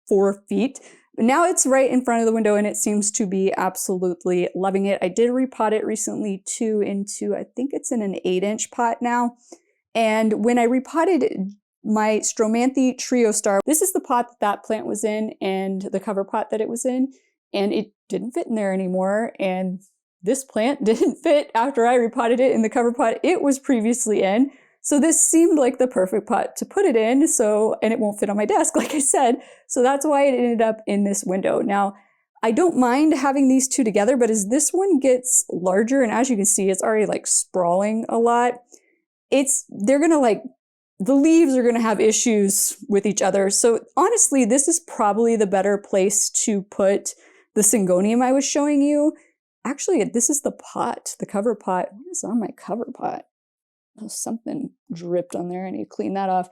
4 feet. But now it's right in front of the window and it seems to be absolutely loving it. I did repot it recently too into, I think it's in an 8-inch pot now. And when I repotted my Stromanthe Trio Star, this is the pot that plant was in and the cover pot that it was in, and it didn't fit in there anymore. And this plant didn't fit after I repotted it in the cover pot it was previously in. So this seemed like the perfect pot to put it in, and it won't fit on my desk, like I said. So that's why it ended up in this window. Now, I don't mind having these two together, but as this one gets larger, and as you can see, it's already like sprawling a lot, the leaves are gonna have issues with each other. So honestly, this is probably the better place to put the Syngonium I was showing you. Actually, this is the pot, the cover pot. What is on my cover pot? Oh, something dripped on there. I need to clean that off.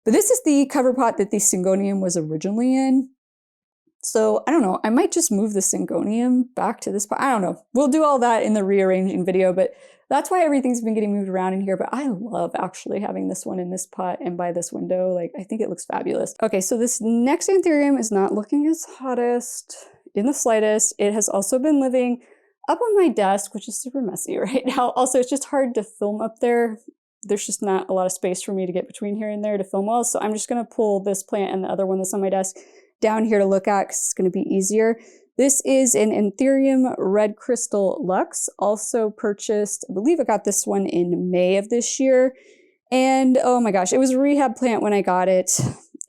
But this is the cover pot that the Syngonium was originally in. So I don't know, I might just move the Syngonium back to this pot. I don't know. We'll do all that in the rearranging video, but that's why everything's been getting moved around in here. But I love actually having this one in this pot and by this window. Like, I think it looks fabulous. Okay, so this next Anthurium is not looking its hottest. in the slightest. It has also been living up on my desk, which is super messy right now. Also, it's just hard to film up there. There's just not a lot of space for me to get between here and there to film well. So I'm just going to pull this plant and the other one that's on my desk down here to look at because it's going to be easier. This is an Anthurium Red Crystal Lux, also purchased, I believe I got this one in May of this year. And oh my gosh, it was a rehab plant when I got it.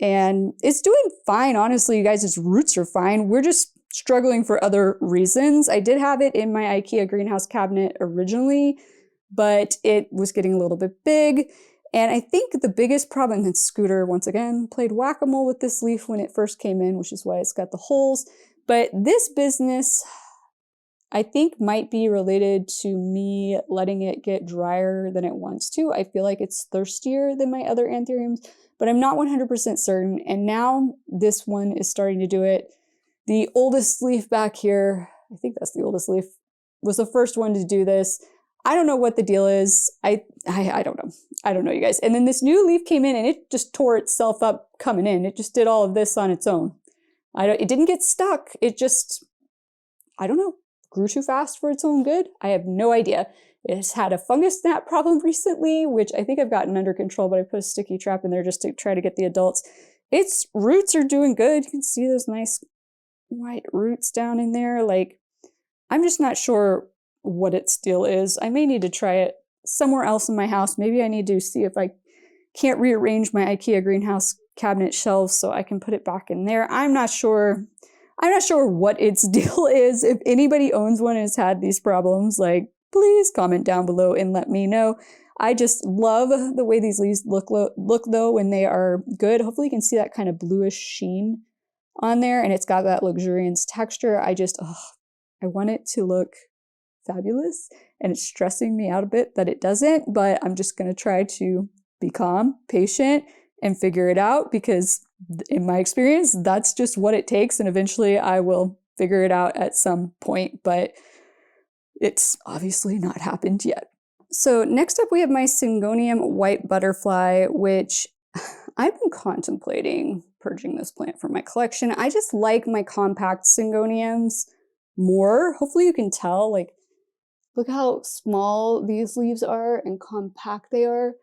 And it's doing fine, honestly, you guys. Its roots are fine. We're just struggling for other reasons. I did have it in my IKEA greenhouse cabinet originally, but it was getting a little bit big. And I think the biggest problem, and Scooter, once again, played whack-a-mole with this leaf when it first came in, which is why it's got the holes. But this business, I think, might be related to me letting it get drier than it wants to. I feel like it's thirstier than my other anthuriums, but I'm not 100% certain. And now this one is starting to do it. The oldest leaf back here, I think that's the oldest leaf, was the first one to do this. I don't know what the deal is. I don't know. I don't know, you guys. And then this new leaf came in and it just tore itself up coming in. It just did all of this on its own. It didn't get stuck. It just, I don't know, grew too fast for its own good. I have no idea. It's had a fungus gnat problem recently, which I think I've gotten under control, but I put a sticky trap in there just to try to get the adults. Its roots are doing good. You can see those nice white roots down in there. Like, I'm just not sure what its deal is. I may need to try it somewhere else in my house. Maybe I need to see if I can't rearrange my IKEA greenhouse cabinet shelves so I can put it back in there. I'm not sure. I'm not sure what its deal is. If anybody owns one and has had these problems, like, please comment down below and let me know. I just love the way these leaves look though when they are good. Hopefully you can see that kind of bluish sheen on there, and it's got that luxuriance texture. I want it to look fabulous, and it's stressing me out a bit that it doesn't, but I'm just going to try to be calm, patient, and figure it out, because in my experience, that's just what it takes, and eventually I will figure it out at some point, but it's obviously not happened yet. So next up we have my Syngonium White Butterfly, which I've been contemplating purging this plant from my collection. I just like my compact Syngoniums more. Hopefully you can tell, like, look how small these leaves are and compact they are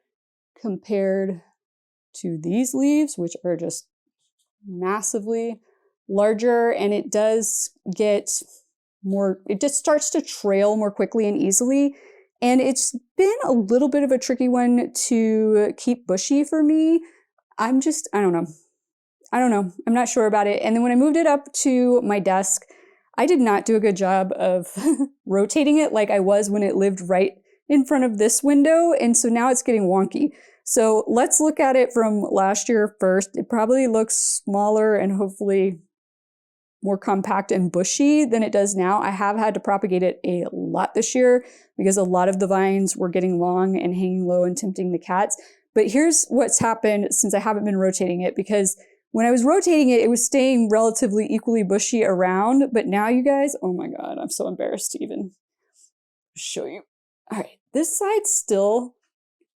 compared to these leaves, which are just massively larger, and it does get more, it just starts to trail more quickly and easily. And it's been a little bit of a tricky one to keep bushy for me. I don't know. I'm not sure about it. And then when I moved it up to my desk, I did not do a good job of rotating it like I was when it lived right in front of this window. And so now it's getting wonky. So let's look at it from last year first. It probably looks smaller and hopefully more compact and bushy than it does now. I have had to propagate it a lot this year because a lot of the vines were getting long and hanging low and tempting the cats. But here's what's happened since I haven't been rotating it, because when I was rotating it, it was staying relatively equally bushy around. But now, you guys, oh my God, I'm so embarrassed to even show you. All right, this side still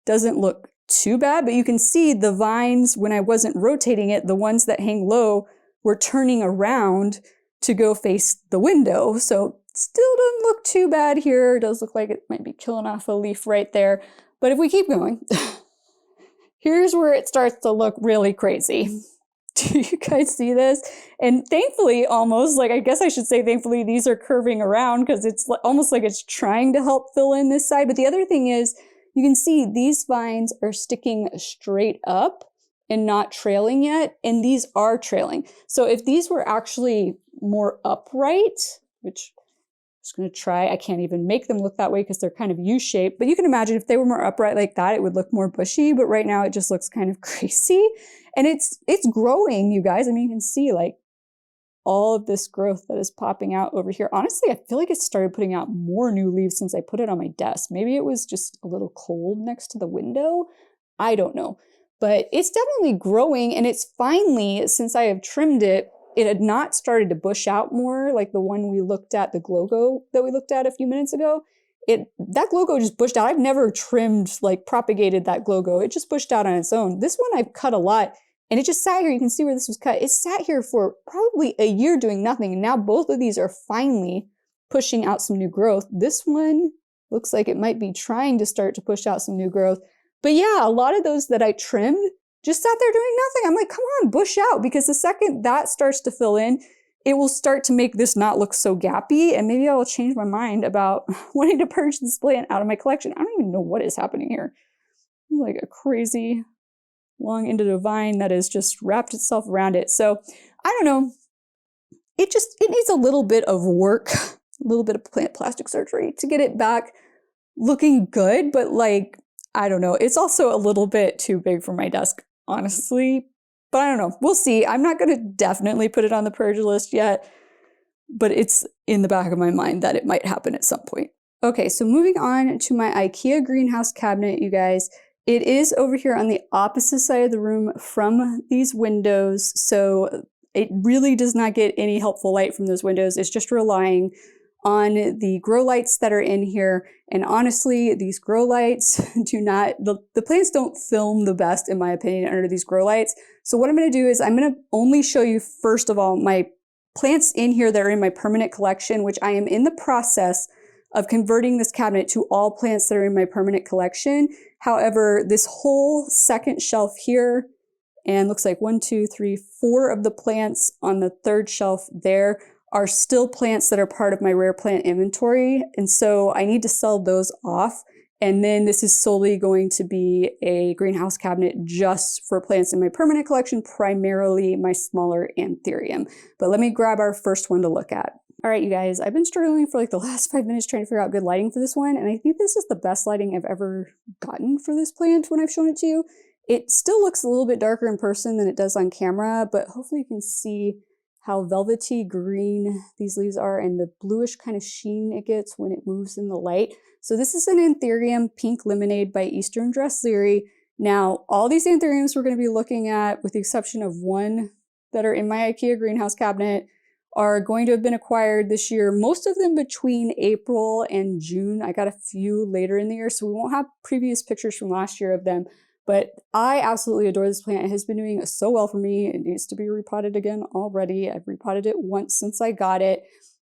doesn't look too bad, but you can see the vines, when I wasn't rotating it, the ones that hang low were turning around to go face the window. So still doesn't look too bad here. It does look like it might be killing off a leaf right there. But if we keep going, here's where it starts to look really crazy. Do you guys see this? And thankfully, almost, like, I guess I should say thankfully, these are curving around because it's almost like it's trying to help fill in this side. But the other thing is, you can see these vines are sticking straight up and not trailing yet, and these are trailing. So if these were actually more upright, which I'm just going to try, I can't even make them look that way because they're kind of U-shaped, but you can imagine if they were more upright like that, it would look more bushy, but right now it just looks kind of crazy. And it's growing, you guys. I mean, you can see like all of this growth that is popping out over here. Honestly, I feel like it started putting out more new leaves since I put it on my desk. Maybe it was just a little cold next to the window. I don't know. But it's definitely growing, and it's finally, since I have trimmed it, it had not started to bush out more like the one we looked at, the Glogo that we looked at a few minutes ago. That Glogo just bushed out. I've never trimmed, like propagated that Glogo. It just bushed out on its own. This one I've cut a lot, And it just sat here. You can see where this was cut. It sat here for probably a year doing nothing. And now both of these are finally pushing out some new growth. This one looks like it might be trying to start to push out some new growth. But yeah, a lot of those that I trimmed just sat there doing nothing. I'm like, come on, bush out. Because the second that starts to fill in, it will start to make this not look so gappy. And maybe I will change my mind about wanting to purge this plant out of my collection. I don't even know what is happening here. Like a crazy long end of the vine that has just wrapped itself around it. So I don't know. It needs a little bit of work, a little bit of plant plastic surgery to get it back looking good. But like, I don't know. It's also a little bit too big for my desk, honestly. But I don't know. We'll see. I'm not going to definitely put it on the purge list yet, but it's in the back of my mind that it might happen at some point. Okay, so moving on to my IKEA greenhouse cabinet, you guys. It is over here on the opposite side of the room from these windows, so it really does not get any helpful light from those windows. It's just relying on the grow lights that are in here. And honestly, these grow lights the plants don't film the best, in my opinion, under these grow lights. So what I'm going to do is I'm going to only show you, first of all, my plants in here that are in my permanent collection, which I am in the process of converting this cabinet to all plants that are in my permanent collection. However, this whole second shelf here, and looks like 1, 2, 3, 4 of the plants on the third shelf there are still plants that are part of my rare plant inventory. And so I need to sell those off. And then this is solely going to be a greenhouse cabinet just for plants in my permanent collection, primarily my smaller anthurium. But let me grab our first one to look at. All right, you guys, I've been struggling for like the last 5 minutes trying to figure out good lighting for this one. And I think this is the best lighting I've ever gotten for this plant when I've shown it to you. It still looks a little bit darker in person than it does on camera, but hopefully you can see how velvety green these leaves are and the bluish kind of sheen it gets when it moves in the light. So this is an anthurium pink lemonade by Eastern Dress Leary. Now, all these anthuriums we're going to be looking at, with the exception of one that are in my IKEA greenhouse cabinet, are going to have been acquired this year, most of them between April and June. I got a few later in the year, so we won't have previous pictures from last year of them. But I absolutely adore this plant. It has been doing so well for me. It needs to be repotted again already. I've repotted it once since I got it.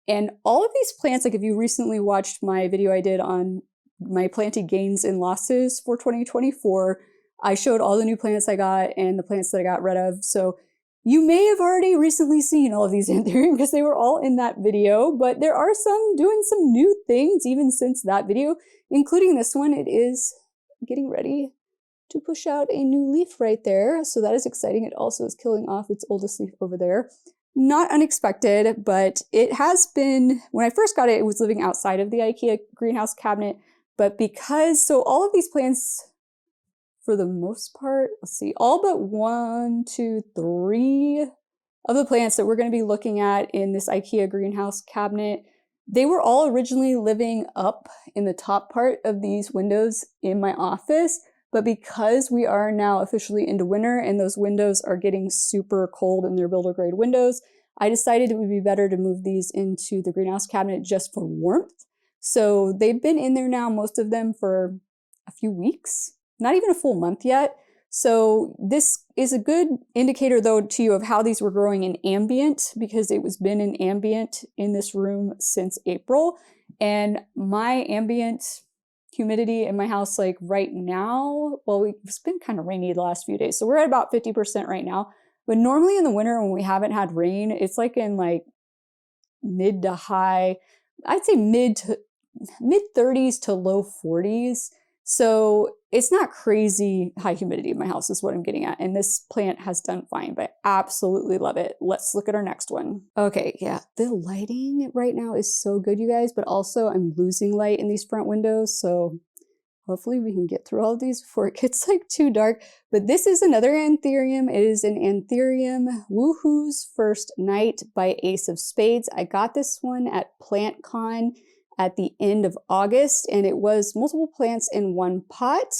And all of these plants, like if you recently watched my video I did on my planted gains and losses for 2024, I showed all the new plants I got and the plants that I got rid of. So you may have already recently seen all of these anthurium because they were all in that video, but there are some doing some new things even since that video, including this one. It is getting ready to push out a new leaf right there. So that is exciting. It also is killing off its oldest leaf over there. Not unexpected, but it has been, when I first got it, it was living outside of the IKEA greenhouse cabinet. But so all of these plants, for the most part, let's see, all but 1, 2, 3 of the plants that we're going to be looking at in this IKEA greenhouse cabinet, they were all originally living up in the top part of these windows in my office. But because we are now officially into winter and those windows are getting super cold and they're builder grade windows, I decided it would be better to move these into the greenhouse cabinet just for warmth. So they've been in there now, most of them, for a few weeks, not even a full month yet. So this is a good indicator though to you of how these were growing in ambient, because it was been in ambient in this room since April. And my ambient humidity in my house, like right now, well, it's been kind of rainy the last few days, so we're at about 50% right now. But normally in the winter when we haven't had rain, it's like in like mid to high, I'd say mid 30s to low 40s. So it's not crazy high humidity in my house is what I'm getting at. And this plant has done fine, but I absolutely love it. Let's look at our next one. Okay, yeah, the lighting right now is so good, you guys, but also I'm losing light in these front windows. So hopefully we can get through all of these before it gets like too dark. But this is another anthurium. It is an anthurium Woohoo's First Night by Ace of Spades. I got this one at PlantCon at the end of August, and it was multiple plants in one pot.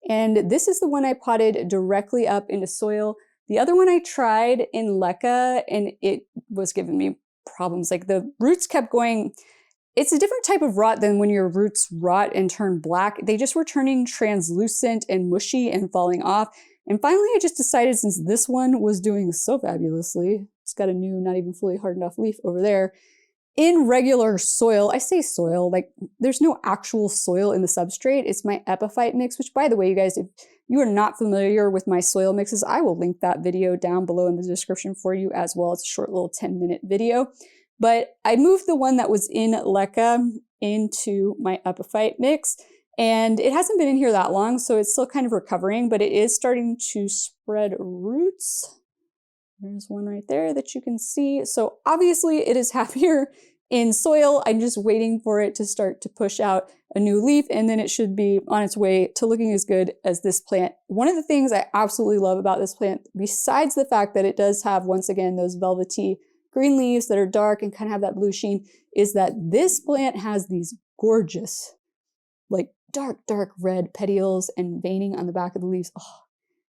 And this is the one I potted directly up into soil. The other one I tried in LECA, and it was giving me problems. Like the roots kept going. It's a different type of rot than when your roots rot and turn black. They just were turning translucent and mushy and falling off. And finally, I just decided, since this one was doing so fabulously, it's got a new, not even fully hardened off leaf over there, in regular soil. I say soil, like there's no actual soil in the substrate. It's my epiphyte mix, which, by the way, you guys, if you are not familiar with my soil mixes, I will link that video down below in the description for you as well. It's a short little 10-minute video. But I moved the one that was in Leca into my epiphyte mix, and it hasn't been in here that long, so it's still kind of recovering, but it is starting to spread roots. There's one right there that you can see. So obviously it is happier in soil. I'm just waiting for it to start to push out a new leaf, and then it should be on its way to looking as good as this plant. One of the things I absolutely love about this plant, besides the fact that it does have, once again, those velvety green leaves that are dark and kind of have that blue sheen, is that this plant has these gorgeous, like dark red petioles and veining on the back of the leaves. Oh,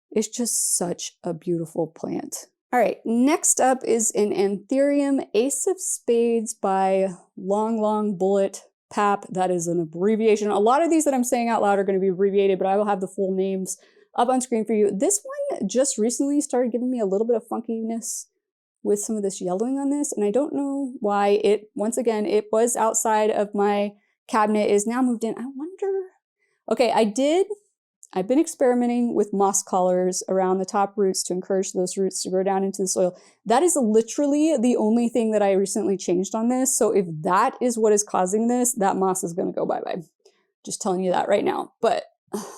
it's just such a beautiful plant. All right, next up is an Anthurium Ace of Spades by Long Bullet Pap. That is an abbreviation. A lot of these that I'm saying out loud are going to be abbreviated, but I will have the full names up on screen for you. This one just recently started giving me a little bit of funkiness with some of this yellowing on this, and I don't know why. Once again, it was outside of my cabinet, is now moved in. I wonder. Okay, I've been experimenting with moss collars around the top roots to encourage those roots to grow down into the soil. That is literally the only thing that I recently changed on this. So if that is what is causing this, that moss is going to go bye-bye. Just telling you that right now. But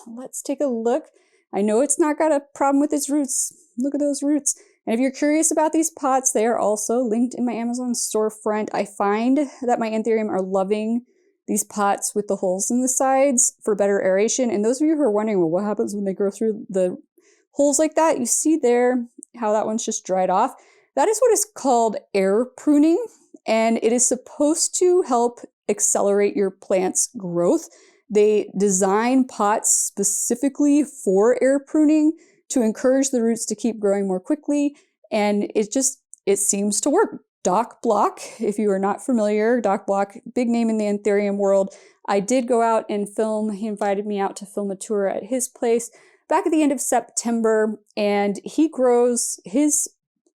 let's take a look. I know it's not got a problem with its roots. Look at those roots. And if you're curious about these pots, they are also linked in my Amazon storefront. I find that my Anthurium are loving these pots with the holes in the sides for better aeration. And those of you who are wondering, well, what happens when they grow through the holes like that? You see there how that one's just dried off. That is what is called air pruning, and it is supposed to help accelerate your plant's growth. They design pots specifically for air pruning to encourage the roots to keep growing more quickly, and it seems to work. Doc Block, if you are not familiar, Doc Block, big name in the Anthurium world. I did go out and film. He invited me out to film a tour at his place back at the end of September, and he grows his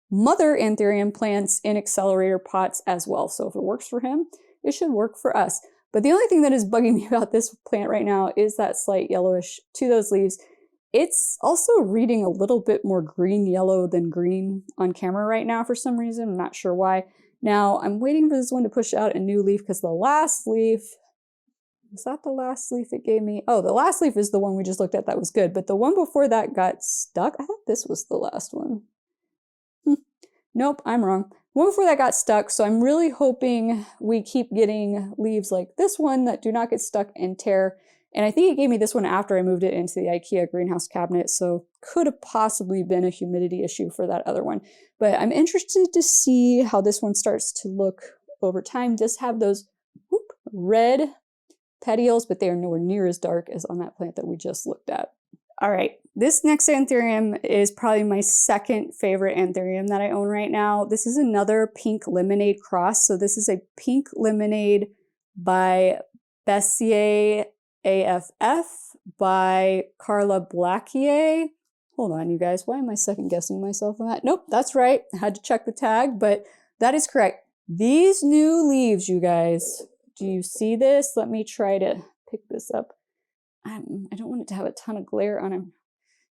mother Anthurium plants in accelerator pots as well. So if it works for him, it should work for us. But the only thing that is bugging me about this plant right now is that slight yellowish to those leaves. It's also reading a little bit more green-yellow than green on camera right now for some reason. I'm not sure why. Now, I'm waiting for this one to push out a new leaf, because the last leaf, was that the last leaf it gave me? Oh, the last leaf is the one we just looked at that was good, but the one before that got stuck. I thought this was the last one. Nope, I'm wrong. One before that got stuck, so I'm really hoping we keep getting leaves like this one that do not get stuck and tear. And I think it gave me this one after I moved it into the IKEA greenhouse cabinet, so could have possibly been a humidity issue for that other one. But I'm interested to see how this one starts to look over time. It does have those red petioles, but they are nowhere near as dark as on that plant that we just looked at. All right, this next Anthurium is probably my second favorite Anthurium that I own right now. This is another pink lemonade cross. So this is a pink lemonade by Bessier AFF by Carla Blackier. Hold on, you guys. Why am I second guessing myself on that? Nope, that's right. I had to check the tag, but that is correct. These new leaves, you guys, do you see this? Let me try to pick this up. I don't want it to have a ton of glare on them.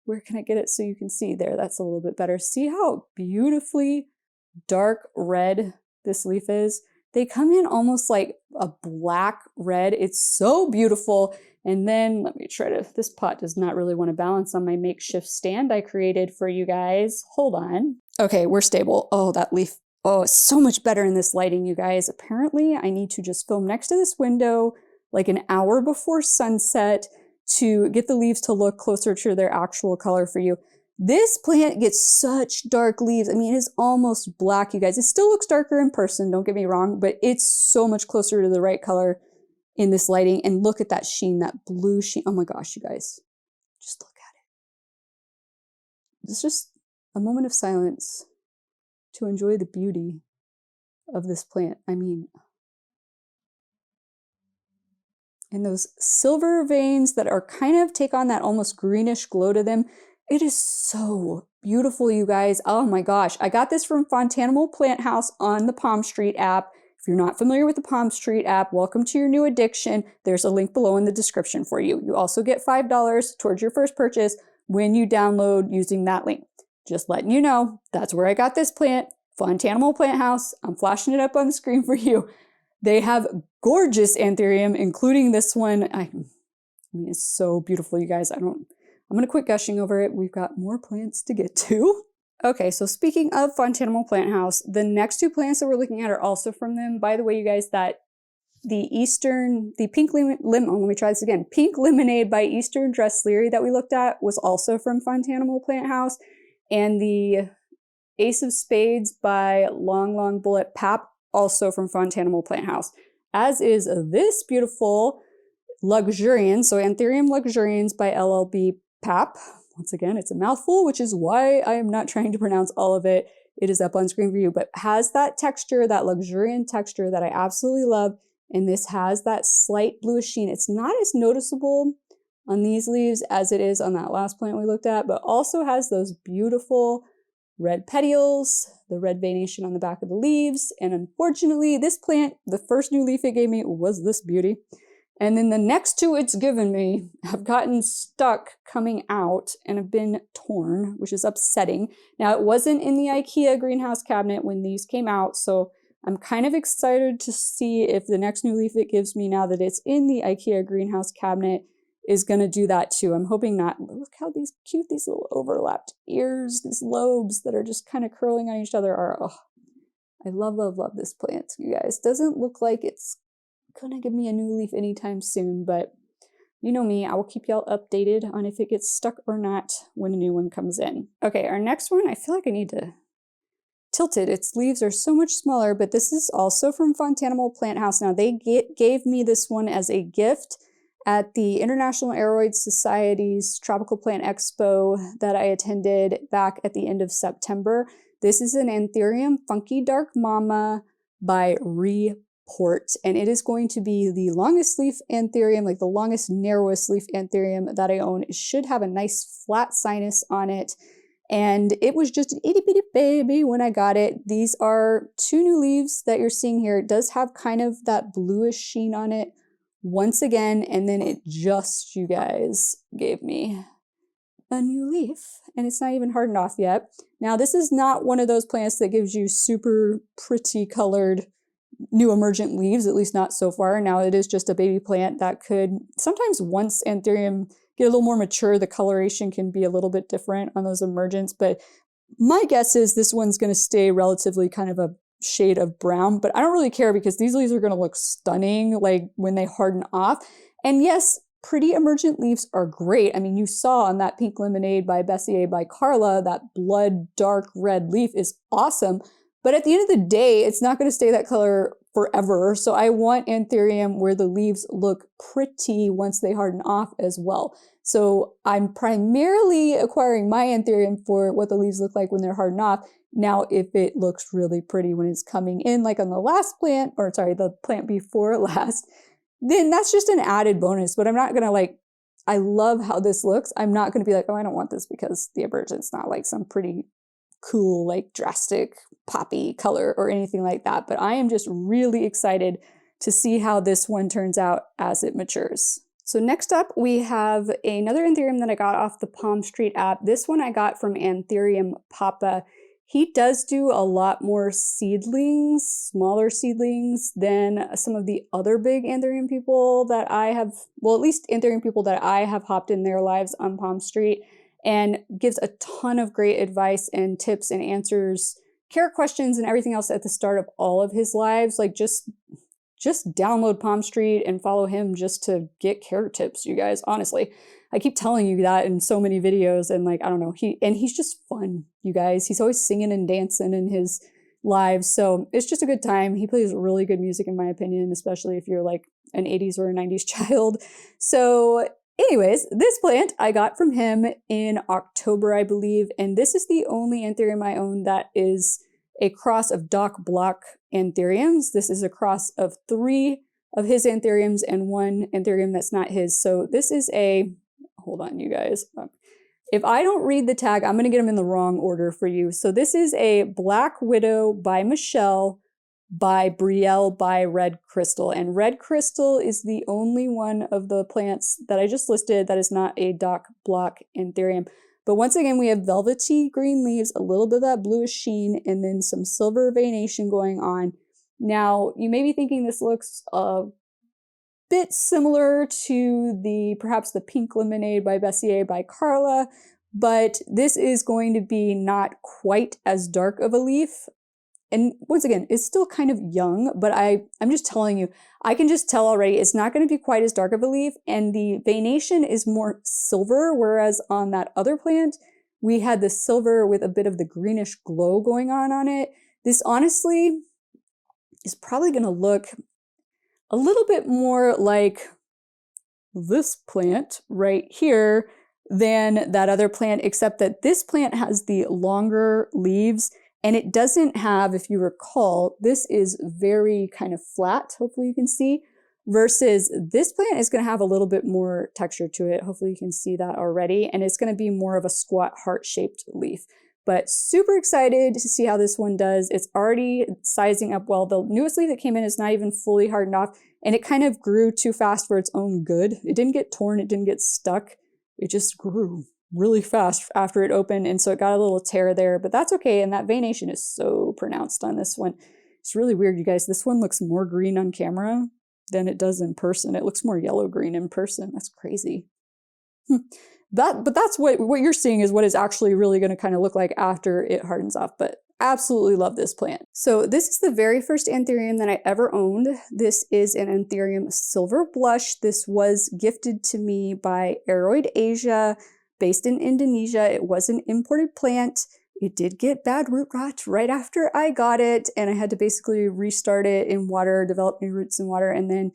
Where can I get it so you can see? There, that's a little bit better. See how beautifully dark red this leaf is? They come in almost like a black red. It's so beautiful. And then let me try to, this pot does not really want to balance on my makeshift stand I created for you guys. Hold on. Okay, we're stable. Oh, that leaf. Oh, it's so much better in this lighting, you guys. Apparently, I need to just film next to this window like an hour before sunset to get the leaves to look closer to their actual color for you. This plant gets such dark leaves. I mean, it is almost black, you guys. It still looks darker in person, don't get me wrong, but it's so much closer to the right color in this lighting. And look at that sheen, that blue sheen. Oh my gosh, you guys, just look at it. It's just a moment of silence to enjoy the beauty of this plant. I mean, and those silver veins that are kind of take on that almost greenish glow to them. It is so beautiful, you guys. Oh my gosh. I got this from Fontanimal Plant House on the Palm Street app. If you're not familiar with the Palm Street app, welcome to your new addiction. There's a link below in the description for you. You also get $5 towards your first purchase when you download using that link. Just letting you know, that's where I got this plant, Fontanimal Plant House. I'm flashing it up on the screen for you. They have gorgeous anthurium, including this one. I mean, it's so beautiful, you guys. I'm gonna quit gushing over it. We've got more plants to get to. Okay, so speaking of Fontanimal Plant House, the next two plants that we're looking at are also from them. By the way, you guys, that the pink Pink Lemonade by Eastern Dress Leary that we looked at was also from Fontanimal Plant House. And the Ace of Spades by Long Bullet Pap, also from Fontanimal Plant House. As is this beautiful Luxurians, so Anthurium Luxurians by LLB Pap. Once again, it's a mouthful, which is why I am not trying to pronounce all of it. It is up on screen for you, but has that texture, that luxuriant texture that I absolutely love. And this has that slight bluish sheen. It's not as noticeable on these leaves as it is on that last plant we looked at, but also has those beautiful red petioles, the red veination on the back of the leaves. And unfortunately, this plant, the first new leaf it gave me was this beauty. And then the next two it's given me have gotten stuck coming out and have been torn, which is upsetting. Now, it wasn't in the IKEA greenhouse cabinet when these came out, so I'm kind of excited to see if the next new leaf it gives me now that it's in the IKEA greenhouse cabinet is going to do that too. I'm hoping not. Look how cute these little overlapped ears, these lobes that are just kind of curling on each other are. Oh, I love, love, love this plant, you guys. Doesn't look like it's gonna give me a new leaf anytime soon, but you know me, I will keep y'all updated on if it gets stuck or not when a new one comes in. Okay, our next one, I feel like I need to tilt it. Its leaves are so much smaller, but this is also from Fontanimal Plant House. Now, they gave me this one as a gift at the International Aroid Society's Tropical Plant Expo that I attended back at the end of September. This is an Anthurium Funky Dark Mama by Report, and it is going to be the longest leaf anthurium, like the longest, narrowest leaf anthurium that I own. It should have a nice flat sinus on it, and it was just an itty bitty baby when I got it. These are two new leaves that you're seeing here. It does have kind of that bluish sheen on it once again, and then it just, you guys, gave me a new leaf, and it's not even hardened off yet. Now, this is not one of those plants that gives you super pretty colored new emergent leaves, at least not so far. Now, it is just a baby plant that could, sometimes once anthurium get a little more mature, the coloration can be a little bit different on those emergents, but my guess is this one's going to stay relatively kind of a shade of brown, but I don't really care because these leaves are going to look stunning like when they harden off. And yes, pretty emergent leaves are great. I mean, you saw on that Pink Lemonade by Bessier by Carla, that blood dark red leaf is awesome. But at the end of the day, it's not going to stay that color forever. So I want anthurium where the leaves look pretty once they harden off as well. So I'm primarily acquiring my anthurium for what the leaves look like when they're hardened off. Now, if it looks really pretty when it's coming in, like on the last plant, or sorry, the plant before last, then that's just an added bonus. But I'm not going to I love how this looks. I'm not going to be like, oh, I don't want this because the emergent's not like some pretty cool, like drastic poppy color or anything like that. But I am just really excited to see how this one turns out as it matures. So next up, we have another anthurium that I got off the Palm Street app. This one I got from Anthurium Papa. He does do a lot more seedlings, smaller seedlings than some of the other big anthurium people that I have, well, at least anthurium people that I have hopped in their lives on Palm Street, and gives a ton of great advice and tips and answers, care questions and everything else at the start of all of his lives. Like just download Palm Street and follow him just to get care tips, you guys, honestly. I keep telling you that in so many videos, and I don't know, he's just fun, you guys. He's always singing and dancing in his lives, so it's just a good time. He plays really good music in my opinion, especially if you're like an 80s or a 90s child. So anyways, this plant I got from him in October, I believe, and this is the only anthurium I own that is a cross of Doc Block anthuriums. This is a cross of 3 of his anthuriums and 1 anthurium that's not his. So this is hold on, you guys. If I don't read the tag, I'm going to get them in the wrong order for you. So this is a Black Widow by Michelle by Brielle by Red Crystal. And Red Crystal is the only one of the plants that I just listed that is not a dock block anthurium. But once again, we have velvety green leaves, a little bit of that bluish sheen, and then some silver veination going on. Now, you may be thinking this looks a bit similar to perhaps the Pink Lemonade by Bessier by Carla, but this is going to be not quite as dark of a leaf. And once again, it's still kind of young, but I'm just telling you, I can just tell already it's not going to be quite as dark of a leaf, and the veination is more silver, whereas on that other plant, we had the silver with a bit of the greenish glow going on it. This honestly is probably going to look a little bit more like this plant right here than that other plant, except that this plant has the longer leaves, and it doesn't have, if you recall, this is very kind of flat, hopefully you can see, versus this plant is going to have a little bit more texture to it. Hopefully you can see that already, and it's going to be more of a squat heart-shaped leaf. But super excited to see how this one does. It's already sizing up well. The newest leaf that came in is not even fully hardened off, and it kind of grew too fast for its own good. It didn't get torn, it didn't get stuck. It just grew really fast after it opened, and so it got a little tear there, but that's okay, and that veination is so pronounced on this one. It's really weird, you guys. This one looks more green on camera than it does in person. It looks more yellow-green in person. That's crazy. But that's what you're seeing is what is actually really going to kind of look like after it hardens off, but absolutely love this plant. So this is the very first anthurium that I ever owned. This is an anthurium silver blush. This was gifted to me by Aroid Asia, based in Indonesia. It was an imported plant. It did get bad root rot right after I got it, and I had to basically restart it in water, develop new roots in water, and then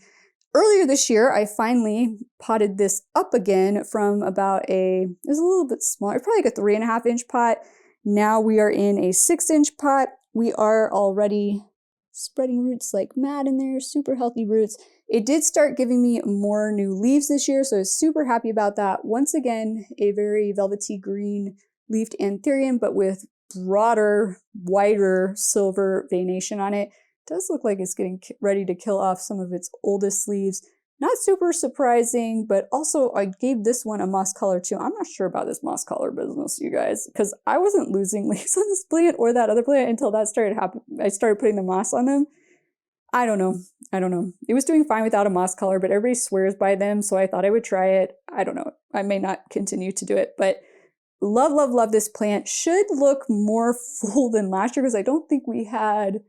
earlier this year, I finally potted this up again from about it was a little bit smaller, probably like a 3.5-inch pot. Now we are in a 6-inch pot. We are already spreading roots like mad in there, super healthy roots. It did start giving me more new leaves this year, so I was super happy about that. Once again, a very velvety green leafed anthurium, but with broader, wider silver veination on it. Does look like it's getting ready to kill off some of its oldest leaves. Not super surprising, but also I gave this one a moss collar too. I'm not sure about this moss collar business, you guys, because I wasn't losing leaves on this plant or that other plant until that started happening. I started putting the moss on them. I don't know. It was doing fine without a moss collar, but everybody swears by them, so I thought I would try it. I don't know. I may not continue to do it, but love, love, love this plant. Should look more full than last year because I don't think we had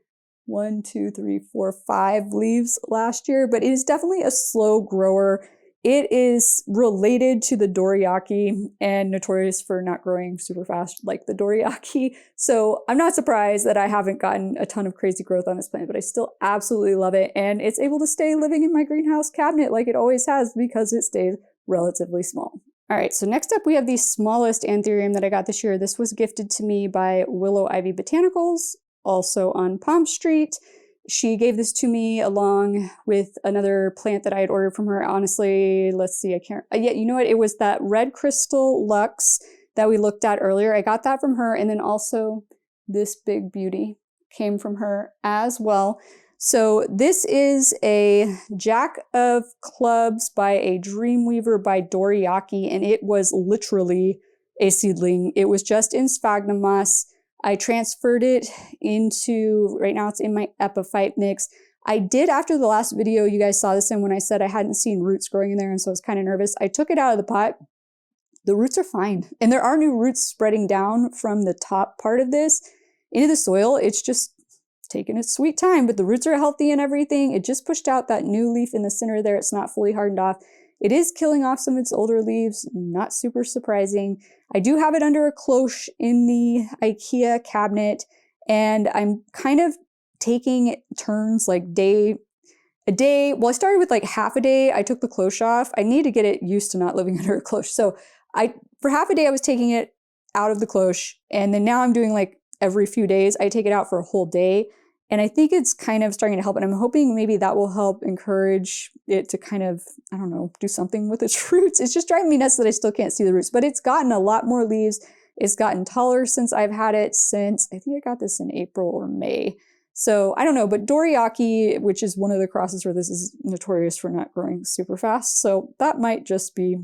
1, 2, 3, 4, 5 leaves last year, but it is definitely a slow grower. It is related to the Doriaki and notorious for not growing super fast like the Doriaki. So I'm not surprised that I haven't gotten a ton of crazy growth on this plant, but I still absolutely love it. And it's able to stay living in my greenhouse cabinet like it always has because it stays relatively small. All right, so next up we have the smallest anthurium that I got this year. This was gifted to me by Willow Ivy Botanicals, also on Palm Street. She gave this to me along with another plant that I had ordered from her. Honestly, let's see, I can't, yeah, you know what? It was that Red Crystal Luxe that we looked at earlier. I got that from her, and then also this big beauty came from her as well. So this is a Jack of Clubs by a Dreamweaver by Doriaki, and it was literally a seedling. It was just in sphagnum moss. I transferred it into, right now it's in my epiphyte mix. I did, after the last video, you guys saw this in when I said I hadn't seen roots growing in there, and so I was kind of nervous. I took it out of the pot. The roots are fine. And there are new roots spreading down from the top part of this into the soil. It's just taking its sweet time, but the roots are healthy and everything. It just pushed out that new leaf in the center there. It's not fully hardened off. It is killing off some of its older leaves, not super surprising. I do have it under a cloche in the IKEA cabinet, and I'm kind of taking turns like a day. Well, I started with like half a day. I took the cloche off. I need to get it used to not living under a cloche. So for half a day, I was taking it out of the cloche, and then now I'm doing like every few days, I take it out for a whole day. And I think it's kind of starting to help. And I'm hoping maybe that will help encourage it to kind of, I don't know, do something with its roots. It's just driving me nuts that I still can't see the roots, but it's gotten a lot more leaves. It's gotten taller since I've had it since, I think I got this in April or May. So I don't know, but Doriaki, which is one of the crosses where this is notorious for not growing super fast. So that might just be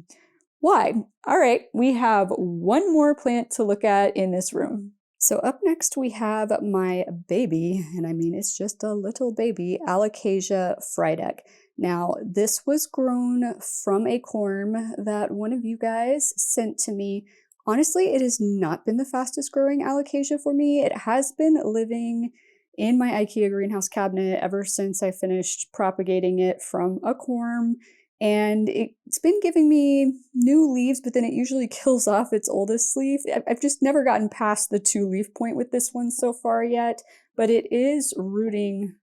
why. All right, we have one more plant to look at in this room. So up next we have my baby, and I mean it's just a little baby, Alocasia Frydek. Now this was grown from a corm that one of you guys sent to me. Honestly, it has not been the fastest growing Alocasia for me. It has been living in my IKEA greenhouse cabinet ever since I finished propagating it from a corm. And it's been giving me new leaves, but then it usually kills off its oldest leaf. I've just never gotten past the 2-leaf point with this one so far yet, but it is rooting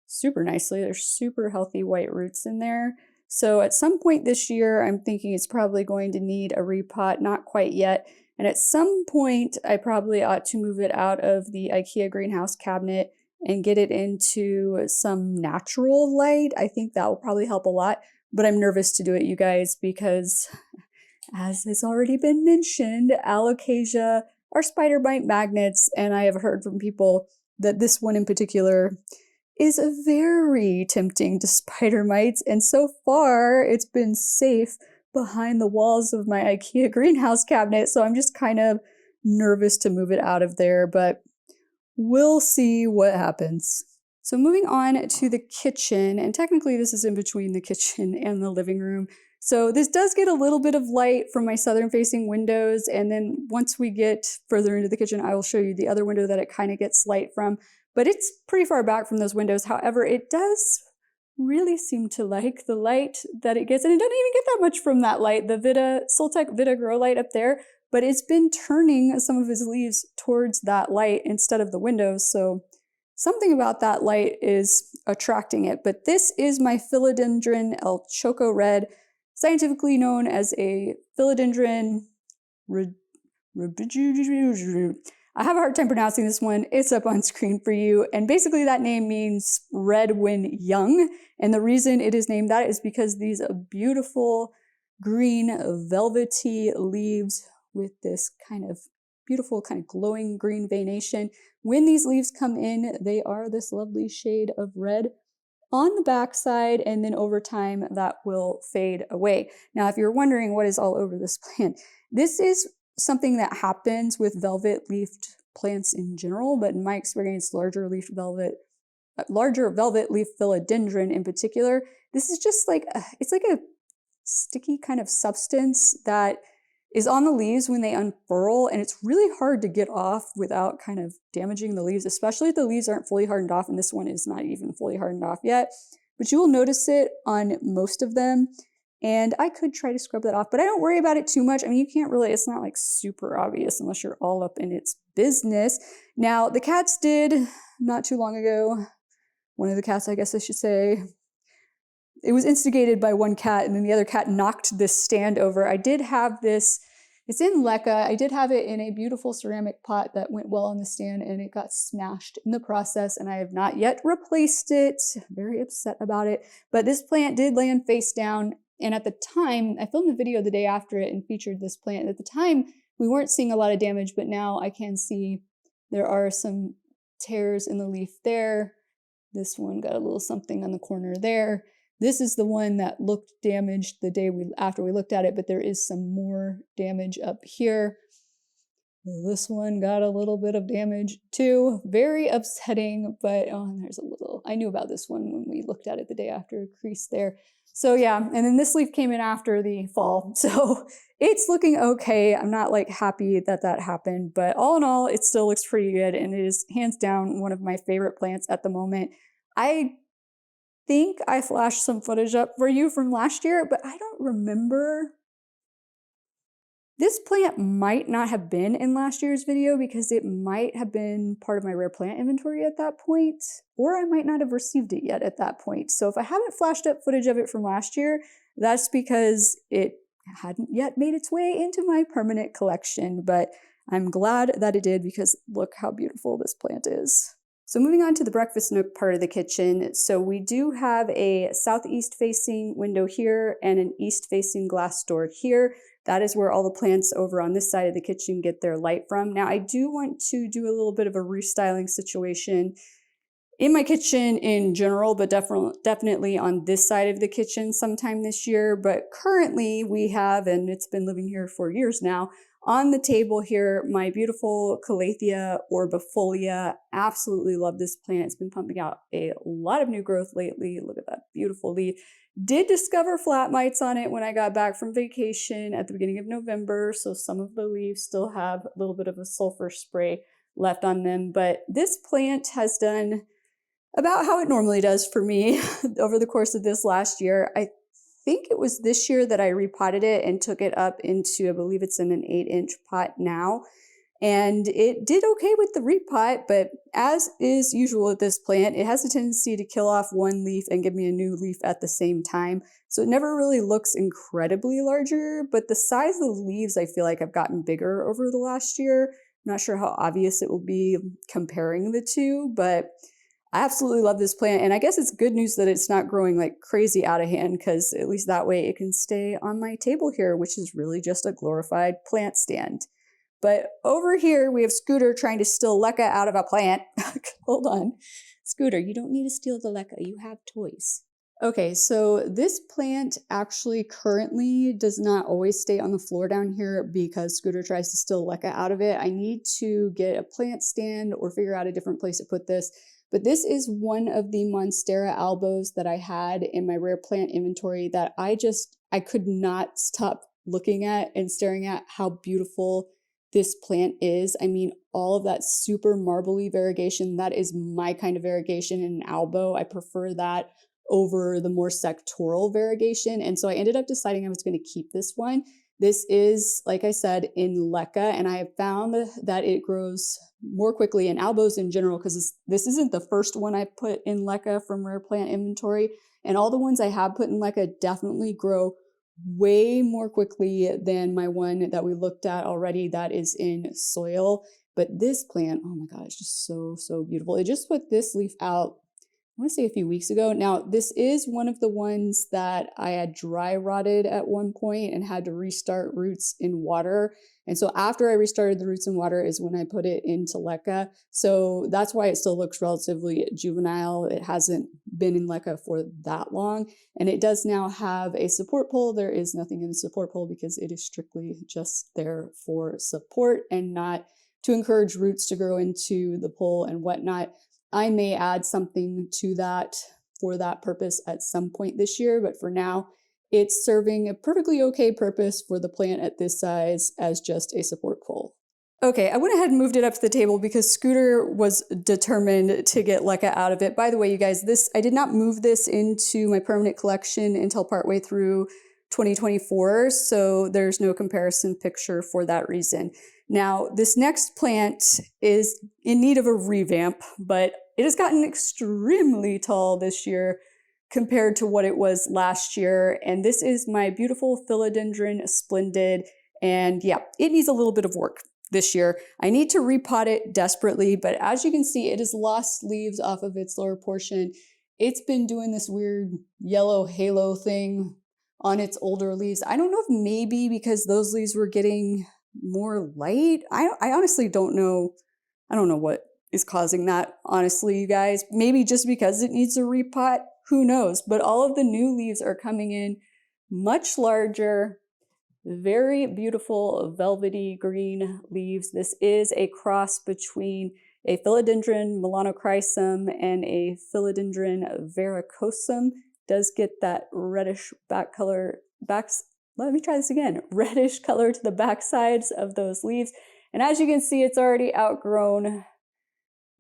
super nicely. There's super healthy white roots in there. So at some point this year, I'm thinking it's probably going to need a repot, not quite yet. And at some point, I probably ought to move it out of the IKEA greenhouse cabinet and get it into some natural light. I think that will probably help a lot. But I'm nervous to do it, you guys, because as has already been mentioned, Alocasia are spider bite magnets, and I have heard from people that this one in particular is very tempting to spider mites, and so far it's been safe behind the walls of my IKEA greenhouse cabinet, so I'm just kind of nervous to move it out of there, but we'll see what happens. So moving on to the kitchen, and technically this is in between the kitchen and the living room. So this does get a little bit of light from my southern facing windows, and then once we get further into the kitchen, I will show you the other window that it kind of gets light from, but it's pretty far back from those windows. However, it does really seem to like the light that it gets, and it doesn't even get that much from that light, the Soltech Vita grow light up there, but it's been turning some of its leaves towards that light instead of the windows, so something about that light is attracting it. But this is my Philodendron El Choco Red, scientifically known as a Philodendron I have a hard time pronouncing this one. It's up on screen for you. And basically that name means red when young. And the reason it is named that is because these beautiful green velvety leaves with this kind of beautiful kind of glowing green veination. When these leaves come in, they are this lovely shade of red on the backside, and then over time that will fade away. Now, if you're wondering what is all over this plant, this is something that happens with velvet-leafed plants in general, but in my experience, larger velvet leaf philodendron in particular, this is just like, it's like a sticky kind of substance that is on the leaves when they unfurl, and it's really hard to get off without kind of damaging the leaves, especially if the leaves aren't fully hardened off, and this one is not even fully hardened off yet. But you will notice it on most of them, and I could try to scrub that off, but I don't worry about it too much. I mean, you can't really, it's not like super obvious unless you're all up in its business. Now, the cats did, not too long ago, one of the cats, I guess I should say, it was instigated by one cat, and then the other cat knocked this stand over. I did have this, it's in leca. I did have it in a beautiful ceramic pot that went well on the stand, and it got smashed in the process, and I have not yet replaced it. Very upset about it. But this plant did land face down, and at the time, I filmed a video the day after it and featured this plant. At the time, we weren't seeing a lot of damage, but now I can see there are some tears in the leaf there. This one got a little something on the corner there. This is the one that looked damaged the day after we looked at it, but there is some more damage up here. This one got a little bit of damage too. Very upsetting, but oh, there's a little, I knew about this one when we looked at it the day after, a crease there. So yeah, and then this leaf came in after the fall. So it's looking okay. I'm not like happy that that happened, but all in all, it still looks pretty good, and it is hands down one of my favorite plants at the moment. I think I flashed some footage up for you from last year, but I don't remember. This plant might not have been in last year's video because it might have been part of my rare plant inventory at that point, or I might not have received it yet at that point. So if I haven't flashed up footage of it from last year, that's because it hadn't yet made its way into my permanent collection, but I'm glad that it did because look how beautiful this plant is. So moving on to the breakfast nook part of the kitchen. So we do have a southeast facing window here and an east facing glass door here. That is where all the plants over on this side of the kitchen get their light from. Now I do want to do a little bit of a restyling situation in my kitchen in general, but definitely on this side of the kitchen sometime this year. But currently we have, and it's been living here for years now, on the table here, my beautiful Calathea orbifolia. Absolutely love this plant. It's been pumping out a lot of new growth lately. Look at that beautiful leaf. Did discover flat mites on it when I got back from vacation at the beginning of November. So some of the leaves still have a little bit of a sulfur spray left on them. But this plant has done about how it normally does for me over the course of this last year. I think it was this year that I repotted it and took it up into, I believe it's in an 8-inch pot now. And it did okay with the repot, but as is usual with this plant, it has a tendency to kill off one leaf and give me a new leaf at the same time. So it never really looks incredibly larger, but the size of the leaves I feel like have gotten bigger over the last year. I'm not sure how obvious it will be comparing the two, but I absolutely love this plant, and I guess it's good news that it's not growing like crazy out of hand, because at least that way it can stay on my table here, which is really just a glorified plant stand. But over here, we have Scooter trying to steal leca out of a plant. Hold on. Scooter, you don't need to steal the leca. You have toys. Okay, so this plant actually currently does not always stay on the floor down here because Scooter tries to steal leca out of it. I need to get a plant stand or figure out a different place to put this. But this is one of the Monstera albos that I had in my rare plant inventory that I could not stop looking at and staring at how beautiful this plant is. I mean, all of that super marbly variegation, that is my kind of variegation in an albo. I prefer that over the more sectoral variegation. And so I ended up deciding I was going to keep this one. This is, like I said, in leca, and I have found that it grows more quickly in albos in general, because this isn't the first one I put in leca from rare plant inventory, and all the ones I have put in leca definitely grow way more quickly than my one that we looked at already that is in soil. But this plant, oh my god, it's just so beautiful. It just put this leaf out, I want to say a few weeks ago. Now, this is one of the ones that I had dry rotted at one point and had to restart roots in water. And so after I restarted the roots in water is when I put it into leca. So that's why it still looks relatively juvenile. It hasn't been in leca for that long. And it does now have a support pole. There is nothing in the support pole because it is strictly just there for support and not to encourage roots to grow into the pole and whatnot. I may add something to that for that purpose at some point this year, but for now, it's serving a perfectly okay purpose for the plant at this size as just a support pole. Okay, I went ahead and moved it up to the table because Scooter was determined to get leca out of it. By the way, you guys, I did not move this into my permanent collection until partway through 2024, so there's no comparison picture for that reason. Now, this next plant is in need of a revamp, but it has gotten extremely tall this year compared to what it was last year. And this is my beautiful Philodendron Splendid. And yeah, it needs a little bit of work this year. I need to repot it desperately, but as you can see, it has lost leaves off of its lower portion. It's been doing this weird yellow halo thing on its older leaves. I don't know if maybe because those leaves were getting more light. I honestly don't know. I don't know what is causing that, honestly, you guys. Maybe just because it needs a repot, who knows? But all of the new leaves are coming in much larger, very beautiful velvety green leaves. This is a cross between a Philodendron melanochrysum and a Philodendron verrucosum. Does get that reddish reddish color to the back sides of those leaves. And as you can see, it's already outgrown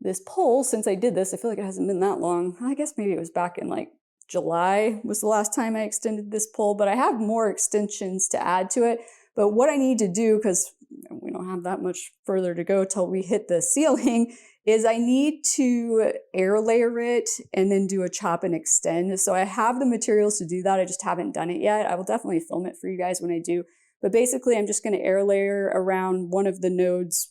this pole since I did this. I feel like it hasn't been that long. I guess maybe it was back in like July was the last time I extended this pole, but I have more extensions to add to it. But what I need to do, because we don't have that much further to go till we hit the ceiling, is I need to air layer it and then do a chop and extend. So I have the materials to do that. I just haven't done it yet. I will definitely film it for you guys when I do. But basically, I'm just going to air layer around one of the nodes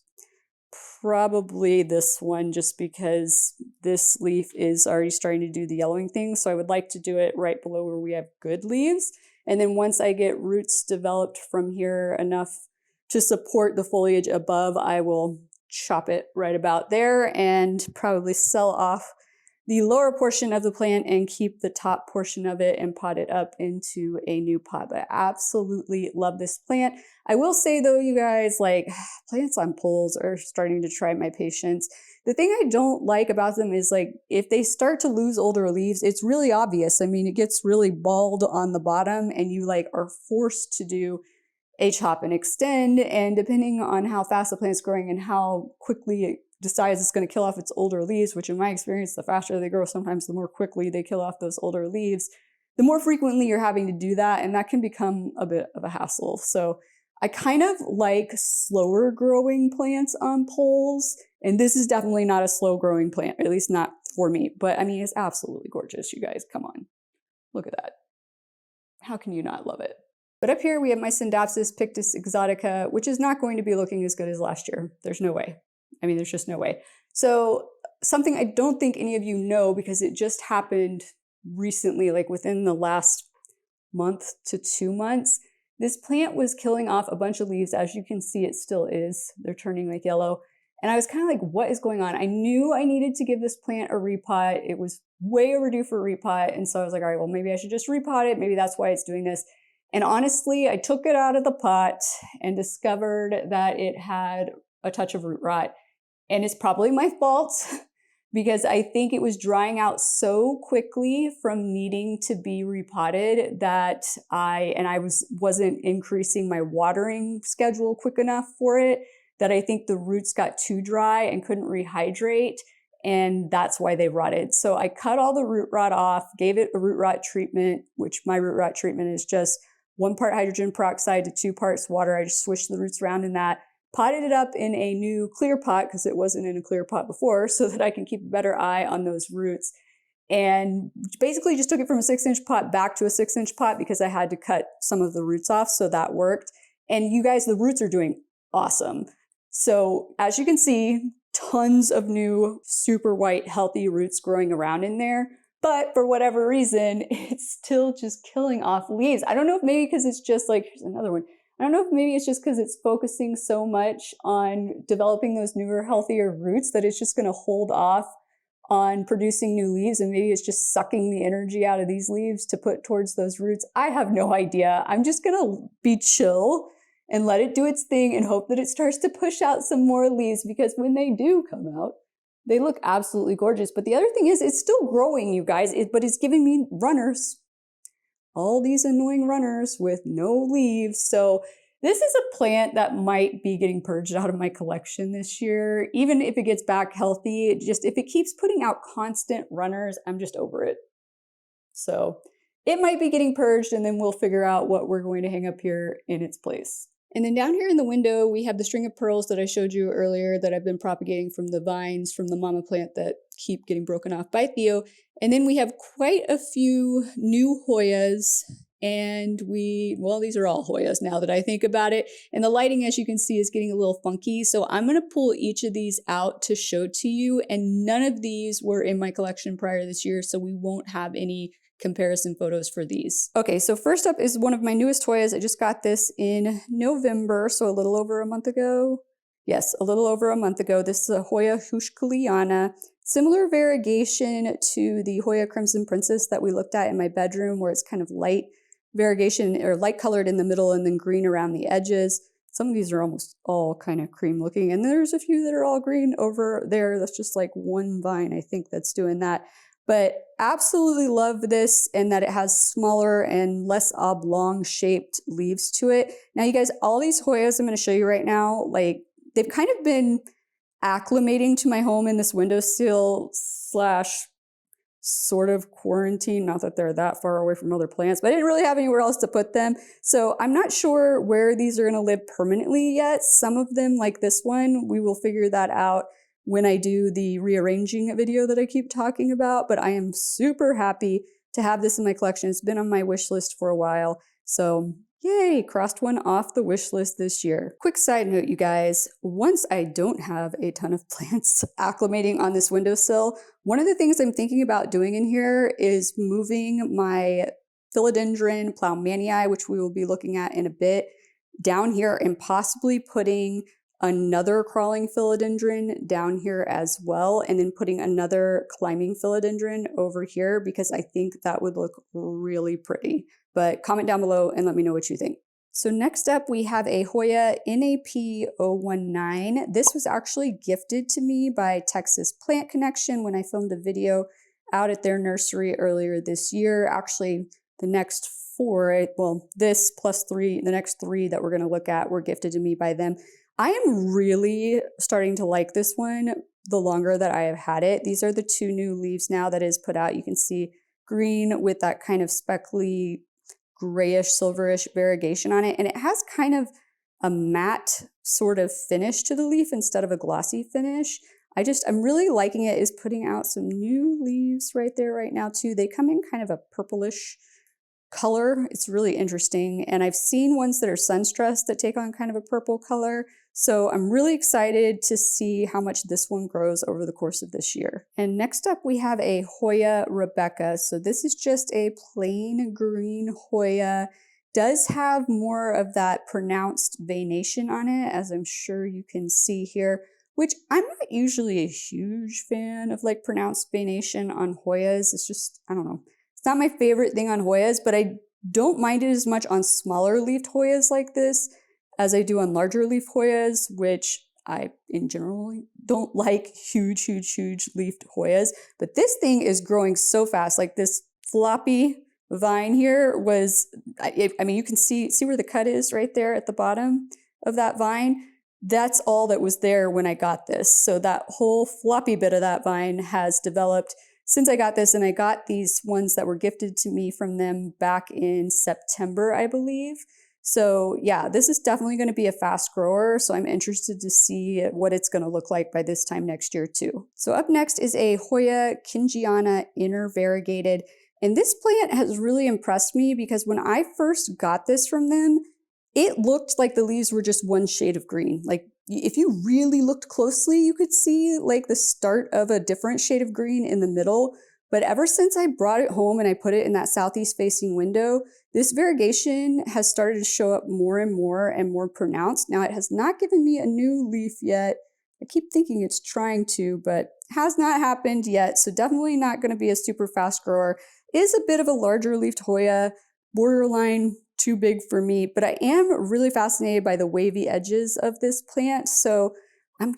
probably this one, just because this leaf is already starting to do the yellowing thing. So I would like to do it right below where we have good leaves. And then once I get roots developed from here enough to support the foliage above, I will chop it right about there and probably sell off the lower portion of the plant and keep the top portion of it and pot it up into a new pot. But I absolutely love this plant. I will say though, you guys, like, plants on poles are starting to try my patience. The thing I don't like about them is, like, if they start to lose older leaves, it's really obvious. I mean, it gets really bald on the bottom and you like are forced to do a chop and extend. And depending on how fast the plant's growing and how quickly it decides it's going to kill off its older leaves, which in my experience, the faster they grow, sometimes the more quickly they kill off those older leaves, the more frequently you're having to do that. And that can become a bit of a hassle. So I kind of like slower growing plants on poles. And this is definitely not a slow growing plant, at least not for me. But I mean, it's absolutely gorgeous, you guys. Come on. Look at that. How can you not love it? But up here we have my Syndapsis pictus exotica, which is not going to be looking as good as last year. There's no way. I mean, there's just no way. So something I don't think any of you know, because it just happened recently, like within the last month to 2 months, this plant was killing off a bunch of leaves. As you can see, it still is. They're turning like yellow. And I was kind of like, what is going on? I knew I needed to give this plant a repot. It was way overdue for a repot. And so I was like, all right, well, maybe I should just repot it. Maybe that's why it's doing this. And honestly, I took it out of the pot and discovered that it had a touch of root rot. And it's probably my fault because I think it was drying out so quickly from needing to be repotted that I wasn't increasing my watering schedule quick enough for it, that I think the roots got too dry and couldn't rehydrate. And that's why they rotted. So I cut all the root rot off, gave it a root rot treatment, which my root rot treatment is just 1 part hydrogen peroxide to 2 parts water. I just swished the roots around in that, potted it up in a new clear pot because it wasn't in a clear pot before, so that I can keep a better eye on those roots. And basically just took it from a 6-inch pot back to a 6-inch pot because I had to cut some of the roots off, so that worked. And you guys, the roots are doing awesome. So as you can see, tons of new super white healthy roots growing around in there. But for whatever reason, it's still just killing off leaves. I don't know if maybe because it's just like, here's another one. I don't know if maybe it's just because it's focusing so much on developing those newer, healthier roots that it's just going to hold off on producing new leaves. And maybe it's just sucking the energy out of these leaves to put towards those roots. I have no idea. I'm just going to be chill and let it do its thing and hope that it starts to push out some more leaves, because when they do come out, they look absolutely gorgeous. But the other thing is, it's still growing, you guys, but it's giving me runners. All these annoying runners with no leaves. So this is a plant that might be getting purged out of my collection this year. Even if it gets back healthy, if it keeps putting out constant runners, I'm just over it. So it might be getting purged, and then we'll figure out what we're going to hang up here in its place. And then down here in the window, we have the string of pearls that I showed you earlier that I've been propagating from the vines from the mama plant that keep getting broken off by Theo. And then we have quite a few new Hoyas, and these are all Hoyas now that I think about it. And the lighting, as you can see, is getting a little funky. So I'm going to pull each of these out to show to you. And none of these were in my collection prior this year, so we won't have any comparison photos for these. Okay, so first up is one of my newest Hoyas. I just got this in November, so a little over a month ago. Yes, a little over a month ago. This is a Hoya Hushkaliana. Similar variegation to the Hoya Crimson Princess that we looked at in my bedroom, where it's kind of light variegation or light colored in the middle and then green around the edges. Some of these are almost all kind of cream looking, and there's a few that are all green over there. That's just like one vine, I think, that's doing that. But absolutely love this, and that it has smaller and less oblong shaped leaves to it. Now, you guys, all these Hoyas I'm going to show you right now, like, they've kind of been acclimating to my home in this windowsill / sort of quarantine. Not that they're that far away from other plants, but I didn't really have anywhere else to put them. So I'm not sure where these are going to live permanently yet. Some of them, like this one, we will figure that out when I do the rearranging video that I keep talking about. But I am super happy to have this in my collection. It's been on my wish list for a while. So Yay, crossed one off the wish list this year. Quick side note, you guys, once I don't have a ton of plants acclimating on this windowsill, one of the things I'm thinking about doing in here is moving my philodendron ploumanii, which we will be looking at in a bit, down here and possibly putting another crawling philodendron down here as well, and then putting another climbing philodendron over here because I think that would look really pretty. But comment down below and let me know what you think. So next up we have a Hoya NAP019. This was actually gifted to me by Texas Plant Connection when I filmed a video out at their nursery earlier this year. Actually, the next four, well, this plus three, the next three that we're going to look at were gifted to me by them. I am really starting to like this one the longer that I have had it. These are the two new leaves now that is put out. You can see green with that kind of speckly grayish silverish variegation on it, and it has kind of a matte sort of finish to the leaf instead of a glossy finish. I'm really liking it. Is putting out some new leaves right there right now too. They come in kind of a purplish color. It's really interesting, and I've seen ones that are sun-stressed that take on kind of a purple color. So I'm really excited to see how much this one grows over the course of this year. And next up we have a Hoya Rebecca. So this is just a plain green Hoya. Does have more of that pronounced veination on it, as I'm sure you can see here, which I'm not usually a huge fan of like pronounced veination on Hoyas. It's just, I don't know. It's not my favorite thing on Hoyas, but I don't mind it as much on smaller leafed Hoyas like this as I do on larger leaf Hoyas, which I in general don't like huge leafed Hoyas. But this thing is growing so fast. Like this floppy vine here was, I mean, you can see where the cut is right there at the bottom of that vine. That's all that was there when I got this. So that whole floppy bit of that vine has developed since I got this, and I got these ones that were gifted to me from them back in September, I believe. So yeah, this is definitely going to be a fast grower, so I'm interested to see what it's going to look like by this time next year too. So up next is a Hoya Kingiana inner variegated, and this plant has really impressed me because when I first got this from them, it looked like the leaves were just one shade of green. Like if you really looked closely, you could see like the start of a different shade of green in the middle. But ever since I brought it home and I put it in that southeast facing window, this variegation has started to show up more and more pronounced. Now it has not given me a new leaf yet. I keep thinking it's trying to, but has not happened yet. So definitely not going to be a super fast grower. It is a bit of a larger leafed Hoya, borderline too big for me, but I am really fascinated by the wavy edges of this plant. So I'm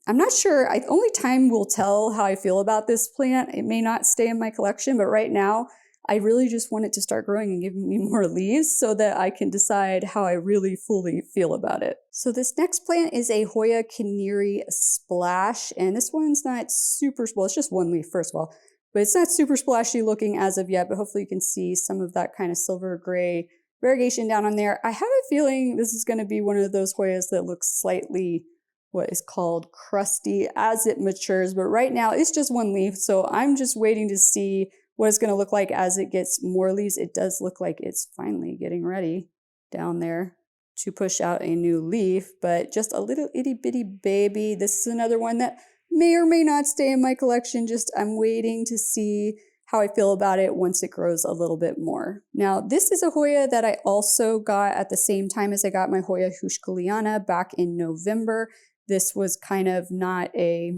not sure. Only time will tell how I feel about this plant. It may not stay in my collection, but right now I really just want it to start growing and giving me more leaves so that I can decide how I really fully feel about it. So this next plant is a Hoya Canary Splash, and this one's not super, well, it's just one leaf first of all, but it's not super splashy looking as of yet, but hopefully you can see some of that kind of silver gray variegation down on there. I have a feeling this is going to be one of those Hoyas that looks slightly what is called crusty as it matures, but right now it's just one leaf, so I'm just waiting to see what it's going to look like as it gets more leaves. It does look like it's finally getting ready down there to push out a new leaf, but just a little itty bitty baby. This is another one that may or may not stay in my collection. Just I'm waiting to see how I feel about it once it grows a little bit more. Now, this is a Hoya that I also got at the same time as I got my Hoya Houseplants back in November. This was kind of not a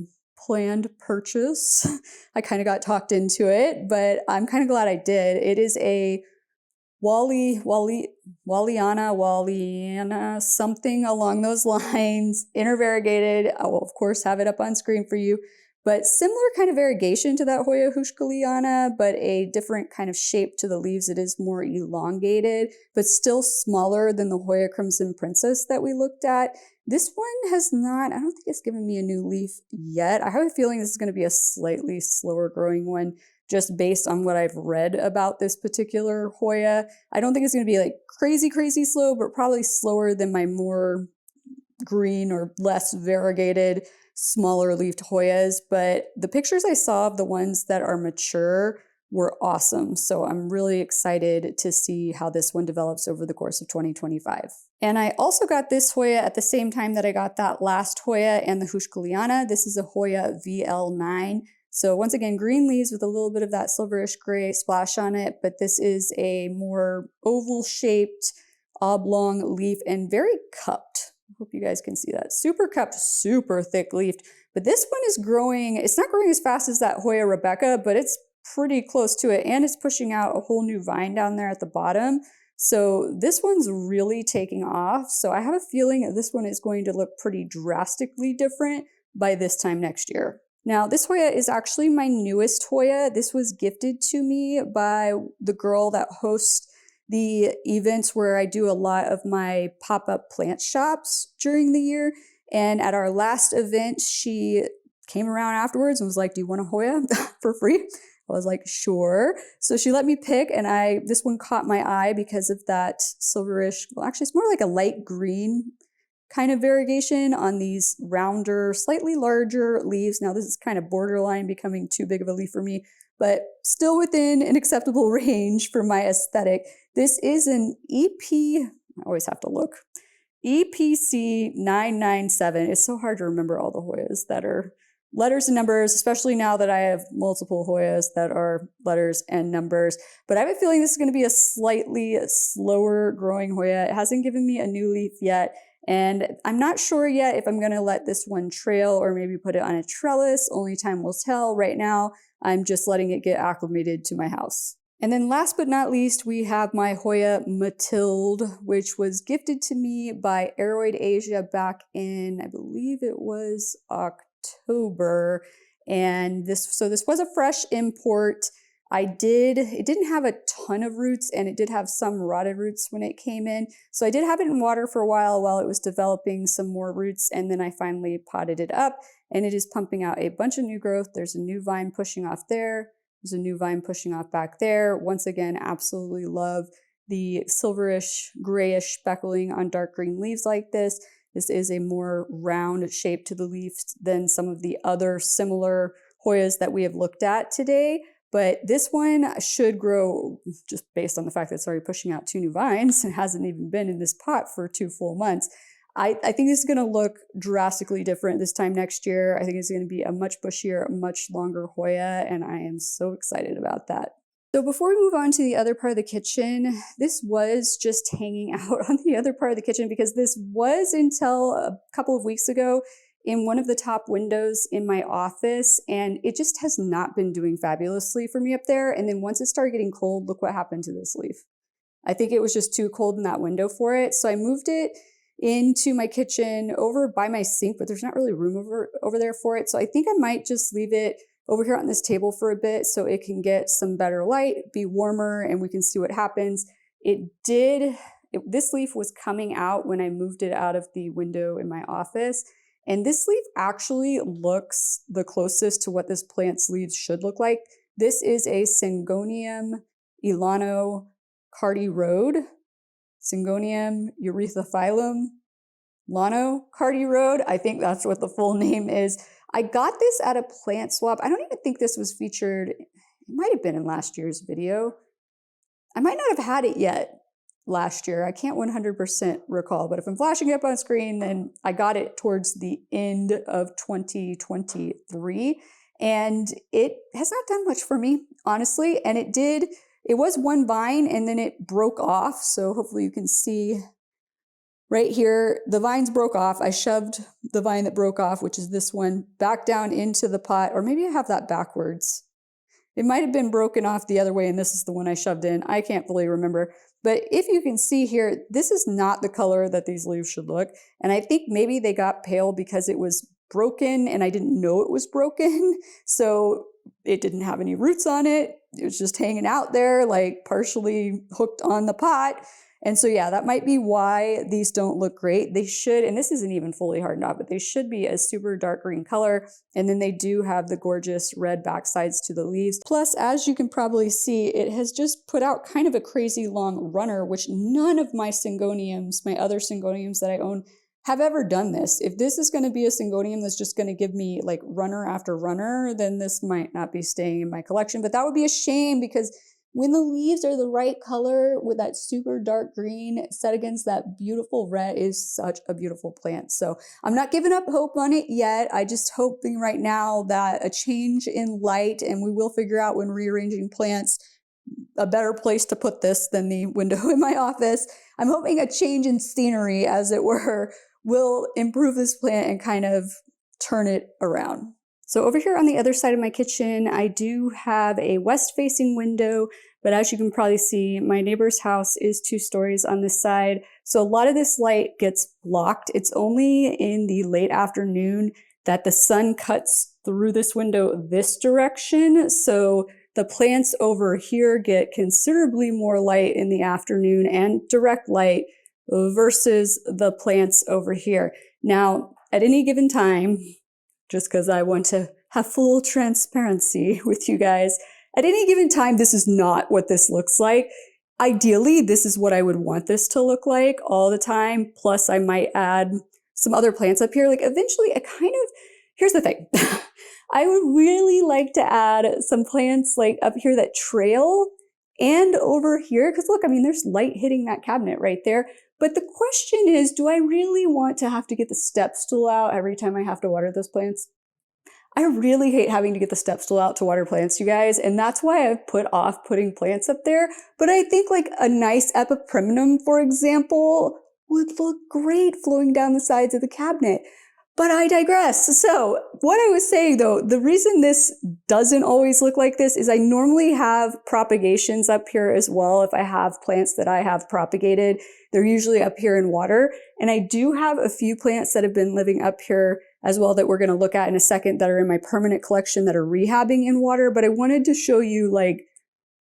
planned purchase. I kind of got talked into it, but I'm kind of glad I did. It is a Walliana, something along those lines, inner variegated. I will, of course, have it up on screen for you. But similar kind of variegation to that Hoya Houseplants, but a different kind of shape to the leaves. It is more elongated, but still smaller than the Hoya Crimson Princess that we looked at. This one has not, I don't think it's given me a new leaf yet. I have a feeling this is going to be a slightly slower growing one just based on what I've read about this particular Hoya. I don't think it's going to be like crazy slow, but probably slower than my more green or less variegated smaller leafed Hoyas. But the pictures I saw of the ones that are mature were awesome. So I'm really excited to see how this one develops over the course of 2025. And I also got this Hoya at the same time that I got that last Hoya and the Hushkuliana. This is a Hoya VL9. So once again, green leaves with a little bit of that silverish gray splash on it, but this is a more oval shaped, oblong leaf and very cupped. I hope you guys can see that. Super cupped, super thick leafed. But this one is growing, it's not growing as fast as that Hoya Rebecca, but it's pretty close to it. And it's pushing out a whole new vine down there at the bottom. So this one's really taking off. So I have a feeling that this one is going to look pretty drastically different by this time next year. Now, this Hoya is actually my newest Hoya. This was gifted to me by the girl that hosts the events where I do a lot of my pop-up plant shops during the year. And at our last event, she came around afterwards and was like, "Do you want a Hoya for free?" I was like, "Sure." So she let me pick, and this one caught my eye because of that silverish, well, actually it's more like a light green kind of variegation on these rounder, slightly larger leaves. Now this is kind of borderline becoming too big of a leaf for me, but still within an acceptable range for my aesthetic. This is an I always have to look, EPC 997. It's so hard to remember all the Hoyas that are letters and numbers, especially now that I have multiple Hoyas that are letters and numbers. But I have a feeling this is going to be a slightly slower growing Hoya. It hasn't given me a new leaf yet. And I'm not sure yet if I'm going to let this one trail or maybe put it on a trellis. Only time will tell. Right now, I'm just letting it get acclimated to my house. And then last but not least, we have my Hoya Matilde, which was gifted to me by Aroid Asia back in, I believe it was October. And this was a fresh import. It didn't have a ton of roots, and it did have some rotted roots when it came in. So I did have it in water for a while it was developing some more roots, and then I finally potted it up, and it is pumping out a bunch of new growth. There's a new vine pushing off there. There's a new vine pushing off back there. Once again, absolutely love the silverish, grayish speckling on dark green leaves like this. This is a more round shape to the leaves than some of the other similar Hoyas that we have looked at today. But this one should grow, just based on the fact that it's already pushing out 2 new vines and hasn't even been in this pot for 2 full months. I think this is going to look drastically different this time next year. I think it's going to be a much bushier, much longer Hoya, and I am so excited about that. So before we move on to the other part of the kitchen, this was just hanging out on the other part of the kitchen because this was until a couple of weeks ago in one of the top windows in my office, and it just has not been doing fabulously for me up there. And then once it started getting cold, look what happened to this leaf. I think it was just too cold in that window for it. So I moved it into my kitchen over by my sink, but there's not really room over there for it. So I think I might just leave it over here on this table for a bit so it can get some better light, be warmer, and we can see what happens. This leaf was coming out when I moved it out of the window in my office. And this leaf actually looks the closest to what this plant's leaves should look like. This is a Syngonium Elano Cardi Road. Syngonium Eurythophyllum Lano Cardi Road. I think that's what the full name is. I got this at a plant swap. I don't even think this was featured. It might have been in last year's video. I might not have had it yet last year. I can't 100% recall, but if I'm flashing it up on screen, then I got it towards the end of 2023, and it has not done much for me, honestly. And it was one vine and then it broke off. So hopefully you can see right here, the vines broke off. I shoved the vine that broke off, which is this one, back down into the pot, or maybe I have that backwards. It might have been broken off the other way, and this is the one I shoved in. I can't fully remember. But if you can see here, this is not the color that these leaves should look. And I think maybe they got pale because it was broken and I didn't know it was broken. So it didn't have any roots on it. It was just hanging out there, like partially hooked on the pot. And so yeah, that might be why these don't look great. They should, and this isn't even fully hardened out, but they should be a super dark green color. And then they do have the gorgeous red backsides to the leaves. Plus, as you can probably see, it has just put out kind of a crazy long runner, which none of my Syngoniums, my other Syngoniums that I own, have ever done this. If this is going to be a Syngonium that's just going to give me like runner after runner, then this might not be staying in my collection. But that would be a shame because when the leaves are the right color with that super dark green set against that beautiful red is such a beautiful plant. So I'm not giving up hope on it yet. I just hoping right now that a change in light, and we will figure out when rearranging plants a better place to put this than the window in my office. I'm hoping a change in scenery, as it were, will improve this plant and kind of turn it around. So over here on the other side of my kitchen, I do have a west-facing window, but as you can probably see, my neighbor's house is 2 stories on this side. So a lot of this light gets blocked. It's only in the late afternoon that the sun cuts through this window this direction. So the plants over here get considerably more light in the afternoon and direct light versus the plants over here. Now, at any given time, just because I want to have full transparency with you guys, at any given time, this is not what this looks like. Ideally, this is what I would want this to look like all the time. Plus, I might add some other plants up here. Like eventually, here's the thing. I would really like to add some plants like up here that trail and over here. Because look, I mean, there's light hitting that cabinet right there. But the question is, do I really want to have to get the step stool out every time I have to water those plants? I really hate having to get the step stool out to water plants, you guys, and that's why I've put off putting plants up there. But I think like a nice epiprimnum, for example, would look great flowing down the sides of the cabinet. But I digress. So what I was saying though, the reason this doesn't always look like this is I normally have propagations up here as well. If I have plants that I have propagated, they're usually up here in water. And I do have a few plants that have been living up here as well that we're going to look at in a second that are in my permanent collection that are rehabbing in water. But I wanted to show you like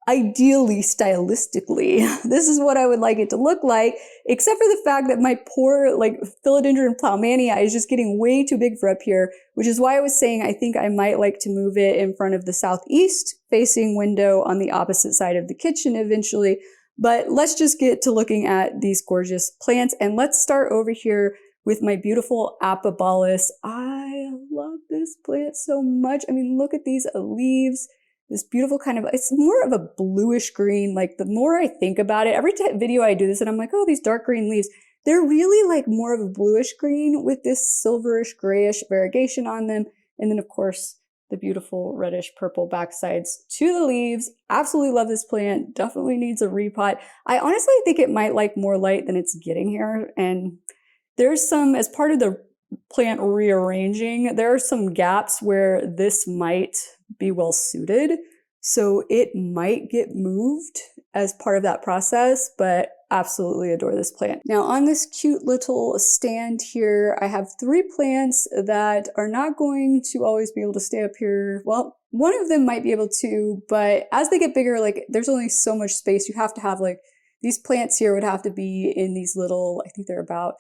ideally, stylistically, this is what I would like it to look like, except for the fact that my poor like Philodendron Plowmania is just getting way too big for up here, which is why I was saying I think I might like to move it in front of the southeast facing window on the opposite side of the kitchen eventually. But let's just get to looking at these gorgeous plants, and let's start over here with my beautiful Apabolus. I love this plant so much. I mean, look at these leaves. This beautiful kind of, it's more of a bluish green. Like the more I think about it, every video I do this and I'm like, oh, these dark green leaves, they're really like more of a bluish green with this silverish grayish variegation on them. And then of course, the beautiful reddish purple backsides to the leaves. Absolutely love this plant. Definitely needs a repot. I honestly think it might like more light than it's getting here. And there's some, as part of the plant rearranging, there are some gaps where this might be well suited. So it might get moved as part of that process, but absolutely adore this plant. Now on this cute little stand here, I have 3 plants that are not going to always be able to stay up here. Well, one of them might be able to, but as they get bigger, like there's only so much space. You have to have like, these plants here would have to be in these little, I think they're about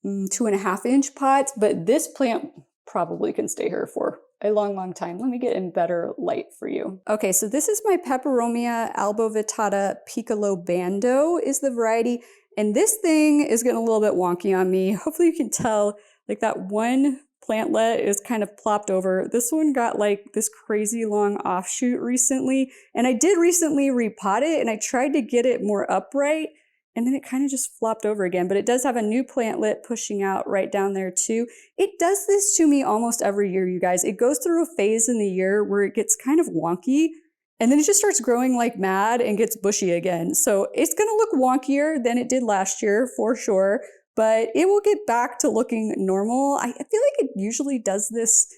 2.5 inch pots, but this plant probably can stay here for a long, long time. Let me get in better light for you. Okay, so this is my Peperomia albovittata piccolo bando is the variety. And this thing is getting a little bit wonky on me. Hopefully you can tell, like that one plantlet is kind of plopped over. This one got like this crazy long offshoot recently. And I did recently repot it and I tried to get it more upright. And then it kind of just flopped over again, but it does have a new plantlet pushing out right down there too. It does this to me almost every year, you guys. It goes through a phase in the year where it gets kind of wonky, and then it just starts growing like mad and gets bushy again. So it's gonna look wonkier than it did last year for sure, but it will get back to looking normal. I feel like it usually does this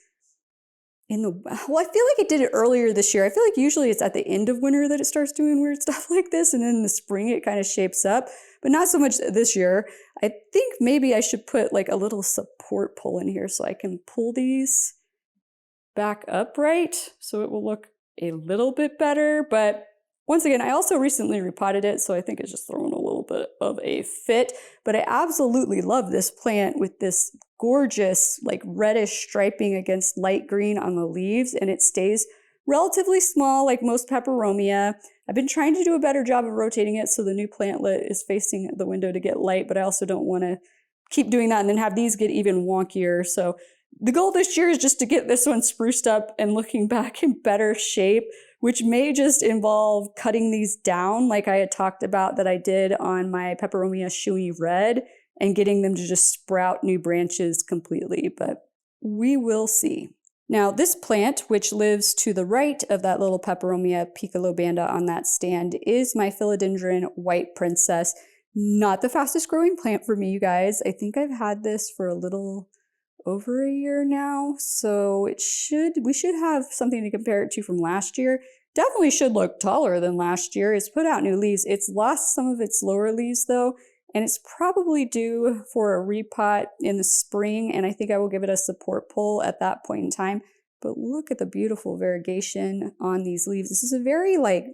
I feel like it did it earlier this year. I feel like usually it's at the end of winter that it starts doing weird stuff like this, and then in the spring it kind of shapes up, but not so much this year. I think maybe I should put like a little support pull in here so I can pull these back upright so it will look a little bit better. But once again, I also recently repotted it, so I think it's just throwing a little bit of a fit. But I absolutely love this plant with this gorgeous like reddish striping against light green on the leaves, and it stays relatively small like most Peperomia. I've been trying to do a better job of rotating it so the new plantlet is facing the window to get light, but I also don't want to keep doing that and then have these get even wonkier. So the goal this year is just to get this one spruced up and looking back in better shape, which may just involve cutting these down like I had talked about that I did on my Peperomia Shui Red and getting them to just sprout new branches completely, but we will see. Now this plant, which lives to the right of that little Peperomia Piccolobanda on that stand, is my Philodendron White Princess. Not the fastest growing plant for me, you guys. I think I've had this for a little over a year now, so we should have something to compare it to from last year. Definitely should look taller than last year. It's put out new leaves. It's lost some of its lower leaves though, and it's probably due for a repot in the spring, and I think I will give it a support pull at that point in time. But look at the beautiful variegation on these leaves. This is a very like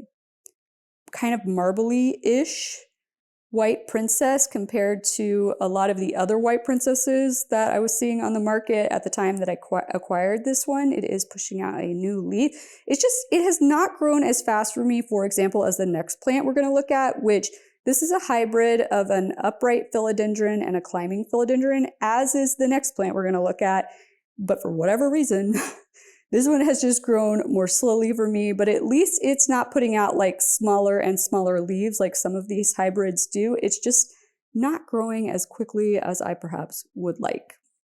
kind of marbly-ish white princess compared to a lot of the other white princesses that I was seeing on the market at the time that I acquired this one. It is pushing out a new leaf. It has not grown as fast for me, for example, as the next plant we're going to look at, which this is a hybrid of an upright philodendron and a climbing philodendron, as is the next plant we're going to look at. But for whatever reason, this one has just grown more slowly for me, but at least it's not putting out like smaller and smaller leaves like some of these hybrids do. It's just not growing as quickly as I perhaps would like.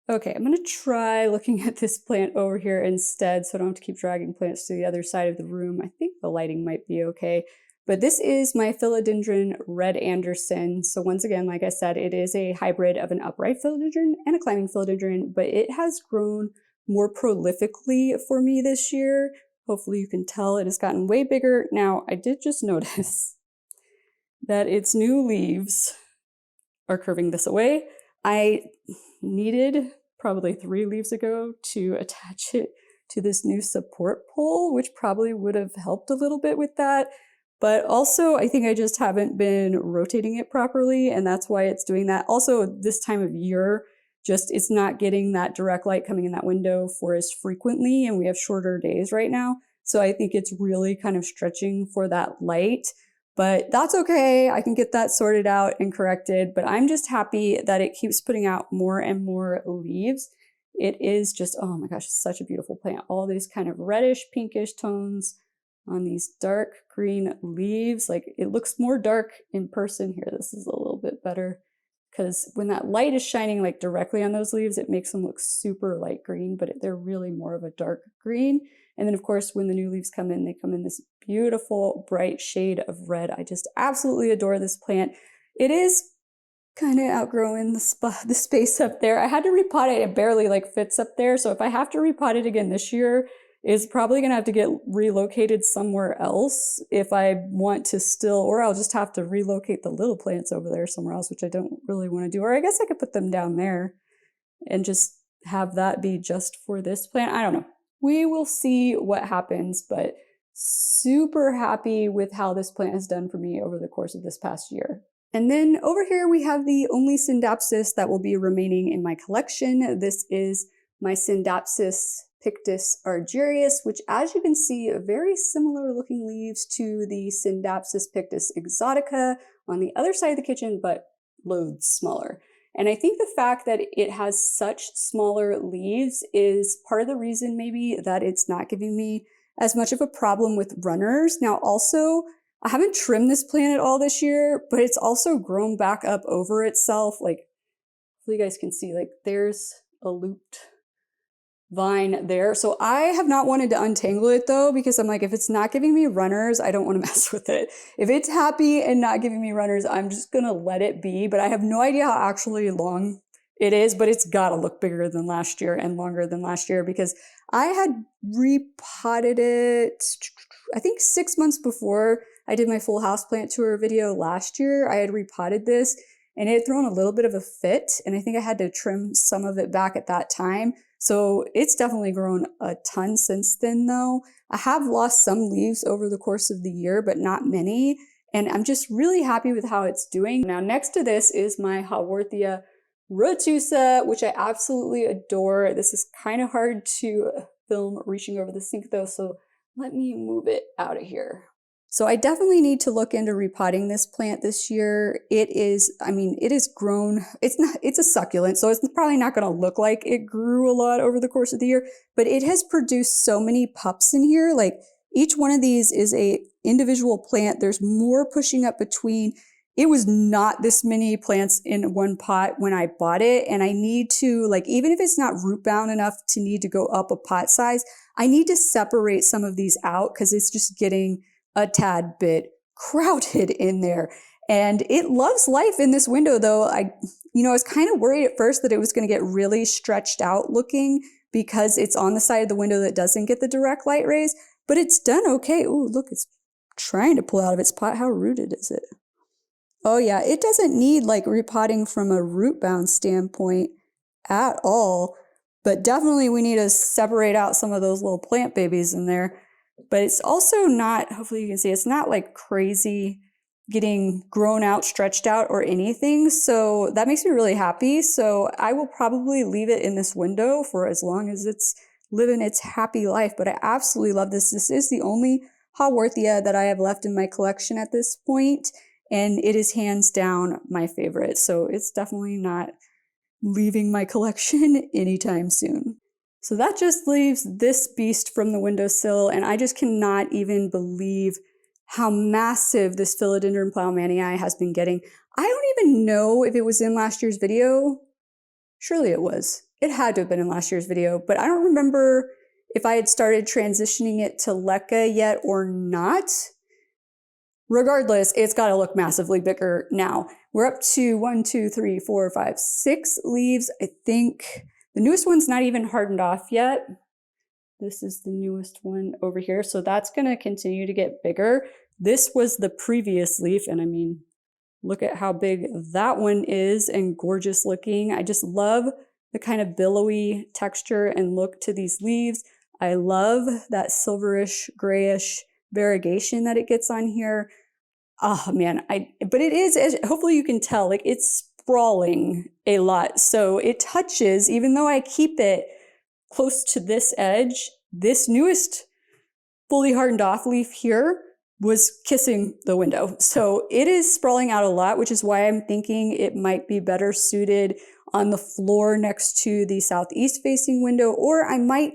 Okay, I'm going to try looking at this plant over here instead so I don't have to keep dragging plants to the other side of the room. I think the lighting might be okay. But this is my Philodendron Red Anderson. So once again, like I said, it is a hybrid of an upright philodendron and a climbing philodendron, but it has grown more prolifically for me this year. Hopefully you can tell it has gotten way bigger. Now, I did just notice that its new leaves are curving this away. I needed probably 3 leaves ago to attach it to this new support pole, which probably would have helped a little bit with that. But also, I think I just haven't been rotating it properly, and that's why it's doing that. Also, this time of year, it's not getting that direct light coming in that window for as frequently, and we have shorter days right now. So I think it's really kind of stretching for that light, but that's okay. I can get that sorted out and corrected, but I'm just happy that it keeps putting out more and more leaves. It is just, oh my gosh, such a beautiful plant. All these kind of reddish, pinkish tones on these dark green leaves. Like it looks more dark in person here. This is a little bit better, because when that light is shining like directly on those leaves, it makes them look super light green, but they're really more of a dark green. And then of course, when the new leaves come in, they come in this beautiful bright shade of red. I just absolutely adore this plant. It is kind of outgrowing the space up there. I had to repot it. It barely like fits up there. So if I have to repot it again this year, it's probably going to have to get relocated somewhere else if I want to still, or I'll just have to relocate the little plants over there somewhere else, which I don't really want to do. Or I guess I could put them down there and just have that be just for this plant. I don't know. We will see what happens, but super happy with how this plant has done for me over the course of this past year. And then over here we have the only Scindapsus that will be remaining in my collection. This is my Scindapsus Pictus argyrius, which, as you can see, are very similar looking leaves to the Scindapsus Pictus exotica on the other side of the kitchen, but loads smaller. And I think the fact that it has such smaller leaves is part of the reason maybe that it's not giving me as much of a problem with runners. Now also, I haven't trimmed this plant at all this year, but it's also grown back up over itself. Like, so you guys can see, like there's a looped vine there. So I have not wanted to untangle it though, because I'm like, if it's not giving me runners, I don't want to mess with it. If it's happy and not giving me runners, I'm just going to let it be. But I have no idea how actually long it is, but it's got to look bigger than last year and longer than last year, because I had repotted it, I think 6 months before I did my full houseplant tour video last year. I had repotted this and it had thrown a little bit of a fit, and I think I had to trim some of it back at that time. So it's definitely grown a ton since then though. I have lost some leaves over the course of the year, but not many. And I'm just really happy with how it's doing. Now next to this is my Haworthia rotusa, which I absolutely adore. This is kind of hard to film reaching over the sink though, so let me move it out of here. So I definitely need to look into repotting this plant this year. It is, I mean, it is grown. It's a succulent, so it's probably not going to look like it grew a lot over the course of the year, but it has produced so many pups in here. Like each one of these is a individual plant. There's more pushing up between. It was not this many plants in one pot when I bought it. And I need to, like, even if it's not root bound enough to need to go up a pot size, I need to separate some of these out because it's just getting a tad bit crowded in there. And it loves life in this window though. I was kind of worried at first that it was going to get really stretched out looking because it's on the side of the window that doesn't get the direct light rays, but it's done okay. Ooh, look, it's trying to pull out of its pot. How rooted is it? Oh yeah, it doesn't need like repotting from a root bound standpoint at all, but definitely we need to separate out some of those little plant babies in there. But it's also not, hopefully you can see, it's not like crazy getting grown out, stretched out or anything. So that makes me really happy. So I will probably leave it in this window for as long as it's living its happy life. But I absolutely love this. This is the only Haworthia that I have left in my collection at this point. And it is hands down my favorite. So it's definitely not leaving my collection anytime soon. So that just leaves this beast from the windowsill. And I just cannot even believe how massive this Philodendron ploumanii has been getting. I don't even know if it was in last year's video. Surely it was. It had to have been in last year's video, but I don't remember if I had started transitioning it to LECA yet or not. Regardless, it's got to look massively bigger now. We're up to 1, 2, 3, 4, 5, 6 leaves. I think the newest one's not even hardened off yet. This is the newest one over here. So that's going to continue to get bigger. This was the previous leaf. And I mean, look at how big that one is and gorgeous looking. I just love the kind of billowy texture and look to these leaves. I love that silverish, grayish variegation that it gets on here. Oh man, but it is, hopefully you can tell, like it's sprawling a lot. So it touches, even though I keep it close to this edge, this newest fully hardened off leaf here was kissing the window. So it is sprawling out a lot, which is why I'm thinking it might be better suited on the floor next to the southeast facing window, or I might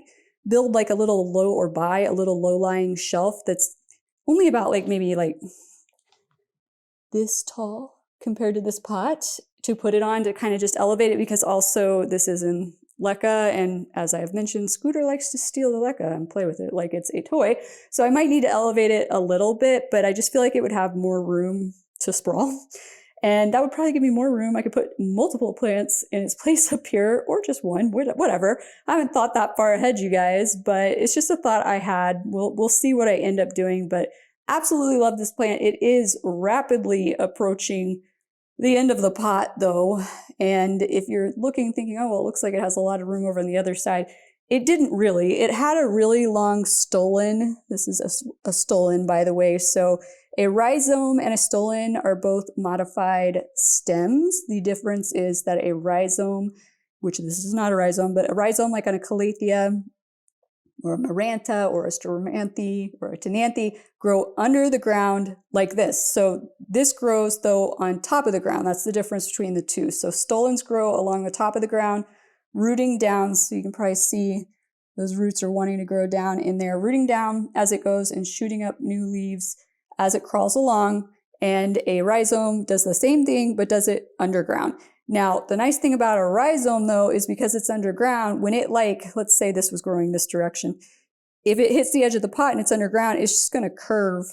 build like a little low or buy a little low-lying shelf that's only about like maybe like this tall compared to this pot to put it on to kind of just elevate it, because also this is in LECA, and as I've mentioned, Scooter likes to steal the LECA and play with it like it's a toy. So I might need to elevate it a little bit, but I just feel like it would have more room to sprawl. And that would probably give me more room. I could put multiple plants in its place up here, or just one, whatever. I haven't thought that far ahead, you guys, but it's just a thought I had. We'll see what I end up doing, but absolutely love this plant. It is rapidly approaching the end of the pot though. And if you're looking, thinking, oh, well, it looks like it has a lot of room over on the other side, it didn't really. It had a really long stolon. This is a stolon, by the way. So a rhizome and a stolon are both modified stems. The difference is that a rhizome, which this is not a rhizome, but a rhizome like on a calathea or a maranta or a stromanthe or a tenanthe grow under the ground like this. So this grows though on top of the ground. That's the difference between the two. So stolons grow along the top of the ground, rooting down. So you can probably see those roots are wanting to grow down in there, rooting down as it goes and shooting up new leaves as it crawls along. And a rhizome does the same thing, but does it underground. Now, the nice thing about a rhizome though, is because it's underground, when it let's say this was growing this direction, if it hits the edge of the pot and it's underground, it's just going to curve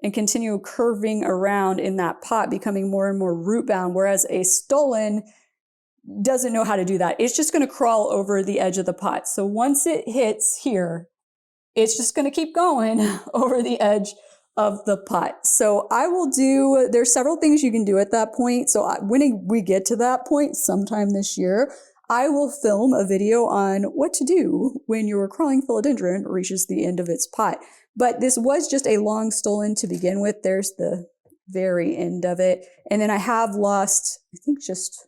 and continue curving around in that pot, becoming more and more root bound. Whereas a stolon doesn't know how to do that. It's just going to crawl over the edge of the pot. So once it hits here, it's just going to keep going over the edge of the pot. So there's several things you can do at that point. So when we get to that point sometime this year, I will film a video on what to do when your crawling philodendron reaches the end of its pot. But this was just a long stolon to begin with. There's the very end of it. And then I have lost, I think just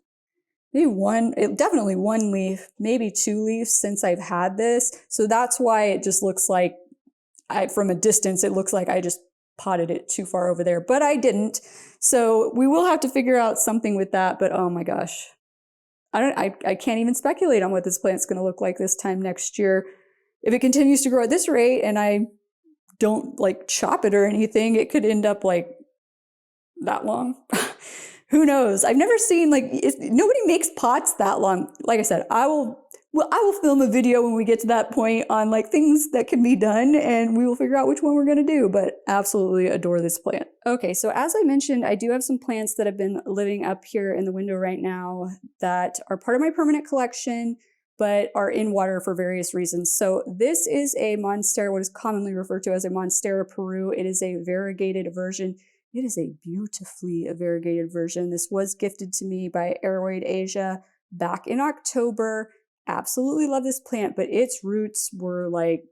definitely one leaf, maybe 2 leaves since I've had this. So that's why it just looks like, from a distance, it looks like I just potted it too far over there, but I didn't. So we will have to figure out something with that, but oh my gosh. I can't even speculate on what this plant's going to look like this time next year. If it continues to grow at this rate and I don't like chop it or anything, it could end up like that long. Who knows? I've never seen nobody makes pots that long. Like I said, I will film a video when we get to that point on like things that can be done, and we will figure out which one we're going to do, but absolutely adore this plant. Okay, so as I mentioned, I do have some plants that have been living up here in the window right now that are part of my permanent collection, but are in water for various reasons. So this is a Monstera, what is commonly referred to as a Monstera Peru. It is a variegated version. It is a beautifully variegated version. This was gifted to me by Aroid Asia back in October. Absolutely love this plant, but its roots were like,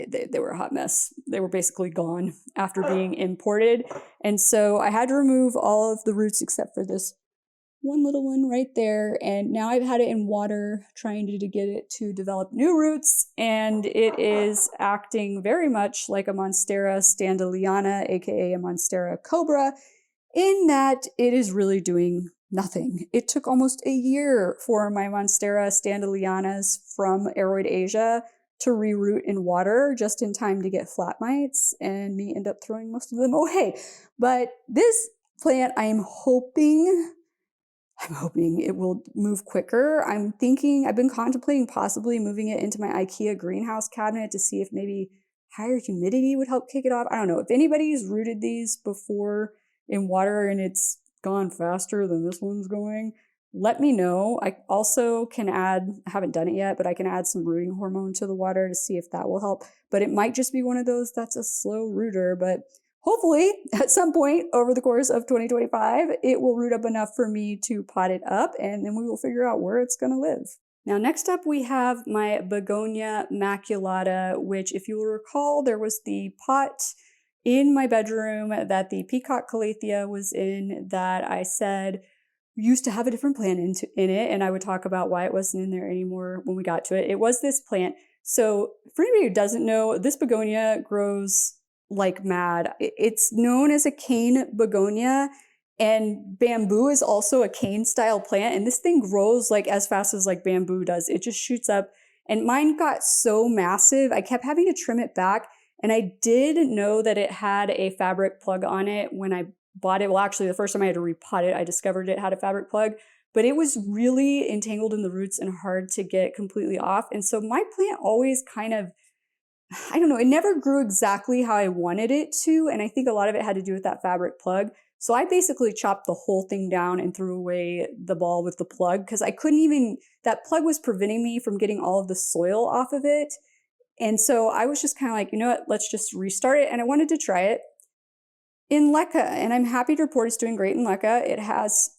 they were a hot mess. They were basically gone after being imported. And so I had to remove all of the roots except for this one little one right there. And now I've had it in water trying to get it to develop new roots. And it is acting very much like a Monstera standaleyana, aka a Monstera cobra, in that it is really doing nothing. It took almost a year for my Monstera standaleyanas from Aroid Asia to reroot in water just in time to get flat mites, and me end up throwing most of them away. But this plant, I'm hoping it will move quicker. I've been contemplating possibly moving it into my IKEA greenhouse cabinet to see if maybe higher humidity would help kick it off. I don't know. If anybody's rooted these before in water and it's gone faster than this one's going, let me know. I also can I haven't done it yet, but I can add some rooting hormone to the water to see if that will help. But it might just be one of those that's a slow rooter, but hopefully, at some point over the course of 2025, it will root up enough for me to pot it up, and then we will figure out where it's going to live. Now, next up, we have my Begonia maculata, which, if you will recall, there was the pot in my bedroom that the peacock calathea was in that I said used to have a different plant in it, and I would talk about why it wasn't in there anymore when we got to it. It was this plant. So for anybody who doesn't know, this begonia grows like mad. It's known as a cane begonia, and bamboo is also a cane style plant, and this thing grows like as fast as like bamboo does. It just shoots up, and mine got so massive I kept having to trim it back. And I did know that it had a fabric plug on it when I bought it. Well, actually, the first time I had to repot it, I discovered it had a fabric plug, but it was really entangled in the roots and hard to get completely off. And so my plant always kind of, I don't know, it never grew exactly how I wanted it to. And I think a lot of it had to do with that fabric plug. So I basically chopped the whole thing down and threw away the ball with the plug because I couldn't even, that plug was preventing me from getting all of the soil off of it. And so I was just kind of like, you know what, let's just restart it. And I wanted to try it in LECA. And I'm happy to report it's doing great in LECA. It has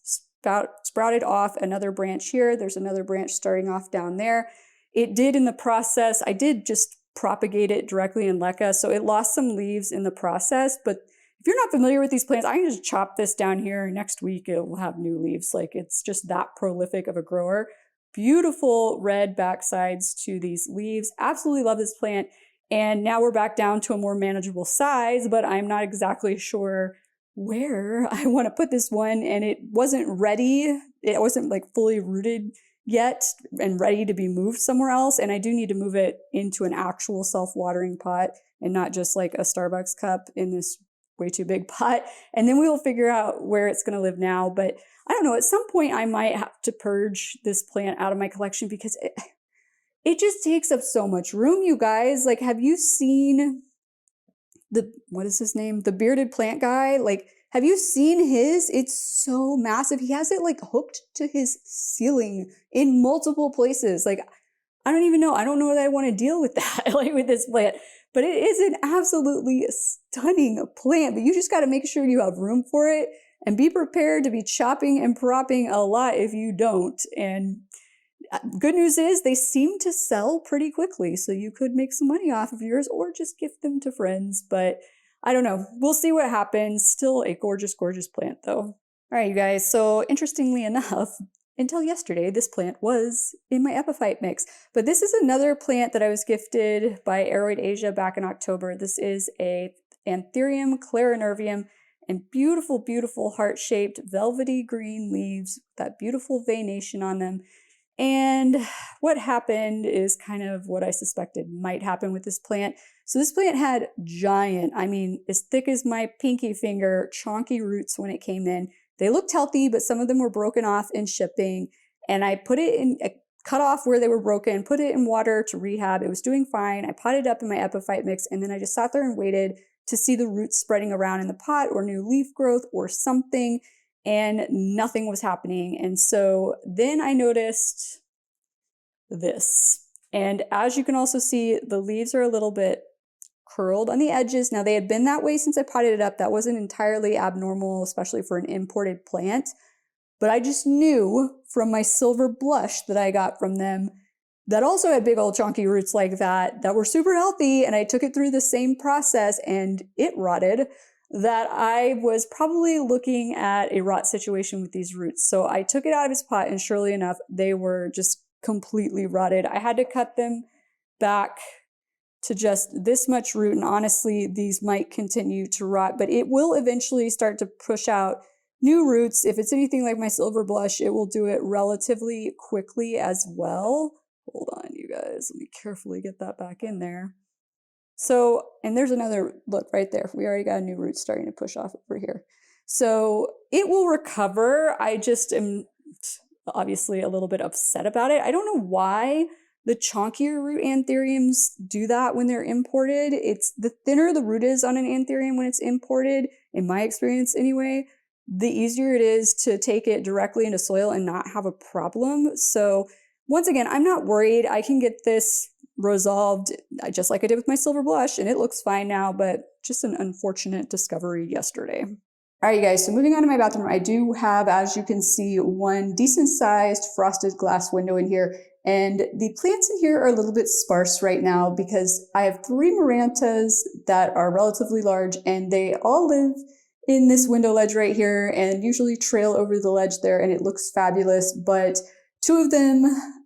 sprouted off another branch here. There's another branch starting off down there. It did in the process, I did just propagate it directly in LECA. So it lost some leaves in the process. But if you're not familiar with these plants, I can just chop this down here. Next week, it will have new leaves. Like it's just that prolific of a grower. Beautiful red backsides to these leaves. Absolutely love this plant. And now we're back down to a more manageable size, but I'm not exactly sure where I want to put this one. And it wasn't ready. It wasn't like fully rooted yet and ready to be moved somewhere else. And I do need to move it into an actual self-watering pot and not just like a Starbucks cup in this way too big pot. And then we will figure out where it's going to live now. But I don't know, at some point I might have to purge this plant out of my collection because it just takes up so much room, you guys. Like, have you seen what is his name? The bearded plant guy? Like, have you seen his? It's so massive. He has it like hooked to his ceiling in multiple places. Like, I don't even know. I don't know that I want to deal with that, like with this plant. But it is an absolutely stunning plant. But you just got to make sure you have room for it. And be prepared to be chopping and propping a lot if you don't. And good news is they seem to sell pretty quickly. So you could make some money off of yours or just gift them to friends. But I don't know. We'll see what happens. Still a gorgeous, gorgeous plant though. All right, you guys. So interestingly enough, until yesterday, this plant was in my epiphyte mix. But this is another plant that I was gifted by Aroid Asia back in October. This is a Anthurium clarinervium, and beautiful, beautiful heart-shaped velvety green leaves, that beautiful veination on them. And what happened is kind of what I suspected might happen with this plant. So this plant had giant, I mean, as thick as my pinky finger, chonky roots when it came in. They looked healthy, but some of them were broken off in shipping. And I put it in, cut off where they were broken, put it in water to rehab. It was doing fine. I potted up in my epiphyte mix, and then I just sat there and waited to see the roots spreading around in the pot or new leaf growth or something, and nothing was happening. And so then I noticed this. And as you can also see, the leaves are a little bit curled on the edges. Now, they had been that way since I potted it up. That wasn't entirely abnormal, especially for an imported plant. But I just knew from my silver blush that I got from them that also had big old chunky roots like that were super healthy, and I took it through the same process and it rotted, that I was probably looking at a rot situation with these roots. So I took it out of its pot, and surely enough, they were just completely rotted. I had to cut them back to just this much root, and honestly, these might continue to rot, but it will eventually start to push out new roots. If it's anything like my silver blush, it will do it relatively quickly as well. Hold on, you guys. Let me carefully get that back in there. So, and there's another, look right there. We already got a new root starting to push off over here. So it will recover. I just am obviously a little bit upset about it. I don't know why the chonkier root anthuriums do that when they're imported. It's the thinner the root is on an anthurium when it's imported, in my experience anyway, the easier it is to take it directly into soil and not have a problem. So once again, I'm not worried. I can get this resolved just like I did with my silver blush, and it looks fine now, but just an unfortunate discovery yesterday. All right, you guys, so moving on to my bathroom, I do have, as you can see, one decent sized frosted glass window in here. And the plants in here are a little bit sparse right now because I have 3 marantas that are relatively large, and they all live in this window ledge right here and usually trail over the ledge there, and it looks fabulous. But 2 of them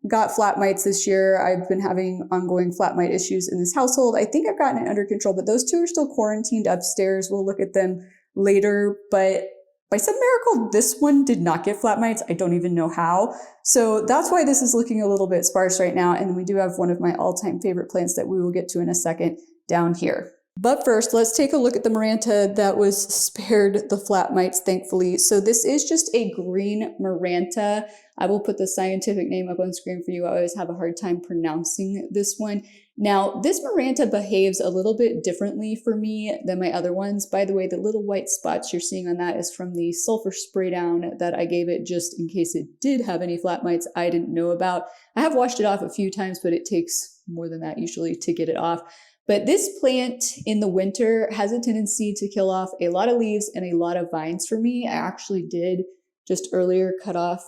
got flat mites this year. I've been having ongoing flat mite issues in this household. I think I've gotten it under control, but those 2 are still quarantined upstairs. We'll look at them later, but by some miracle, this one did not get flat mites. I don't even know how. So that's why this is looking a little bit sparse right now. And we do have one of my all-time favorite plants that we will get to in a second down here. But first, let's take a look at the Maranta that was spared the flat mites, thankfully. So this is just a green Maranta. I will put the scientific name up on screen for you. I always have a hard time pronouncing this one. Now, this Maranta behaves a little bit differently for me than my other ones. By the way, the little white spots you're seeing on that is from the sulfur spray down that I gave it just in case it did have any flat mites I didn't know about. I have washed it off a few times, but it takes more than that usually to get it off. But this plant in the winter has a tendency to kill off a lot of leaves and a lot of vines for me. I actually did just earlier cut off,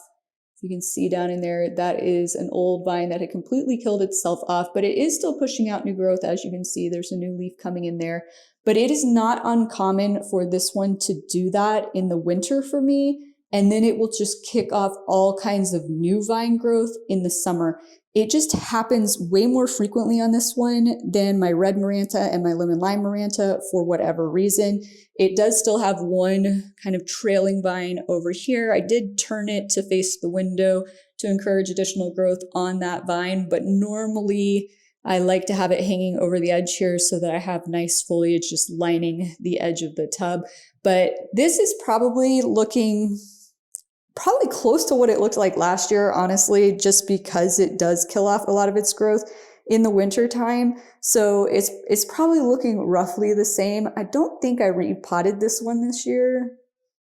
you can see down in there, that is an old vine that had completely killed itself off, but it is still pushing out new growth. As you can see, there's a new leaf coming in there. But it is not uncommon for this one to do that in the winter for me. And then it will just kick off all kinds of new vine growth in the summer. It just happens way more frequently on this one than my red Maranta and my lemon lime Maranta for whatever reason. It does still have one kind of trailing vine over here. I did turn it to face the window to encourage additional growth on that vine, but normally I like to have it hanging over the edge here so that I have nice foliage just lining the edge of the tub. But this is probably looking close to what it looked like last year, honestly, just because it does kill off a lot of its growth in the winter time. So it's probably looking roughly the same. I don't think I repotted this one this year.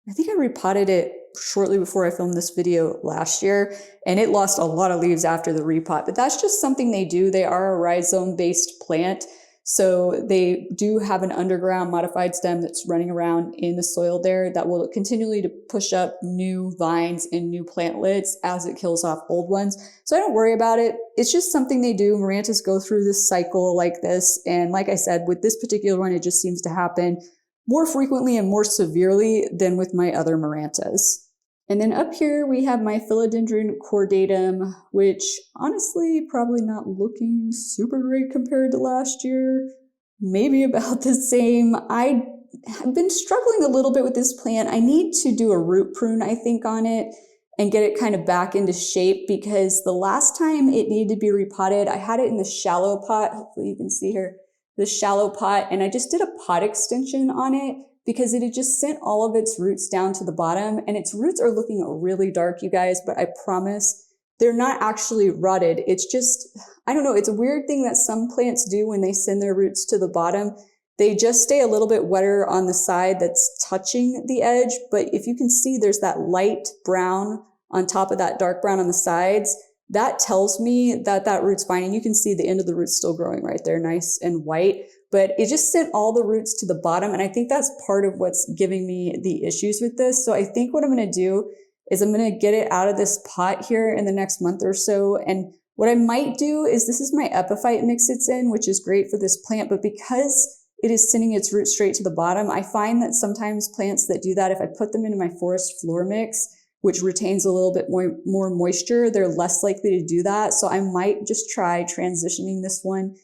I think I repotted it shortly before I filmed this video last year, and it lost a lot of leaves after the repot, but that's just something they do. They are a rhizome-based plant. So they do have an underground modified stem that's running around in the soil there that will continually to push up new vines and new plantlets as it kills off old ones. So I don't worry about it. It's just something they do. Marantas go through this cycle like this. And like I said, with this particular one, it just seems to happen more frequently and more severely than with my other Marantas. And then up here we have my Philodendron cordatum, which honestly probably not looking super great compared to last year. maybe about the same. I have been struggling a little bit with this plant. I need to do a root prune, I think, on it and get it kind of back into shape, because the last time it needed to be repotted, I had it in the shallow pot. Hopefully you can see here, the shallow pot, and I just did a pot extension on it because it had just sent all of its roots down to the bottom, and its roots are looking really dark, you guys, but I promise they're not actually rotted. It's just, I don't know, it's a weird thing that some plants do when they send their roots to the bottom. They just stay a little bit wetter on the side that's touching the edge, but if you can see, there's that light brown on top of that dark brown on the sides. That tells me that that root's fine, and you can see the end of the root's still growing right there, nice and white, but it just sent all the roots to the bottom, and I think that's part of what's giving me the issues with this. So I think what I'm going to do is I'm going to get it out of this pot here in the next month or so, and what I might do is, this is my epiphyte mix it's in, which is great for this plant, but because it is sending its roots straight to the bottom, I find that sometimes plants that do that, if I put them into my forest floor mix, which retains a little bit more moisture, they're less likely to do that. So I might just try transitioning this one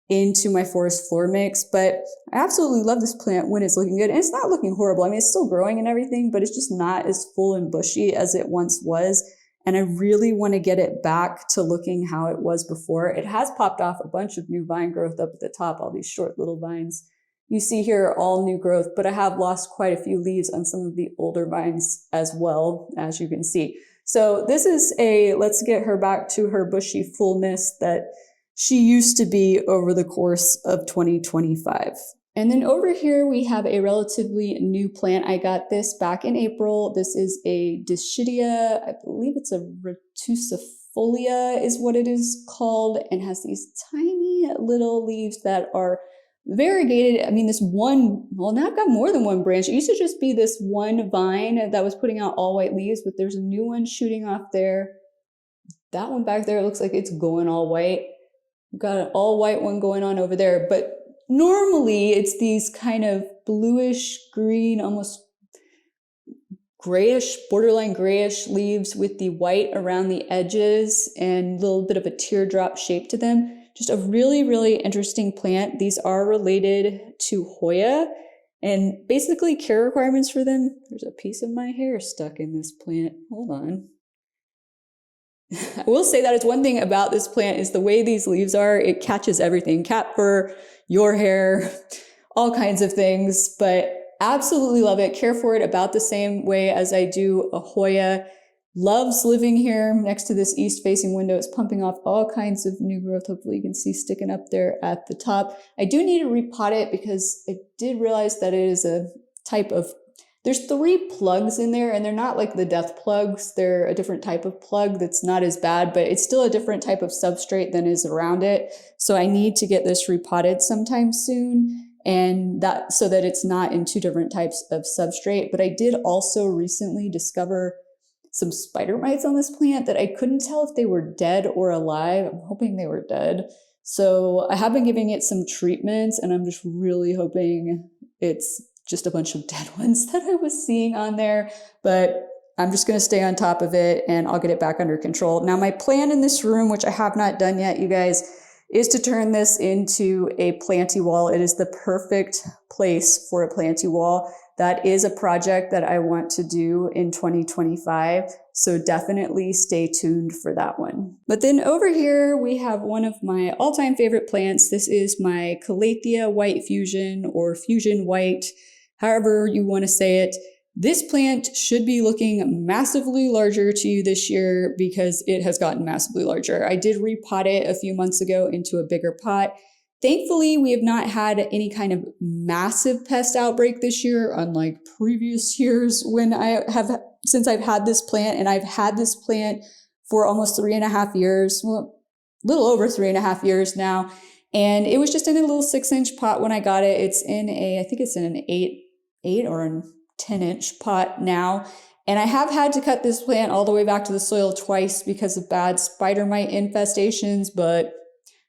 into my forest floor mix. But I absolutely love this plant when it's looking good. And it's not looking horrible. I mean, it's still growing and everything, but it's just not as full and bushy as it once was. And I really want to get it back to looking how it was before. It has popped off a bunch of new vine growth up at the top, all these short little vines. You see here all new growth, but I have lost quite a few leaves on some of the older vines as well, as you can see. So this is let's get her back to her bushy fullness that she used to be over the course of 2025. And then over here, we have a relatively new plant. I got this back in April. This is a Dischidia. I believe it's a retusifolia is what it is called, and has these tiny little leaves that are variegated. I mean, this one, well, now I've got more than one branch. It used to just be this one vine that was putting out all white leaves, but there's a new one shooting off there. That one back there looks like it's going all white. We've got an all white one going on over there, but normally it's these kind of bluish green, almost grayish, borderline grayish leaves with the white around the edges and a little bit of a teardrop shape to them. Just a really, really interesting plant. These are related to Hoya, and basically care requirements for them. There's a piece of my hair stuck in this plant. Hold on. I will say that it's one thing about this plant is the way these leaves are, it catches everything. Cat fur, your hair, all kinds of things, but absolutely love it. Care for it about the same way as I do a Hoya. Loves living here next to this east-facing window. It's pumping off all kinds of new growth. Hopefully you can see sticking up there at the top. I do need to repot it because I did realize that it is a type of, there's 3 plugs in there, and they're not like the death plugs. They're a different type of plug that's not as bad, but it's still a different type of substrate than is around it. So I need to get this repotted sometime soon, and that so that it's not in 2 different types of substrate. But I did also recently discover some spider mites on this plant that I couldn't tell if they were dead or alive. I'm hoping they were dead. So I have been giving it some treatments, and I'm just really hoping it's just a bunch of dead ones that I was seeing on there. But I'm just going to stay on top of it, and I'll get it back under control. Now, my plan in this room, which I have not done yet, you guys, is to turn this into a planty wall. It is the perfect place for a planty wall. That is a project that I want to do in 2025. So definitely stay tuned for that one. But then over here, we have one of my all-time favorite plants. This is my Calathea White Fusion, or Fusion White, however you want to say it. This plant should be looking massively larger to you this year because it has gotten massively larger. I did repot it a few months ago into a bigger pot. Thankfully, we have not had any kind of massive pest outbreak this year, unlike previous years since I've had this plant, and I've had this plant for almost 3.5 years, well, a little over 3.5 years now. And it was just in a little 6-inch pot when I got it. It's in I think it's in an 8 or a 10-inch pot now. And I have had to cut this plant all the way back to the soil twice because of bad spider mite infestations, but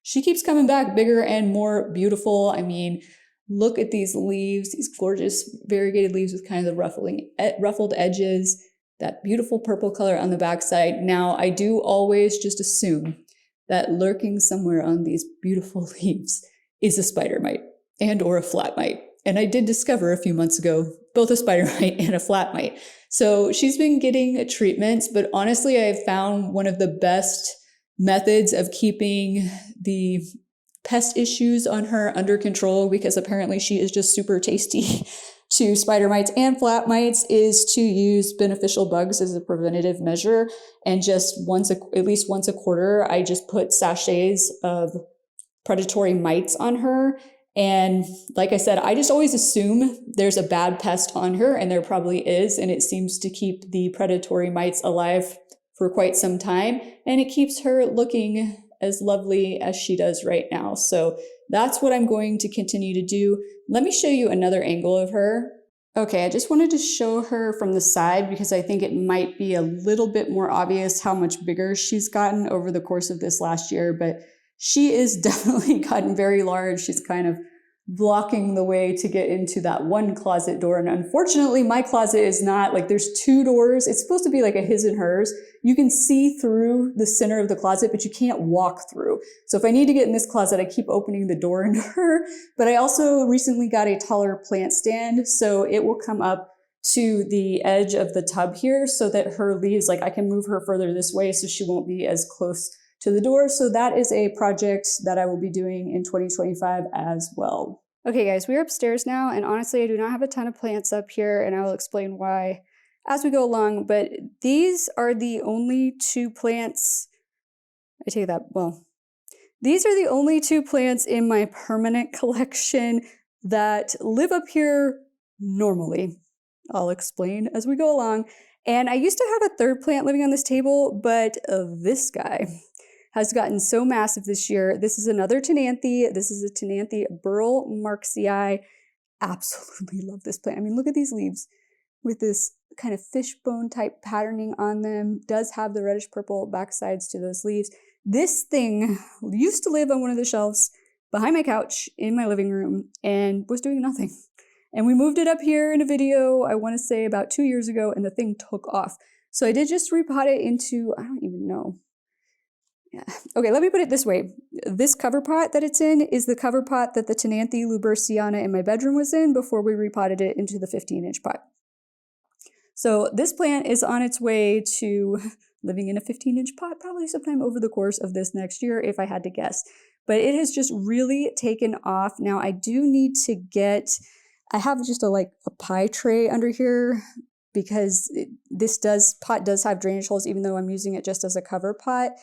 she keeps coming back bigger and more beautiful. I mean, look at these leaves, these gorgeous variegated leaves with kind of the ruffled edges, that beautiful purple color on the backside. Now, I do always just assume that lurking somewhere on these beautiful leaves is a spider mite. and or a flat mite. And I did discover a few months ago both a spider mite and a flat mite. So she's been getting treatments, but honestly, I've found one of the best methods of keeping the pest issues on her under control, because apparently she is just super tasty to spider mites and flat mites, is to use beneficial bugs as a preventative measure. And just at least once a quarter, I just put sachets of predatory mites on her. And like I said, I just always assume there's a bad pest on her, and there probably is. And it seems to keep the predatory mites alive for quite some time. And it keeps her looking as lovely as she does right now. So that's what I'm going to continue to do. Let me show you another angle of her. Okay, I just wanted to show her from the side because I think it might be a little bit more obvious how much bigger she's gotten over the course of this last year, but she is definitely gotten very large. She's kind of blocking the way to get into that one closet door. And unfortunately, my closet is not like, there's two doors. It's supposed to be like a his and hers. You can see through the center of the closet, but you can't walk through. So if I need to get in this closet, I keep opening the door into her. But I also recently got a taller plant stand, so it will come up to the edge of the tub here so that her leaves, like I can move her further this way so she won't be as close to the door. So that is a project that I will be doing in 2025 as well. Okay guys, we're upstairs now, and honestly I do not have a ton of plants up here, and I will explain why as we go along, but these are the only two plants, these are the only two plants in my permanent collection that live up here normally. I'll explain as we go along. And I used to have a third plant living on this table, but this guy has gotten so massive this year. This is another Tenanthe. This is a Tenanthe Burl Marxii. Absolutely love this plant. I mean, look at these leaves with this kind of fishbone type patterning on them. Does have the reddish purple backsides to those leaves. This thing used to live on one of the shelves behind my couch in my living room and was doing nothing. And we moved it up here in a video, I want to say about 2 years ago, and the thing took off. So I did just repot it into, I don't even know. Yeah. Okay, let me put it this way. This cover pot that it's in is the cover pot that the Tenanthe luberciana in my bedroom was in before we repotted it into the 15-inch pot. So this plant is on its way to living in a 15-inch pot probably sometime over the course of this next year, if I had to guess. But it has just really taken off. Now I do need to get, I have just a pie tray under here because this pot does have drainage holes, even though I'm using it just as a cover pot.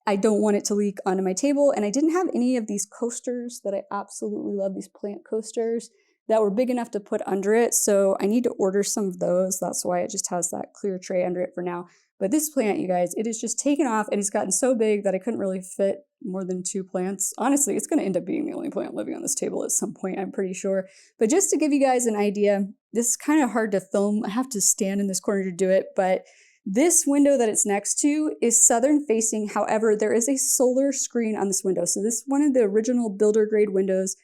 I don't want it to leak onto my table, and I didn't have any of these coasters that I absolutely love, these plant coasters that were big enough to put under it, so I need to order some of those. That's why it just has that clear tray under it for now. But this plant, you guys, it has just taken off, and it's gotten so big that I couldn't really fit more than 2 plants. Honestly, it's going to end up being the only plant living on this table at some point, I'm pretty sure. But just to give you guys an idea, this is kind of hard to film. I have to stand in this corner to do it, but this window that it's next to is southern facing. However, there is a solar screen on this window. So this is one of the original builder grade windows.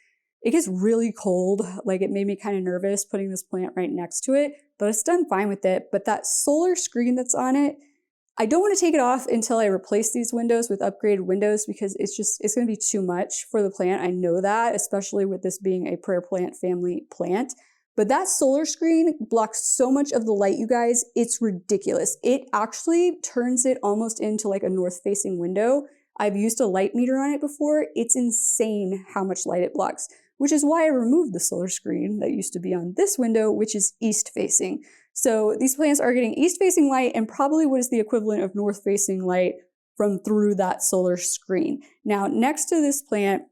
It gets really cold. Like, it made me kind of nervous putting this plant right next to it, but it's done fine with it. But that solar screen that's on it, I don't want to take it off until I replace these windows with upgraded windows, because it's going to be too much for the plant. I know that, especially with this being a prayer plant family plant. But that solar screen blocks so much of the light, you guys, it's ridiculous. It actually turns it almost into like a north-facing window. I've used a light meter on it before. It's insane how much light it blocks, which is why I removed the solar screen that used to be on this window, which is east-facing. So these plants are getting east-facing light and probably what is the equivalent of north-facing light from through that solar screen. Now, next to this plant,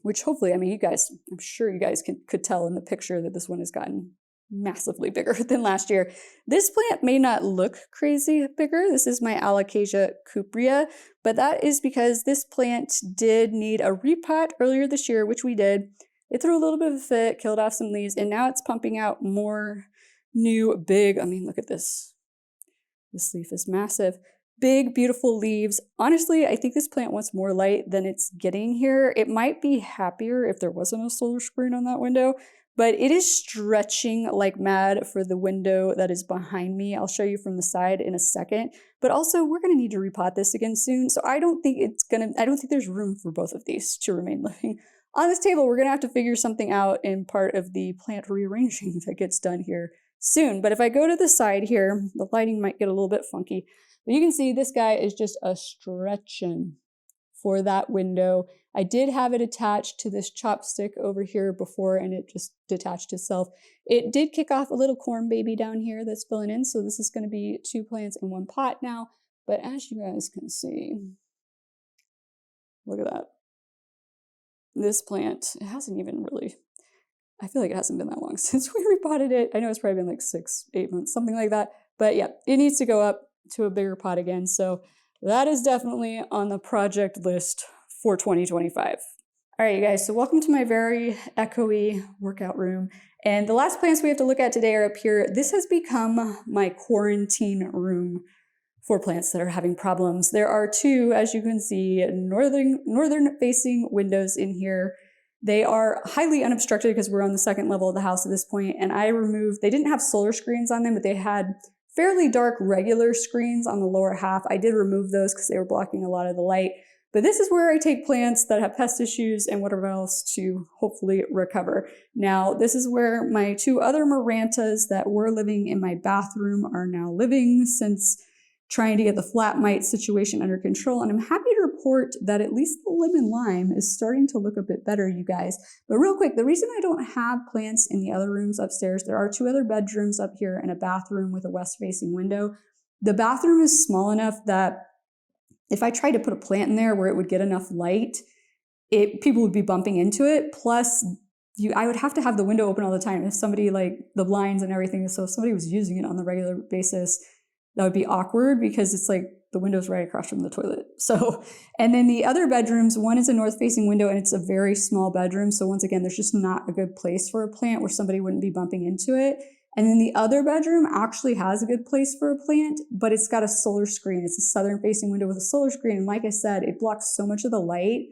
which hopefully, I mean, I'm sure you guys could tell in the picture that this one has gotten massively bigger than last year. This plant may not look crazy bigger. This is my Alocasia cuprea, but that is because this plant did need a repot earlier this year, which we did. It threw a little bit of a fit, killed off some leaves, and now it's pumping out more new big, I mean, look at this. This leaf is massive. Big, beautiful leaves. Honestly, I think this plant wants more light than it's getting here. It might be happier if there wasn't a solar screen on that window, but it is stretching like mad for the window that is behind me. I'll show you from the side in a second, but also we're going to need to repot this again soon. So I don't think there's room for both of these to remain living on this table, we're gonna have to figure something out in part of the plant rearranging that gets done here soon. But if I go to the side here, the lighting might get a little bit funky, but you can see this guy is just a stretching for that window. I did have it attached to this chopstick over here before and it just detached itself. It did kick off a little corn baby down here that's filling in, so this is going to be 2 plants in 1 pot now. But as you guys can see, look at that. This plant, it hasn't even really, I feel like it hasn't been that long since we repotted it. I know it's probably been like 6-8 months, something like that. But yeah, it needs to go up to a bigger pot again. So that is definitely on the project list for 2025. All right, you guys, so welcome to my very echoey workout room. And the last plants we have to look at today are up here. This has become my quarantine room for plants that are having problems. There are 2, as you can see, northern facing windows in here. They are highly unobstructed because we're on the 2nd level of the house at this point. And I removed, they didn't have solar screens on them, but they had fairly dark regular screens on the lower half. I did remove those because they were blocking a lot of the light. But this is where I take plants that have pest issues and whatever else to hopefully recover. Now, this is where my 2 other Marantas that were living in my bathroom are now living since trying to get the flat mite situation under control. And I'm happy to report that at least the lemon lime is starting to look a bit better, you guys. But real quick, the reason I don't have plants in the other rooms upstairs, there are 2 other bedrooms up here and a bathroom with a west-facing window. The bathroom is small enough that if I tried to put a plant in there where it would get enough light, people would be bumping into it. Plus, I would have to have the window open all the time. If somebody, like the blinds and everything, so if somebody was using it on the regular basis, that would be awkward because it's like the window's right across from the toilet. So, and then the other bedrooms, one is a north-facing window and it's a very small bedroom. So once again, there's just not a good place for a plant where somebody wouldn't be bumping into it. And then the other bedroom actually has a good place for a plant, but it's got a solar screen. It's a southern-facing window with a solar screen. And like I said, it blocks so much of the light.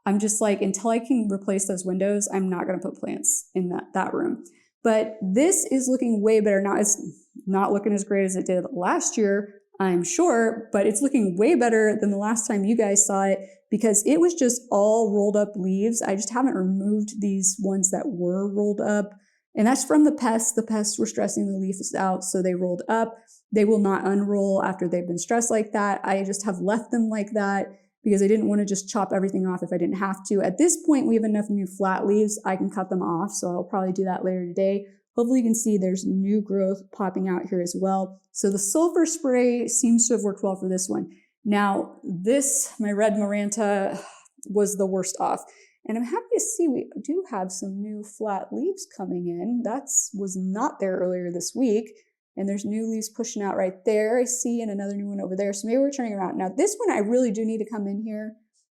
I'm just like, until I can replace those windows, I'm not going to put plants in that room. But this is looking way better now. It's not looking as great as it did last year, I'm sure, but it's looking way better than the last time you guys saw it because it was just all rolled up leaves. I just haven't removed these ones that were rolled up. And that's from the pests. The pests were stressing the leaves out, so they rolled up. They will not unroll after they've been stressed like that. I just have left them like that because I didn't want to just chop everything off if I didn't have to. At this point, we have enough new flat leaves. I can cut them off, so I'll probably do that later today. Hopefully you can see there's new growth popping out here as well. So the sulfur spray seems to have worked well for this one. Now this, my red Maranta, was the worst off. And I'm happy to see we do have some new flat leaves coming in. That was not there earlier this week. And there's new leaves pushing out right there, I see, and another new one over there. So maybe we're turning around. Now this one, I really do need to come in here.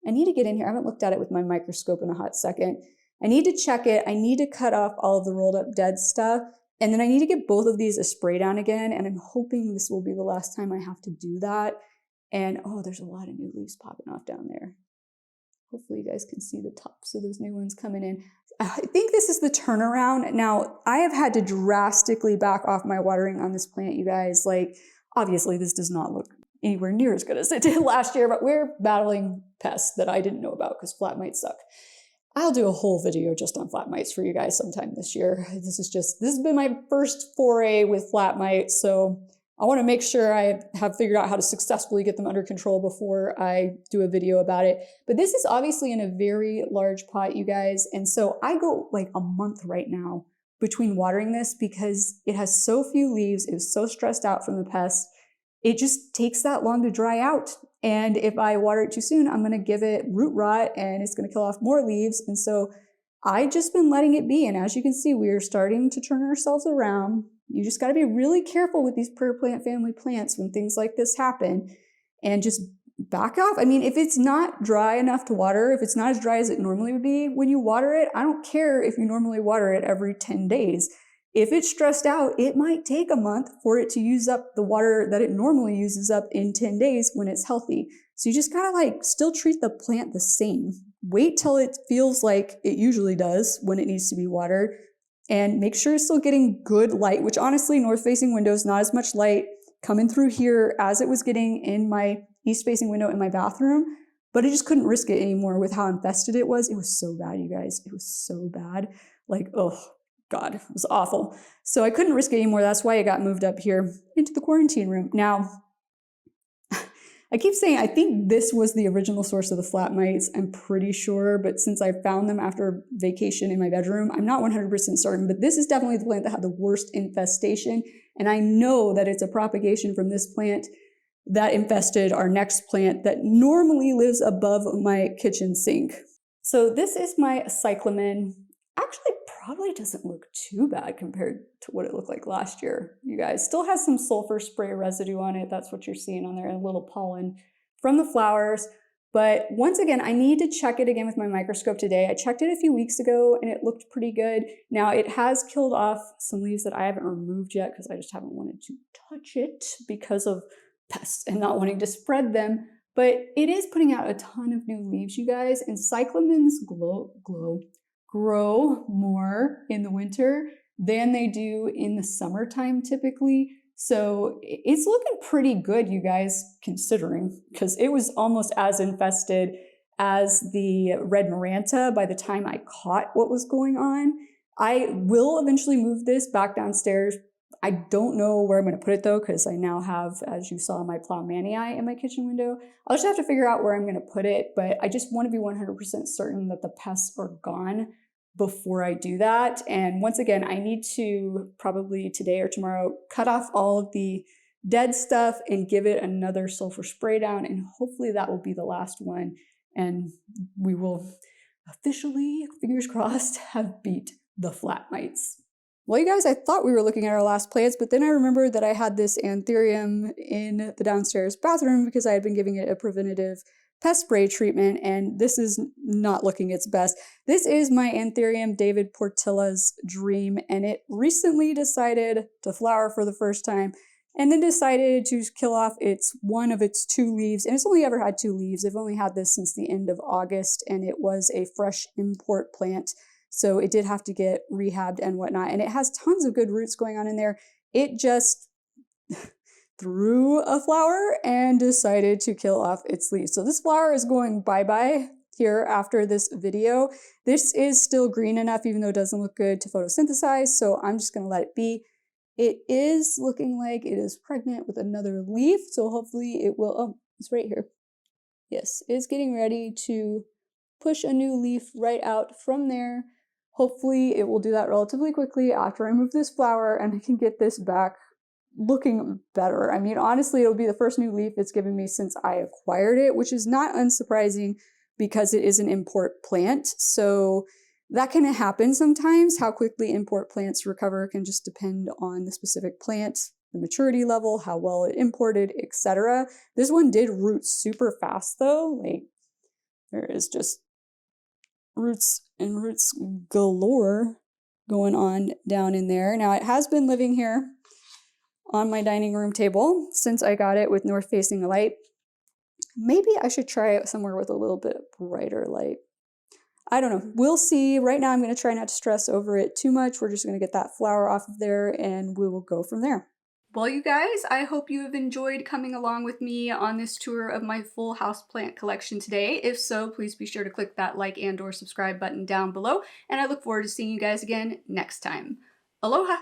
I need to get in here. I haven't looked at it with my microscope in a hot second. I need to check it. I need to cut off all of the rolled up dead stuff. And then I need to get both of these a spray down again. And I'm hoping this will be the last time I have to do that. And oh, there's a lot of new leaves popping off down there. Hopefully you guys can see the tops of those new ones coming in. I think this is the turnaround. Now, I have had to drastically back off my watering on this plant, you guys. Like, obviously this does not look anywhere near as good as it did last year, but we're battling pests that I didn't know about because flat mites suck. I'll do a whole video just on flat mites for you guys sometime this year. This has been my first foray with flat mites, so I want to make sure I have figured out how to successfully get them under control before I do a video about it. But this is obviously in a very large pot, you guys, and so I go like a month right now between watering this because it has so few leaves. It was so stressed out from the pests. It just takes that long to dry out. And if I water it too soon, I'm going to give it root rot and it's going to kill off more leaves. And so I've just been letting it be. And as you can see, we are starting to turn ourselves around. You just got to be really careful with these prayer plant family plants when things like this happen and just back off. I mean, if it's not dry enough to water, if it's not as dry as it normally would be when you water it, I don't care if you normally water it every 10 days. If it's stressed out, it might take a month for it to use up the water that it normally uses up in 10 days when it's healthy. So you just gotta like still treat the plant the same. Wait till it feels like it usually does when it needs to be watered and make sure it's still getting good light, which honestly, north-facing windows, not as much light coming through here as it was getting in my east-facing window in my bathroom. but I just couldn't risk it anymore with how infested it was. It was so bad, you guys. It was so bad. Like, oh God, it was awful. So I couldn't risk it anymore. That's why I got moved up here into the quarantine room. Now, I keep saying I think this was the original source of the flat mites. I'm pretty sure, but since I found them after vacation in my bedroom, I'm not 100% certain, but this is definitely the plant that had the worst infestation. And I know that it's a propagation from this plant that infested our next plant that normally lives above my kitchen sink. So this is my cyclamen. Actually, probably doesn't look too bad compared to what it looked like last year, you guys. Still has some sulfur spray residue on it. That's what you're seeing on there, and a little pollen from the flowers. But once again, I need to check it again with my microscope today. I checked it a few weeks ago and it looked pretty good. Now it has killed off some leaves that I haven't removed yet because I just haven't wanted to touch it because of pests and not wanting to spread them. But it is putting out a ton of new leaves, you guys, and cyclamens grow more in the winter than they do in the summertime typically. So it's looking pretty good, you guys, considering, because it was almost as infested as the red maranta by the time I caught what was going on. I will eventually move this back downstairs. I don't know where I'm going to put it though, because I now have, as you saw, my Plougmanii in my kitchen window. I'll just have to figure out where I'm going to put it, but I just want to be 100% certain that the pests are gone before I do that. And once again, I need to probably today or tomorrow cut off all of the dead stuff and give it another sulfur spray down, and hopefully that will be the last one, and we will officially, fingers crossed, have beat the flat mites. Well, you guys, I thought we were looking at our last plants, but then I remembered that I had this anthurium in the downstairs bathroom because I had been giving it a preventative pest spray treatment, and this is not looking its best. This is my anthurium David Portilla's Dream, and it recently decided to flower for the first time, and then decided to kill off one of its 2 leaves, and it's only ever had 2 leaves. I've only had this since the end of August, and it was a fresh import plant. So it did have to get rehabbed and whatnot. And it has tons of good roots going on in there. It just threw a flower and decided to kill off its leaves. So this flower is going bye-bye here after this video. This is still green enough, even though it doesn't look good, to photosynthesize. So I'm just going to let it be. It is looking like it is pregnant with another leaf. So hopefully it will, oh, it's right here. Yes, it's getting ready to push a new leaf right out from there. Hopefully it will do that relatively quickly after I move this flower and I can get this back looking better. I mean, honestly, it'll be the first new leaf it's given me since I acquired it, which is not unsurprising because it is an import plant. So that can happen sometimes. How quickly import plants recover can just depend on the specific plant, the maturity level, how well it imported, etc. This one did root super fast though. Like, there is just roots and roots galore going on down in there. Now it has been living here on my dining room table since I got it with north facing light. Maybe I should try it somewhere with a little bit brighter light. I don't know. We'll see. Right now I'm going to try not to stress over it too much. We're just going to get that flower off of there and we will go from there. Well, you guys, I hope you have enjoyed coming along with me on this tour of my full houseplant collection today. If so, please be sure to click that like and/or subscribe button down below, and I look forward to seeing you guys again next time. Aloha!